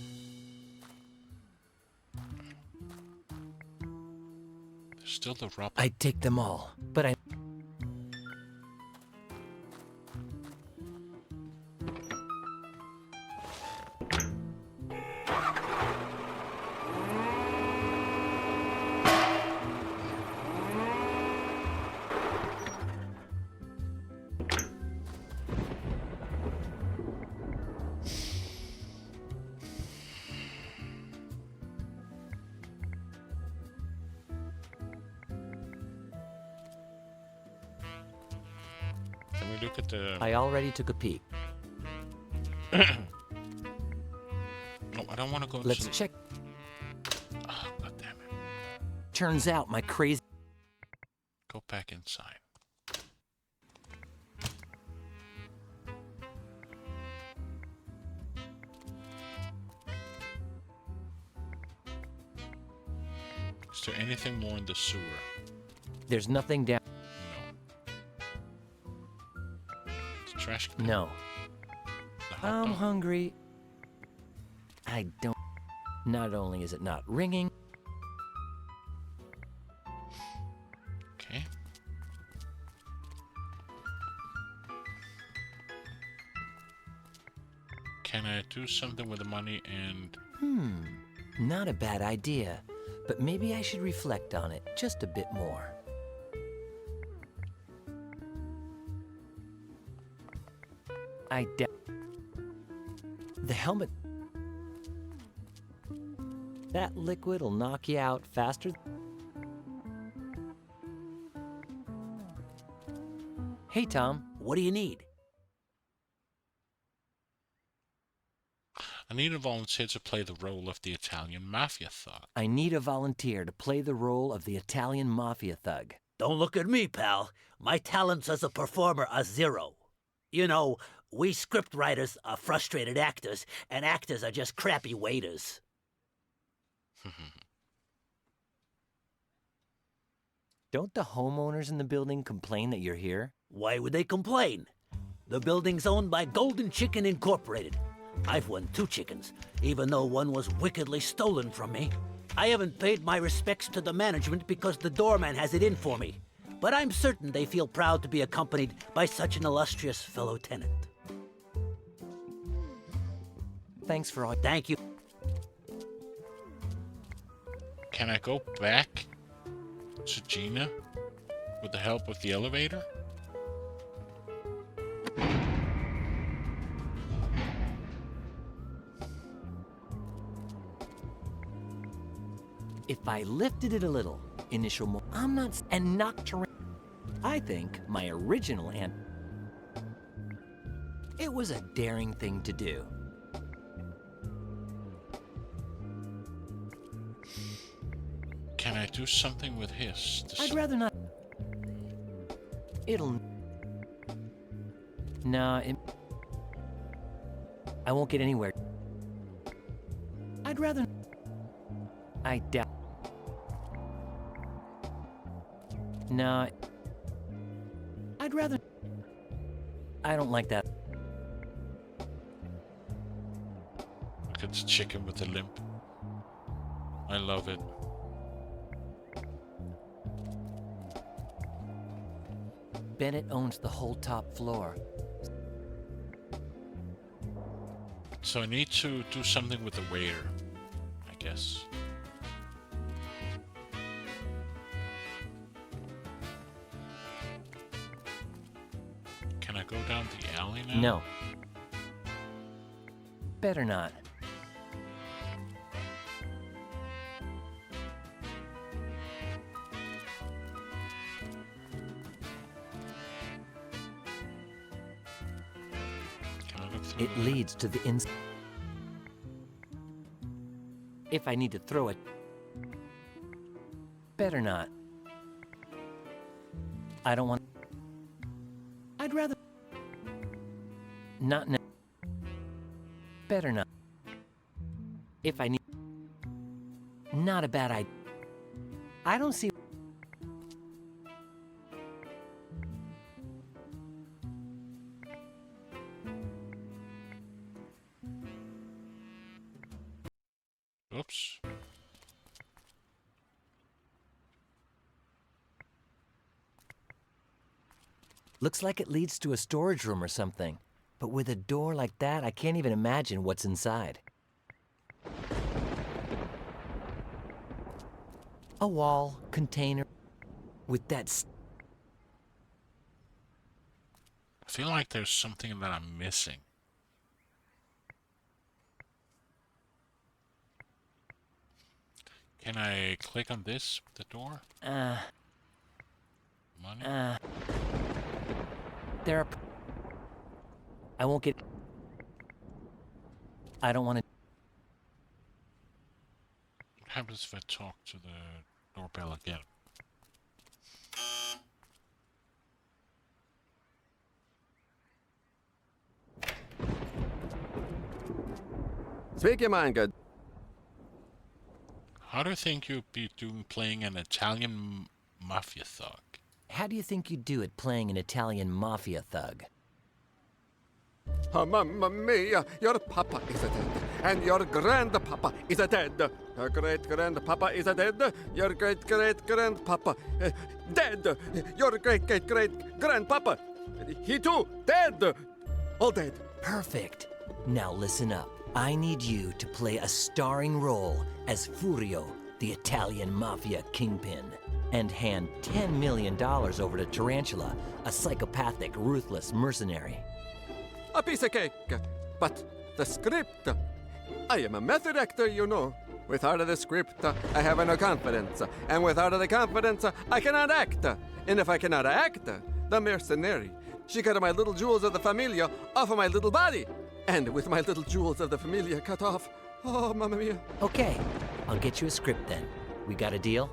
There's still the rubber. I'd take them all, but I... Can we look at the... I already took a peek. No, I don't want to go... Let's check. Oh, God damn it. Turns out my crazy... Go back inside. Is there anything more in the sewer? There's nothing down... It's a trash can. No. The hot I'm dog. hungry. I don't... Not only is it not ringing... Okay. Can I do something with the money and... Not a bad idea. But maybe I should reflect on it just a bit more. The helmet... That liquid will knock you out faster... Hey, Tom. What do you need? I need a volunteer to play the role of the Italian mafia thug. I need a volunteer to play the role of the Italian mafia thug. Don't look at me, pal. My talents as a performer are zero. You know, we script writers are frustrated actors, and actors are just crappy waiters. Don't the homeowners in the building complain that you're here? Why would they complain? The building's owned by Golden Chicken Incorporated. I've won 2 chickens, even though one was wickedly stolen from me. I haven't paid my respects to the management because the doorman has it in for me. But I'm certain they feel proud to be accompanied by such an illustrious fellow tenant. Thanks for all... Thank you. Can I go back to Gina with the help of the elevator? If I lifted it a little, I'm not... And knocked around... I think my original aunt... It was a daring thing to do. Can I do something with his? I'd rather not... It'll... Nah, I won't get anywhere. I'd rather... I doubt... Nah, I'd rather... I don't like that. Look at the chicken with the limp. I love it. Bennett owns the whole top floor. So I need to do something with the waiter, I guess. Can I go down the alley now? No. Better not. Can I look through It leads to the ins... If I need to throw it... Better not. I don't want... I'd rather... Not now. Better not. If I need... Not a bad idea. I don't see... Oops. Looks like it leads to a storage room or something. But with a door like that, I can't even imagine what's inside. A wall, container, with that... I feel like there's something that I'm missing. Can I click on this with the door? Money? There are... I won't get... I don't want to... What happens if I talk to the doorbell again? Speak your mind, good. How do you think you'd be doing playing an Italian mafia thug? How do you think you'd do it playing an Italian mafia thug? Oh, mamma mia, your papa is dead, and your grandpapa is dead. Your great-grandpapa is dead. Your great-great-grandpapa dead. Your great-great-great-grandpapa, he too dead. All dead. Perfect. Now listen up. I need you to play a starring role as Furio, the Italian mafia kingpin, and hand $10 million over to Tarantula, a psychopathic, ruthless mercenary. A piece of cake, but the script. I am a method actor, you know. Without the script, I have no confidence, and without the confidence, I cannot act. And if I cannot act, the mercenary, she cut my little jewels of the familia off of my little body. And with my little jewels of the familia cut off, oh, mamma mia. Okay, I'll get you a script then. We got a deal?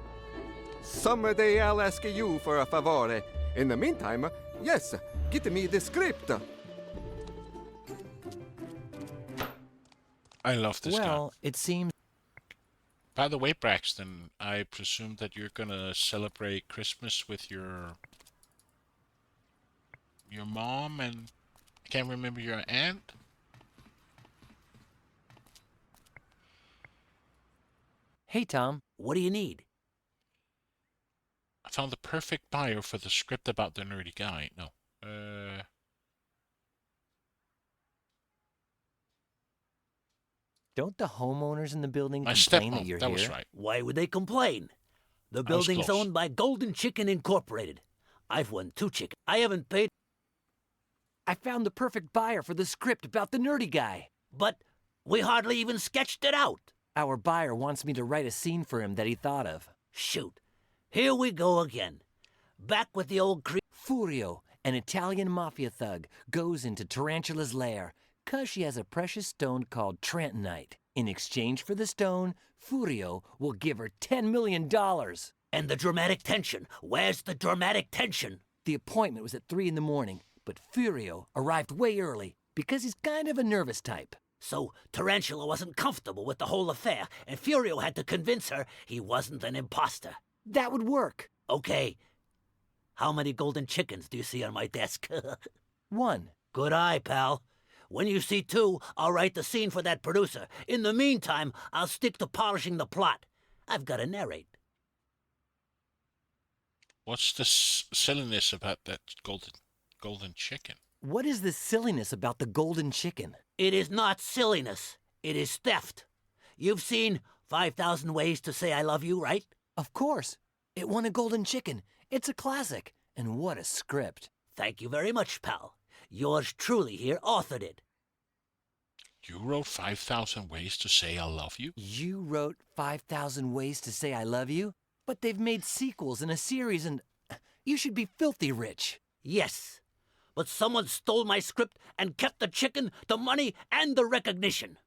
Someday I'll ask you for a favore. In the meantime, yes, get me the script. I love this guy. Well, it seems... By the way, Braxton, I presume that you're gonna celebrate Christmas with your mom and... I can't remember your aunt? Hey, Tom, what do you need? I found the perfect buyer for the script about the nerdy guy. No. Don't the homeowners in the building My complain stepmom, that you're that here? was right. Why would they complain? The building's close. owned by Golden Chicken Incorporated. I've won 2 chickens. I haven't paid... I found the perfect buyer for the script about the nerdy guy. But we hardly even sketched it out. Our buyer wants me to write a scene for him that he thought of. Shoot. Here we go again. Back with the old Furio, an Italian mafia thug, goes into Tarantula's lair, 'cause she has a precious stone called Trantonite. In exchange for the stone, Furio will give her $10 million. And the dramatic tension. Where's the dramatic tension? The appointment was at 3 in the morning, but Furio arrived way early because he's kind of a nervous type. So Tarantula wasn't comfortable with the whole affair, and Furio had to convince her he wasn't an imposter. That would work. Okay. How many golden chickens do you see on my desk? 1. Good eye, pal. When you see 2, I'll write the scene for that producer. In the meantime, I'll stick to polishing the plot. I've got to narrate. What's the silliness about that golden chicken? What is the silliness about the golden chicken? It is not silliness. It is theft. You've seen 5,000 Ways to Say I Love You, right? Of course. It won a golden chicken. It's a classic. And what a script. Thank you very much, pal. Yours truly here authored it. You wrote 5,000 Ways to Say I Love You? You wrote 5,000 Ways to Say I Love You? But they've made sequels and a series and... You should be filthy rich. Yes. But someone stole my script and kept the chicken, the money, and the recognition.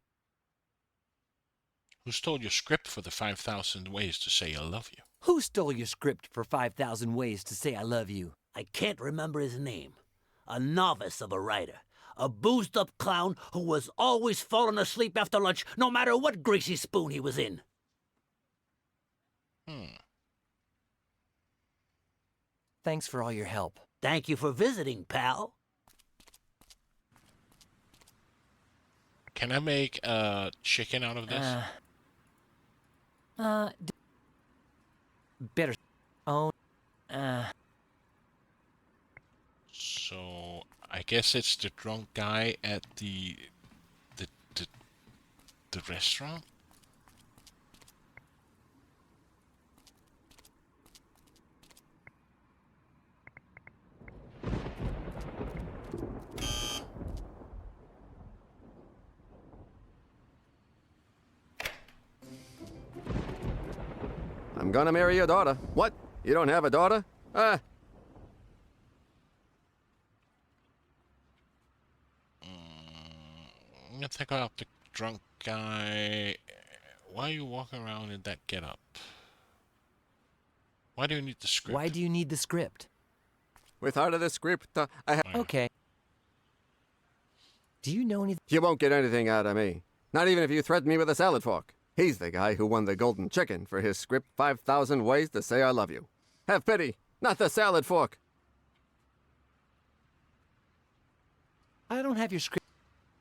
Who stole your script for the 5,000 ways to say I love you? Who stole your script for 5,000 ways to say I love you? I can't remember his name. A novice of a writer. A boozed-up clown who was always falling asleep after lunch, no matter what greasy spoon he was in. Thanks for all your help. Thank you for visiting, pal. Can I make chicken out of this? Better. Oh, So I guess it's the drunk guy at the restaurant. I'm gonna marry your daughter. What? You don't have a daughter? Let's think about the drunk guy. Why are you walking around in that getup? Why do you need the script? why do you need the script? Without the script, I have... Okay. Do you know anything? You won't get anything out of me. Not even if you threaten me with a salad fork. He's the guy who won the golden chicken for his script 5,000 Ways to Say I Love You. Have pity, not the salad fork. I don't have your script.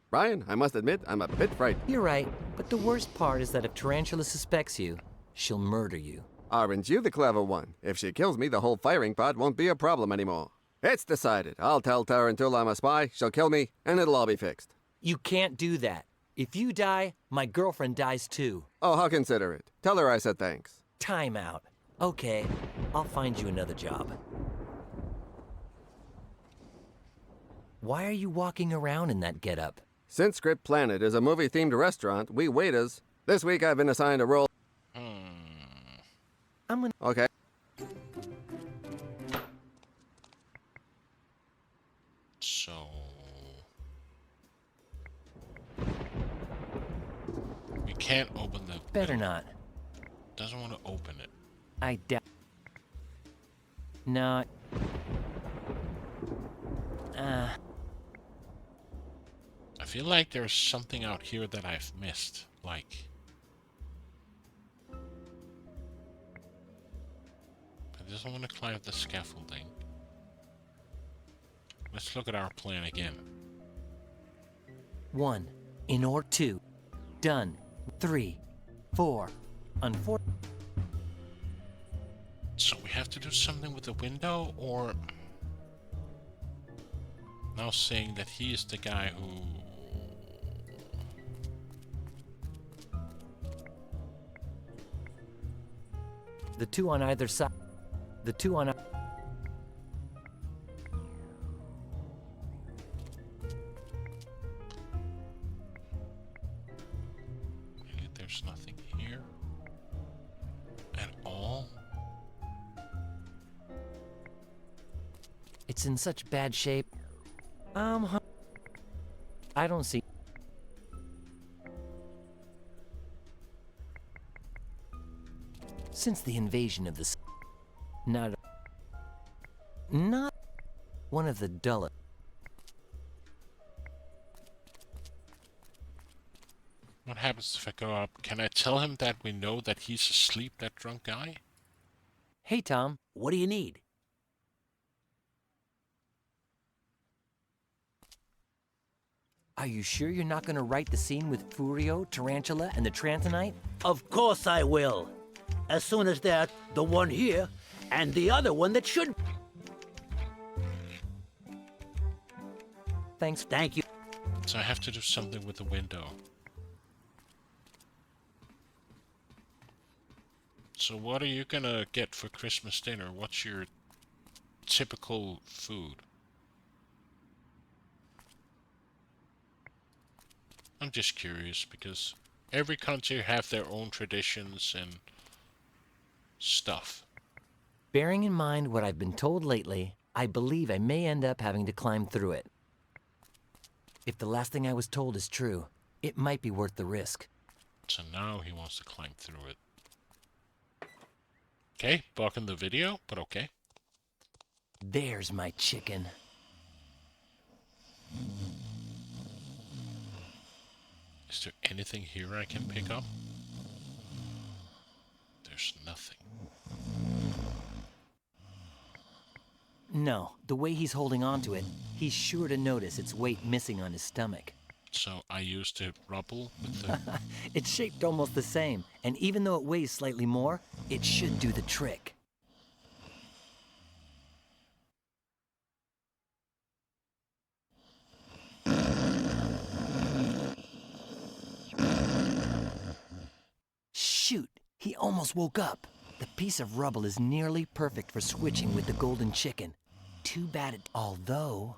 Brian, I must admit, I'm a bit frightened. You're right, but the worst part is that if Tarantula suspects you, she'll murder you. Aren't you the clever one? If she kills me, the whole firing pod won't be a problem anymore. It's decided. I'll tell Tarantula I'm a spy, she'll kill me, and it'll all be fixed. You can't do that. If you die, my girlfriend dies too. Oh, how considerate. Tell her I said thanks. Time out. Okay, I'll find you another job. Why are you walking around in that getup? Since Script Planet is a movie-themed restaurant, we waiters... This week I've been assigned a role... I'm gonna... Okay. So... we can't open the... Better not. Doesn't want to open it. I doubt... No. I feel like there's something out here that I've missed. Like... I just want to climb the scaffolding. Let's look at our plan again. 1. In order 2. Done. 3. 4. Unfortunately. So we have to do something with the window, or... Now saying that he is the guy who... The two on either side. The two on... Really, there's nothing here at all. It's in such bad shape. I don't see... Since the invasion of the... Not one of the dullest. What happens if I go up? Can I tell him that we know that he's asleep, that drunk guy? Hey, Tom. What do you need? Are you sure you're not going to write the scene with Furio, Tarantula, and the Trantonite? Of course I will. As soon as they're the one here and the other one that should... Thanks. Thank you. So I have to do something with the window. So what are you gonna get for Christmas dinner? What's your typical food? I'm just curious because every country have their own traditions and stuff. Bearing in mind what I've been told lately, I believe I may end up having to climb through it. If the last thing I was told is true, it might be worth the risk. So now he wants to climb through it. Okay, blocking the video, but okay. There's my chicken. Is there anything here I can pick up? There's nothing. No, the way he's holding on to it, he's sure to notice its weight missing on his stomach. So I used the rubble with the... It's shaped almost the same, and even though it weighs slightly more, it should do the trick. Shoot, he almost woke up. The piece of rubble is nearly perfect for switching with the golden chicken. Too bad it... Although...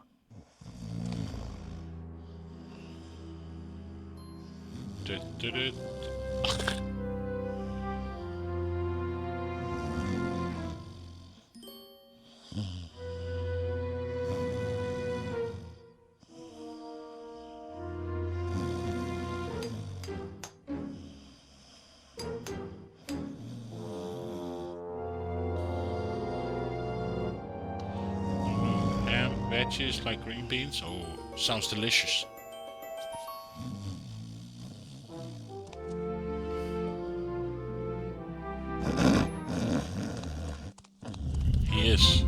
Ham, veggies like green beans. Oh, sounds delicious. He is.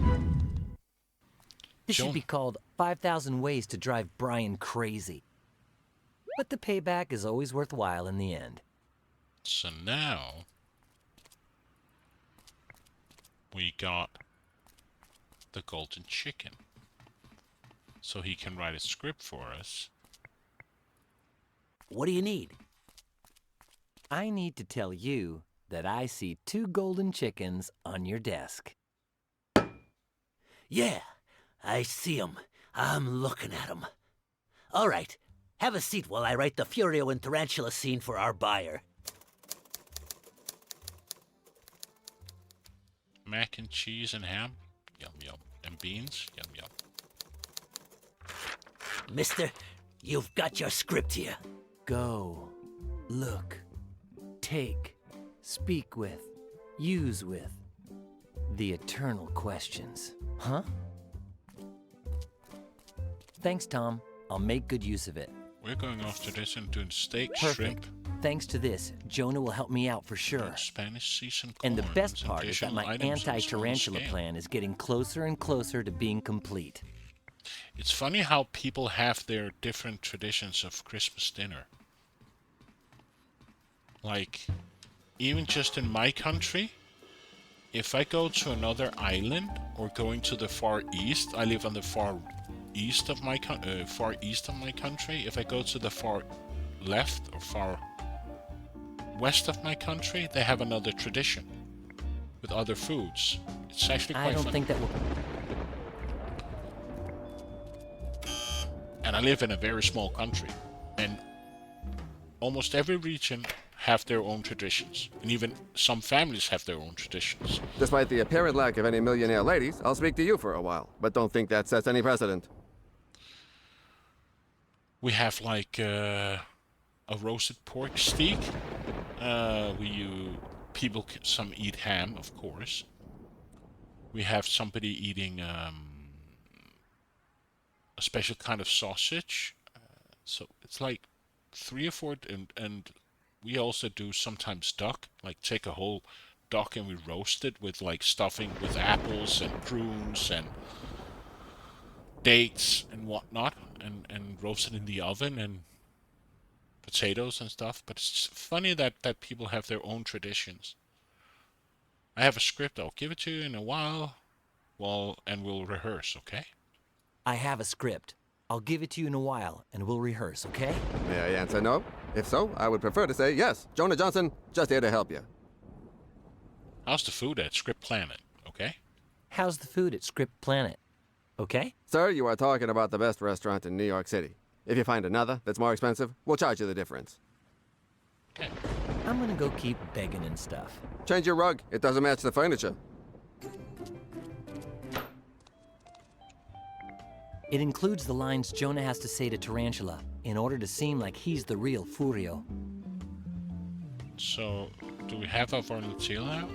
This should be called 5,000 Ways to Drive Brian Crazy. But the payback is always worthwhile in the end. So now we got the golden chicken. So he can write a script for us. What do you need? I need to tell you that I see 2 golden chickens on your desk. Yeah, I see 'em. I'm looking at 'em. All right, have a seat while I write the Furio and Tarantula scene for our buyer. Mac and cheese and ham. Yum, yum. And beans. Yum, yum. Mister, you've got your script here. Go, look, take, speak with, use with. The eternal questions. Huh? Thanks, Tom. I'll make good use of it. We're going after this and doing steak, Perfect. shrimp, Thanks to this, Jonah will help me out for sure. and Spanish seasoned And the corn, best and part is that additional my items on a small anti-tarantula scale. plan is getting closer and closer to being complete. It's funny how people have their different traditions of Christmas dinner. Like, even just in my country, if I go to another island or going to the far east, I live on the far east of my country. If I go to the far left or far west of my country, they have another tradition with other foods. It's actually quite I don't funny. think that will... And I live in a very small country, and almost every region have their own traditions, and even some families have their own traditions. Despite the apparent lack of any millionaire ladies, I'll speak to you for a while, but don't think that sets any precedent. We have like a roasted pork steak. Some eat ham, of course. We have somebody eating a special kind of sausage. So it's like 3 or 4, and we also do sometimes duck. Like take a whole duck and we roast it with like stuffing with apples and prunes and dates and whatnot, and roast it in the oven, and potatoes and stuff. But it's funny that people have their own traditions. I have a script. I'll give it to you in a while, and we'll rehearse, okay? I have a script. I'll give it to you in a while, and we'll rehearse, okay? May I answer no? If so, I would prefer to say yes. Jonah Johnson, just here to help you. How's the food at Script Planet, okay? How's the food at Script Planet? Okay? Sir, you are talking about the best restaurant in New York City. If you find another that's more expensive, we'll charge you the difference. Okay. I'm gonna go keep begging and stuff. Change your rug. It doesn't match the furniture. It includes the lines Jonah has to say to Tarantula in order to seem like he's the real Furio. So, do we have a volunteer now?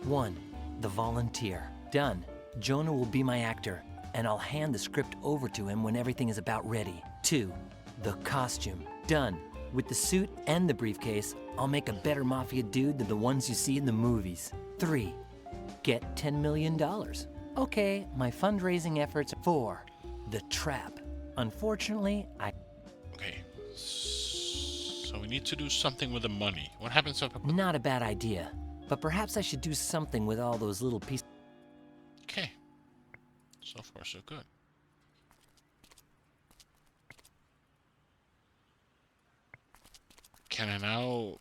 1. The volunteer. Done. Jonah will be my actor, and I'll hand the script over to him when everything is about ready. 2. The costume. Done. With the suit and the briefcase, I'll make a better mafia dude than the ones you see in the movies. 3. Get $10 million. Okay, my fundraising efforts. 4. The trap. Unfortunately, Okay. So we need to do something with the money. What happens if... Not a bad idea, but perhaps I should do something with all those little pieces. Okay. So far, so good. Can I now...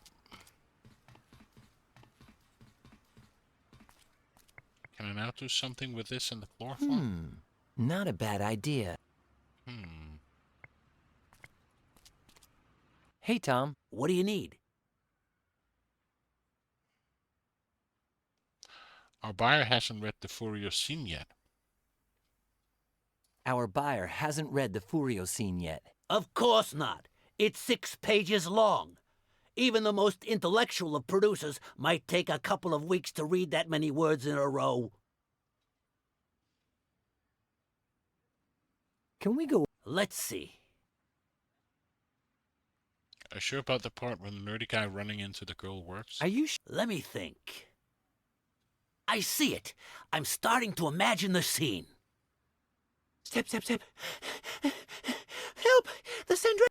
Can I now do something with this in the chloroform? Not a bad idea. Hey, Tom. What do you need? Our buyer hasn't read the Furio scene yet. Our buyer hasn't read the Furio scene yet. Of course not. It's 6 pages long. Even the most intellectual of producers might take a couple of weeks to read that many words in a row. Can we go? Let's see. Are you sure about the part when the nerdy guy running into the girl works? Are you Let me think. I see it. I'm starting to imagine the scene. Step, step, step. Help! The Sandra...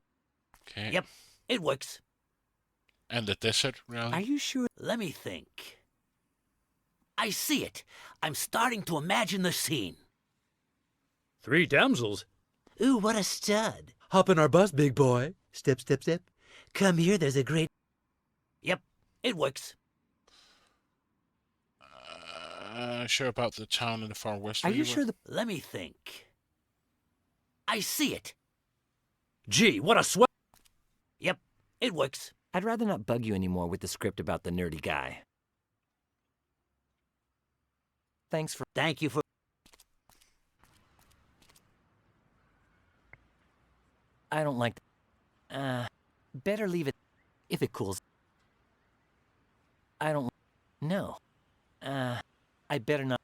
Okay. Yep, it works. And the desert, really? Are you sure? Let me think. I see it. I'm starting to imagine the scene. 3 damsels? Ooh, what a stud. Hop in our bus, big boy. Step, step, step. Come here, there's a great... Yep, it works. Sure about the town in the far west? Are you sure the... Let me think. I see it. Gee, what a swell... Yep, it works. I'd rather not bug you anymore with the script about the nerdy guy. Thanks for... Thank you for... I don't like... better leave it if it cools. I don't... No. I better not...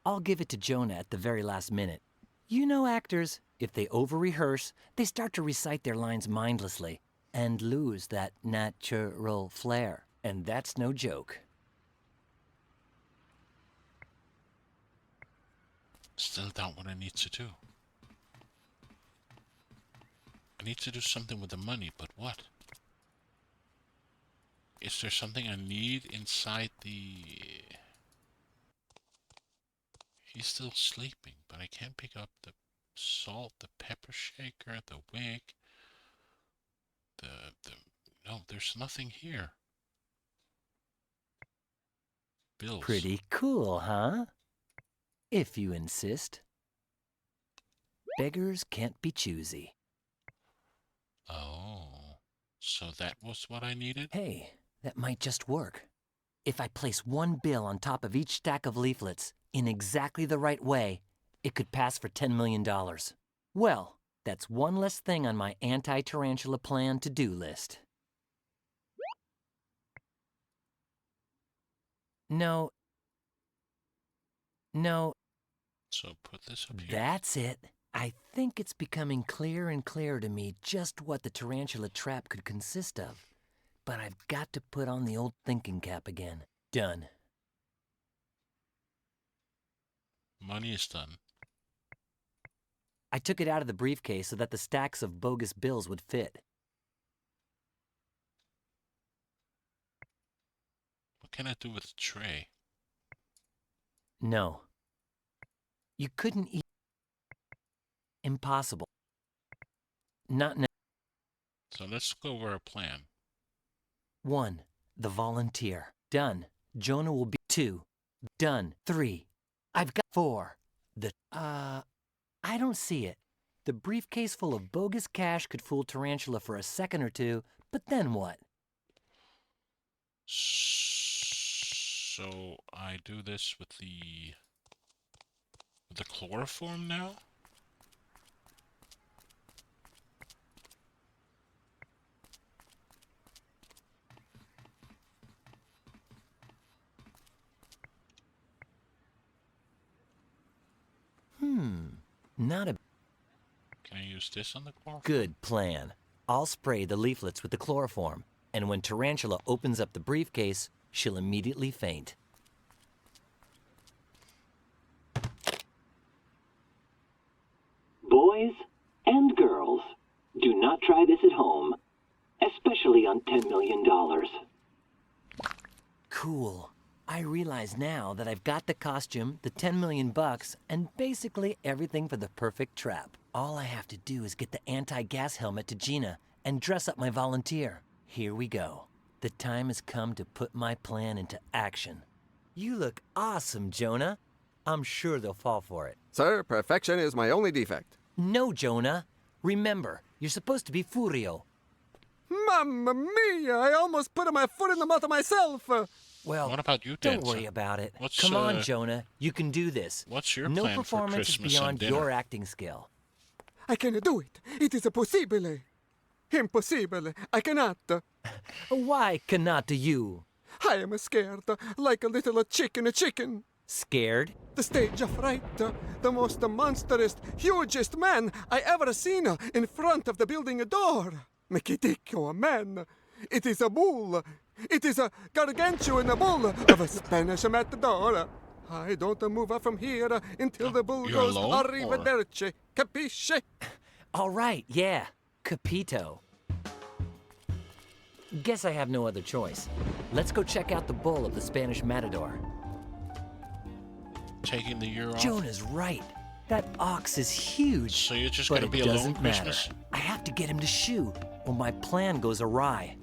I'll give it to Jonah at the very last minute. You know actors, if they over-rehearse, they start to recite their lines mindlessly and lose that natural flair. And that's no joke. Still doubt what I need to do. I need to do something with the money, but what? Is there something I need inside the... He's still sleeping, but I can't pick up the salt, the pepper shaker, the wig. No, there's nothing here. Bills. Pretty cool, huh? If you insist. Beggars can't be choosy. Oh, so that was what I needed? Hey, that might just work. If I place one bill on top of each stack of leaflets in exactly the right way, it could pass for $10 million. Well, that's one less thing on my anti-tarantula plan to-do list. No. So put this up here. That's it. I think it's becoming clearer and clearer to me just what the tarantula trap could consist of. But I've got to put on the old thinking cap again. Done. Money is done. I took it out of the briefcase so that the stacks of bogus bills would fit. What can I do with the tray? No. You couldn't eat. Impossible. Not now. So let's go over our plan. 1. The volunteer. Done. Jonah will be 2. Done. 3. I've got 4. I don't see it. The briefcase full of bogus cash could fool Tarantula for a second or two, but then what? So I do this with the chloroform now? Not a Can I use this on the chloroform? good plan. I'll spray the leaflets with the chloroform, and when Tarantula opens up the briefcase, she'll immediately faint. Boys and girls, do not try this at home, especially on $10 million. Cool. I realize now that I've got the costume, the 10 million bucks, and basically everything for the perfect trap. All I have to do is get the anti-gas helmet to Gina and dress up my volunteer. Here we go. The time has come to put my plan into action. You look awesome, Jonah. I'm sure they'll fall for it. Sir, perfection is my only defect. No, Jonah. Remember, you're supposed to be Furio. Mamma mia! I almost put my foot in the mouth of myself. Well, what about you, don't Dancer? worry about it. What's, Come on, Jonah. You can do this. What's your no plan for performance is Christmas beyond and dinner? your acting skill. I can do it. It is possible. Impossible. I cannot. Why cannot you? I am scared, like a little chicken. Scared? The stage of fright, the most monstrous, hugest man I ever seen in front of the building door. Mikitico, man. It is a bull. It is a gargantuan bull of a Spanish matador. I don't move up from here until the bull You're goes alone, arrivederci. Capisce? All right, yeah. Capito. Guess I have no other choice. Let's go check out the bull of the Spanish matador. Taking the year off? Jonah's right. That ox is huge. So you're just but gonna be it alone doesn't matter. Christmas? I have to get him to shoe, or my plan goes awry.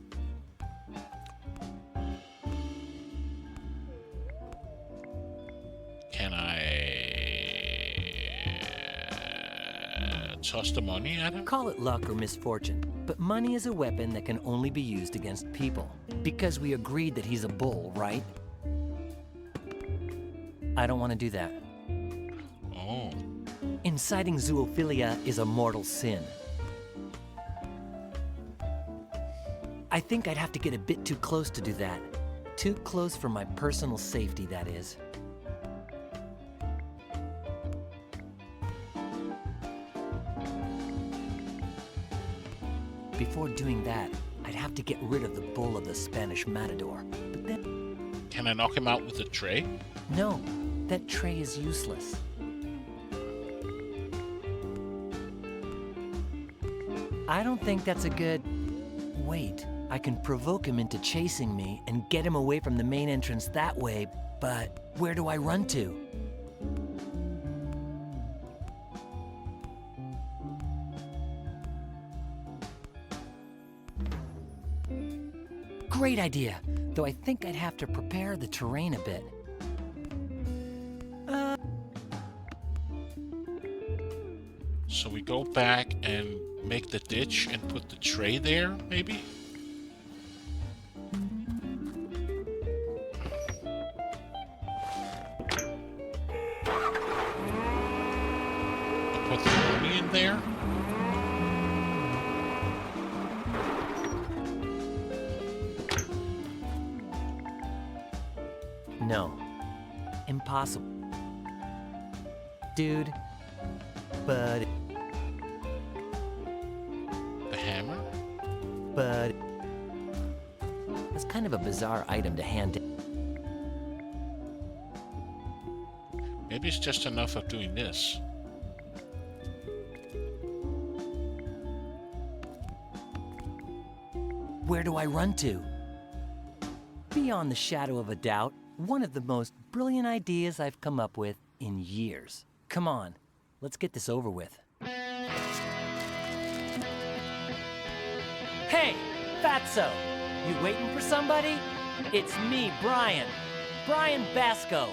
Can I toss the money at him? Call it luck or misfortune, but money is a weapon that can only be used against people. Because we agreed that he's a bull, right? I don't want to do that. Oh. Inciting zoophilia is a mortal sin. I think I'd have to get a bit too close to do that. Too close for my personal safety, that is. Before doing that, I'd have to get rid of the bull of the Spanish matador. But then... Can I knock him out with a tray? No, that tray is useless. I don't think that's a good... Wait, I can provoke him into chasing me and get him away from the main entrance that way, but where do I run to? Great idea, though I think I'd have to prepare the terrain a bit. So we go back and make the ditch and put the tray there, maybe? Put the money in there? No. Impossible. Dude. But... The hammer? But... It's kind of a bizarre item to hand in. Maybe it's just enough of doing this. Where do I run to? Beyond the shadow of a doubt, one of the most brilliant ideas I've come up with in years. Come on, let's get this over with. Hey, Fatso! You waiting for somebody? It's me, Brian. Brian Basco.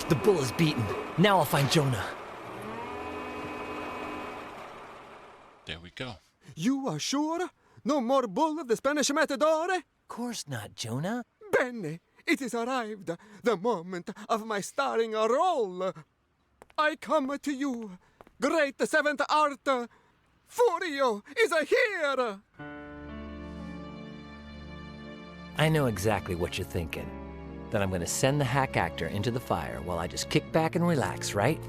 The bull is beaten. Now I'll find Jonah. There we go. You are sure? No more bull of the Spanish matador? Of course not, Jonah. Bene. it is arrived, the moment of my starring role. I come to you, great seventh art. Furio is here! I know exactly what you're thinking. That I'm gonna send the hack actor into the fire while I just kick back and relax, right?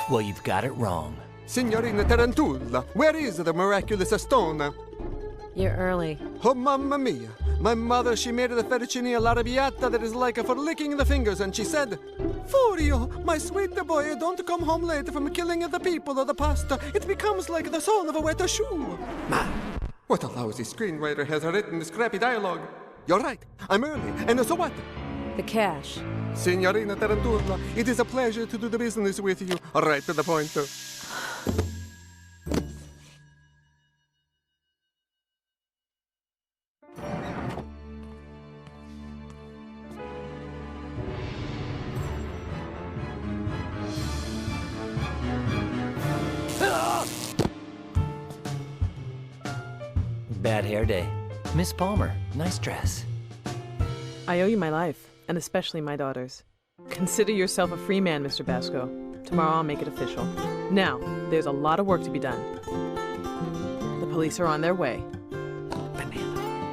Well, you've got it wrong. Signorina Tarantula, where is the miraculous stone? You're early. Oh, mamma mia. My mother, she made the fettuccine all'arrabbiata that is like for licking the fingers, and she said, Furio, my sweet boy, don't come home late from killing the people of the pasta. It becomes like the sole of a wet shoe. Ma, what a lousy screenwriter has written this crappy dialogue. You're right, I'm early, and so what? The cash. Signorina Tarantula, it is a pleasure to do the business with you. Right to the point. Bad hair day. Miss Palmer, nice dress. I owe you my life, and especially my daughter's. Consider yourself a free man, Mr. Basco. Tomorrow I'll make it official. Now, there's a lot of work to be done. The police are on their way.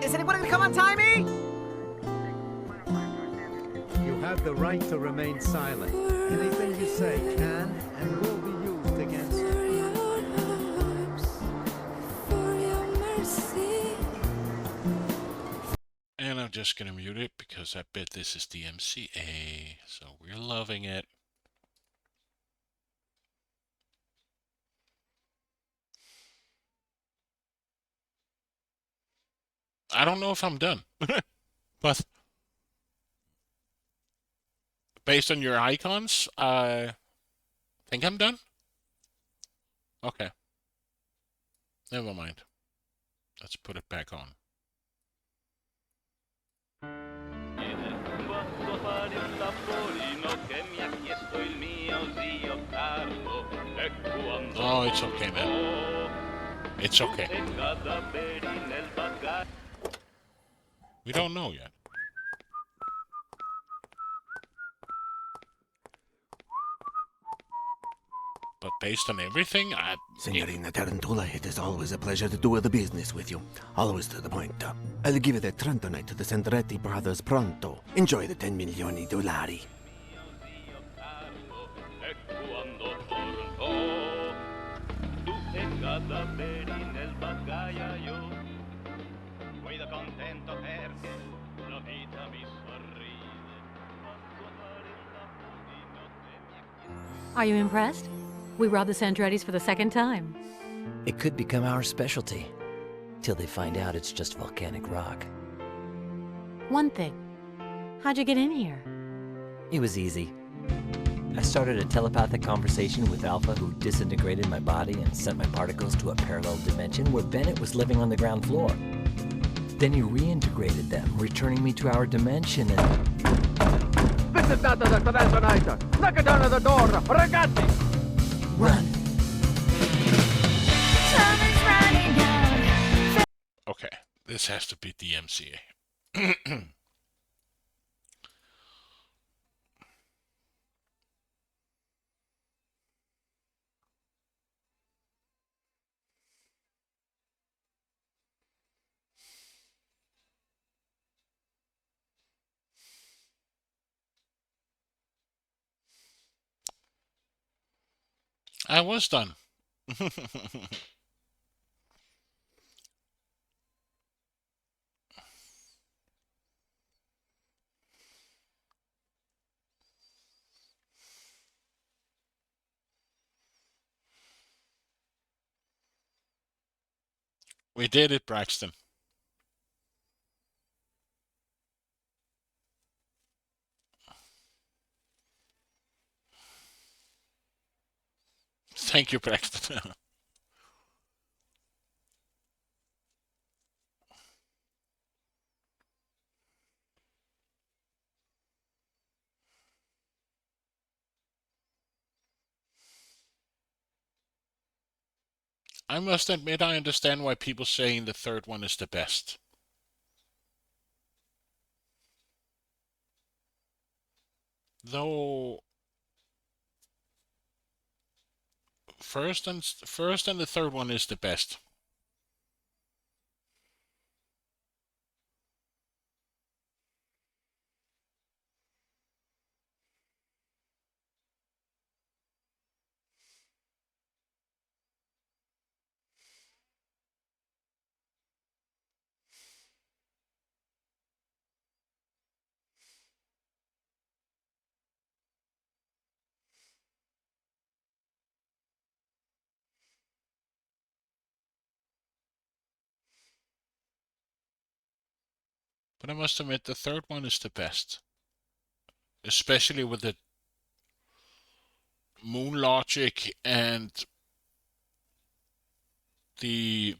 Is anyone gonna come untie me? You have the right to remain silent. Anything you say can and will be used against you. And I'm just gonna mute it because I bet this is the MCA, so we're loving it. I don't know if I'm done, but based on your icons, I think I'm done. Okay. Never mind. Let's put it back on. Oh, it's okay, man. It's okay. We don't know yet. But based on everything, Signorina Tarantula, it is always a pleasure to do the business with you. Always to the point. I'll give the Trentonite to the Sandretti brothers pronto. Enjoy the $10 million. Are you impressed? We robbed the Sandrettis for the second time. It could become our specialty. Till they find out it's just volcanic rock. One thing. How'd you get in here? It was easy. I started a telepathic conversation with Alpha, who disintegrated my body and sent my particles to a parallel dimension where Bennett was living on the ground floor. Then he reintegrated them, returning me to our dimension and... This is not the Transonizer! Knock it down to the door! Ragazzi! Run! okay, this has to beat the MCA. I was done. We did it, Braxton. Thank you, Braxton. I must admit I understand why people saying the third one is the best. Though first and the third one is the best. But I must admit the third one is the best. Especially with the moon logic and the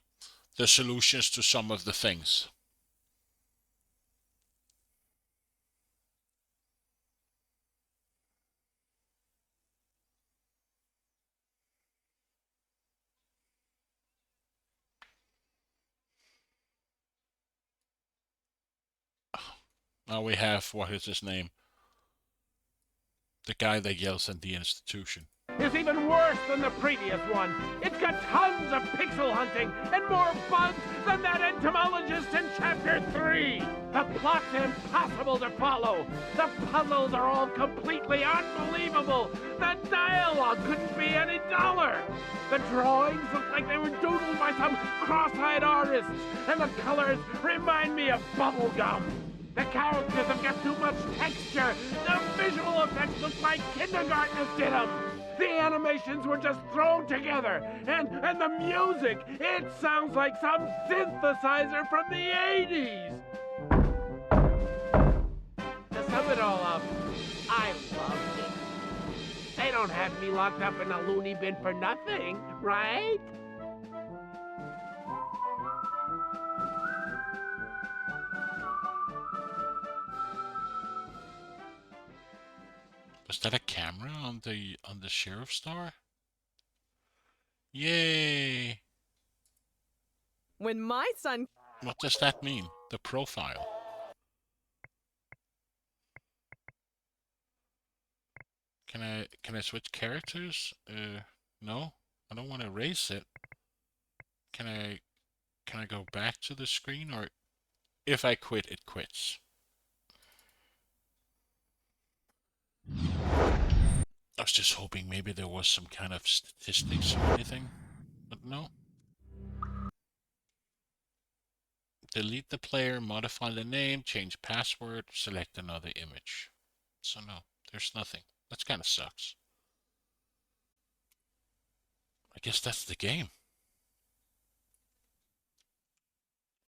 solutions to some of the things. Now we have, what is his name? The guy that yells at the institution. Is even worse than the previous one. It's got tons of pixel hunting and more bugs than that entomologist in Chapter 3. The plot's impossible to follow. The puzzles are all completely unbelievable. The dialogue couldn't be any duller. The drawings look like they were doodled by some cross-eyed artists, and the colors remind me of bubblegum. The characters have got too much texture. The visual effects look like kindergartners did them. The animations were just thrown together. And the music, it sounds like some synthesizer from the 80s. To sum it all up, I loved it. They don't have me locked up in a loony bin for nothing, right? Was that a camera on the sheriff's star? Yay! When my son... What does that mean? The profile. Can I switch characters? No. I don't want to erase it. Can I go back to the screen, or if I quit, it quits? I was just hoping maybe there was some kind of statistics or anything, but no. Delete the player, modify the name, change password, select another image. So no, there's nothing. That kind of sucks. I guess that's the game.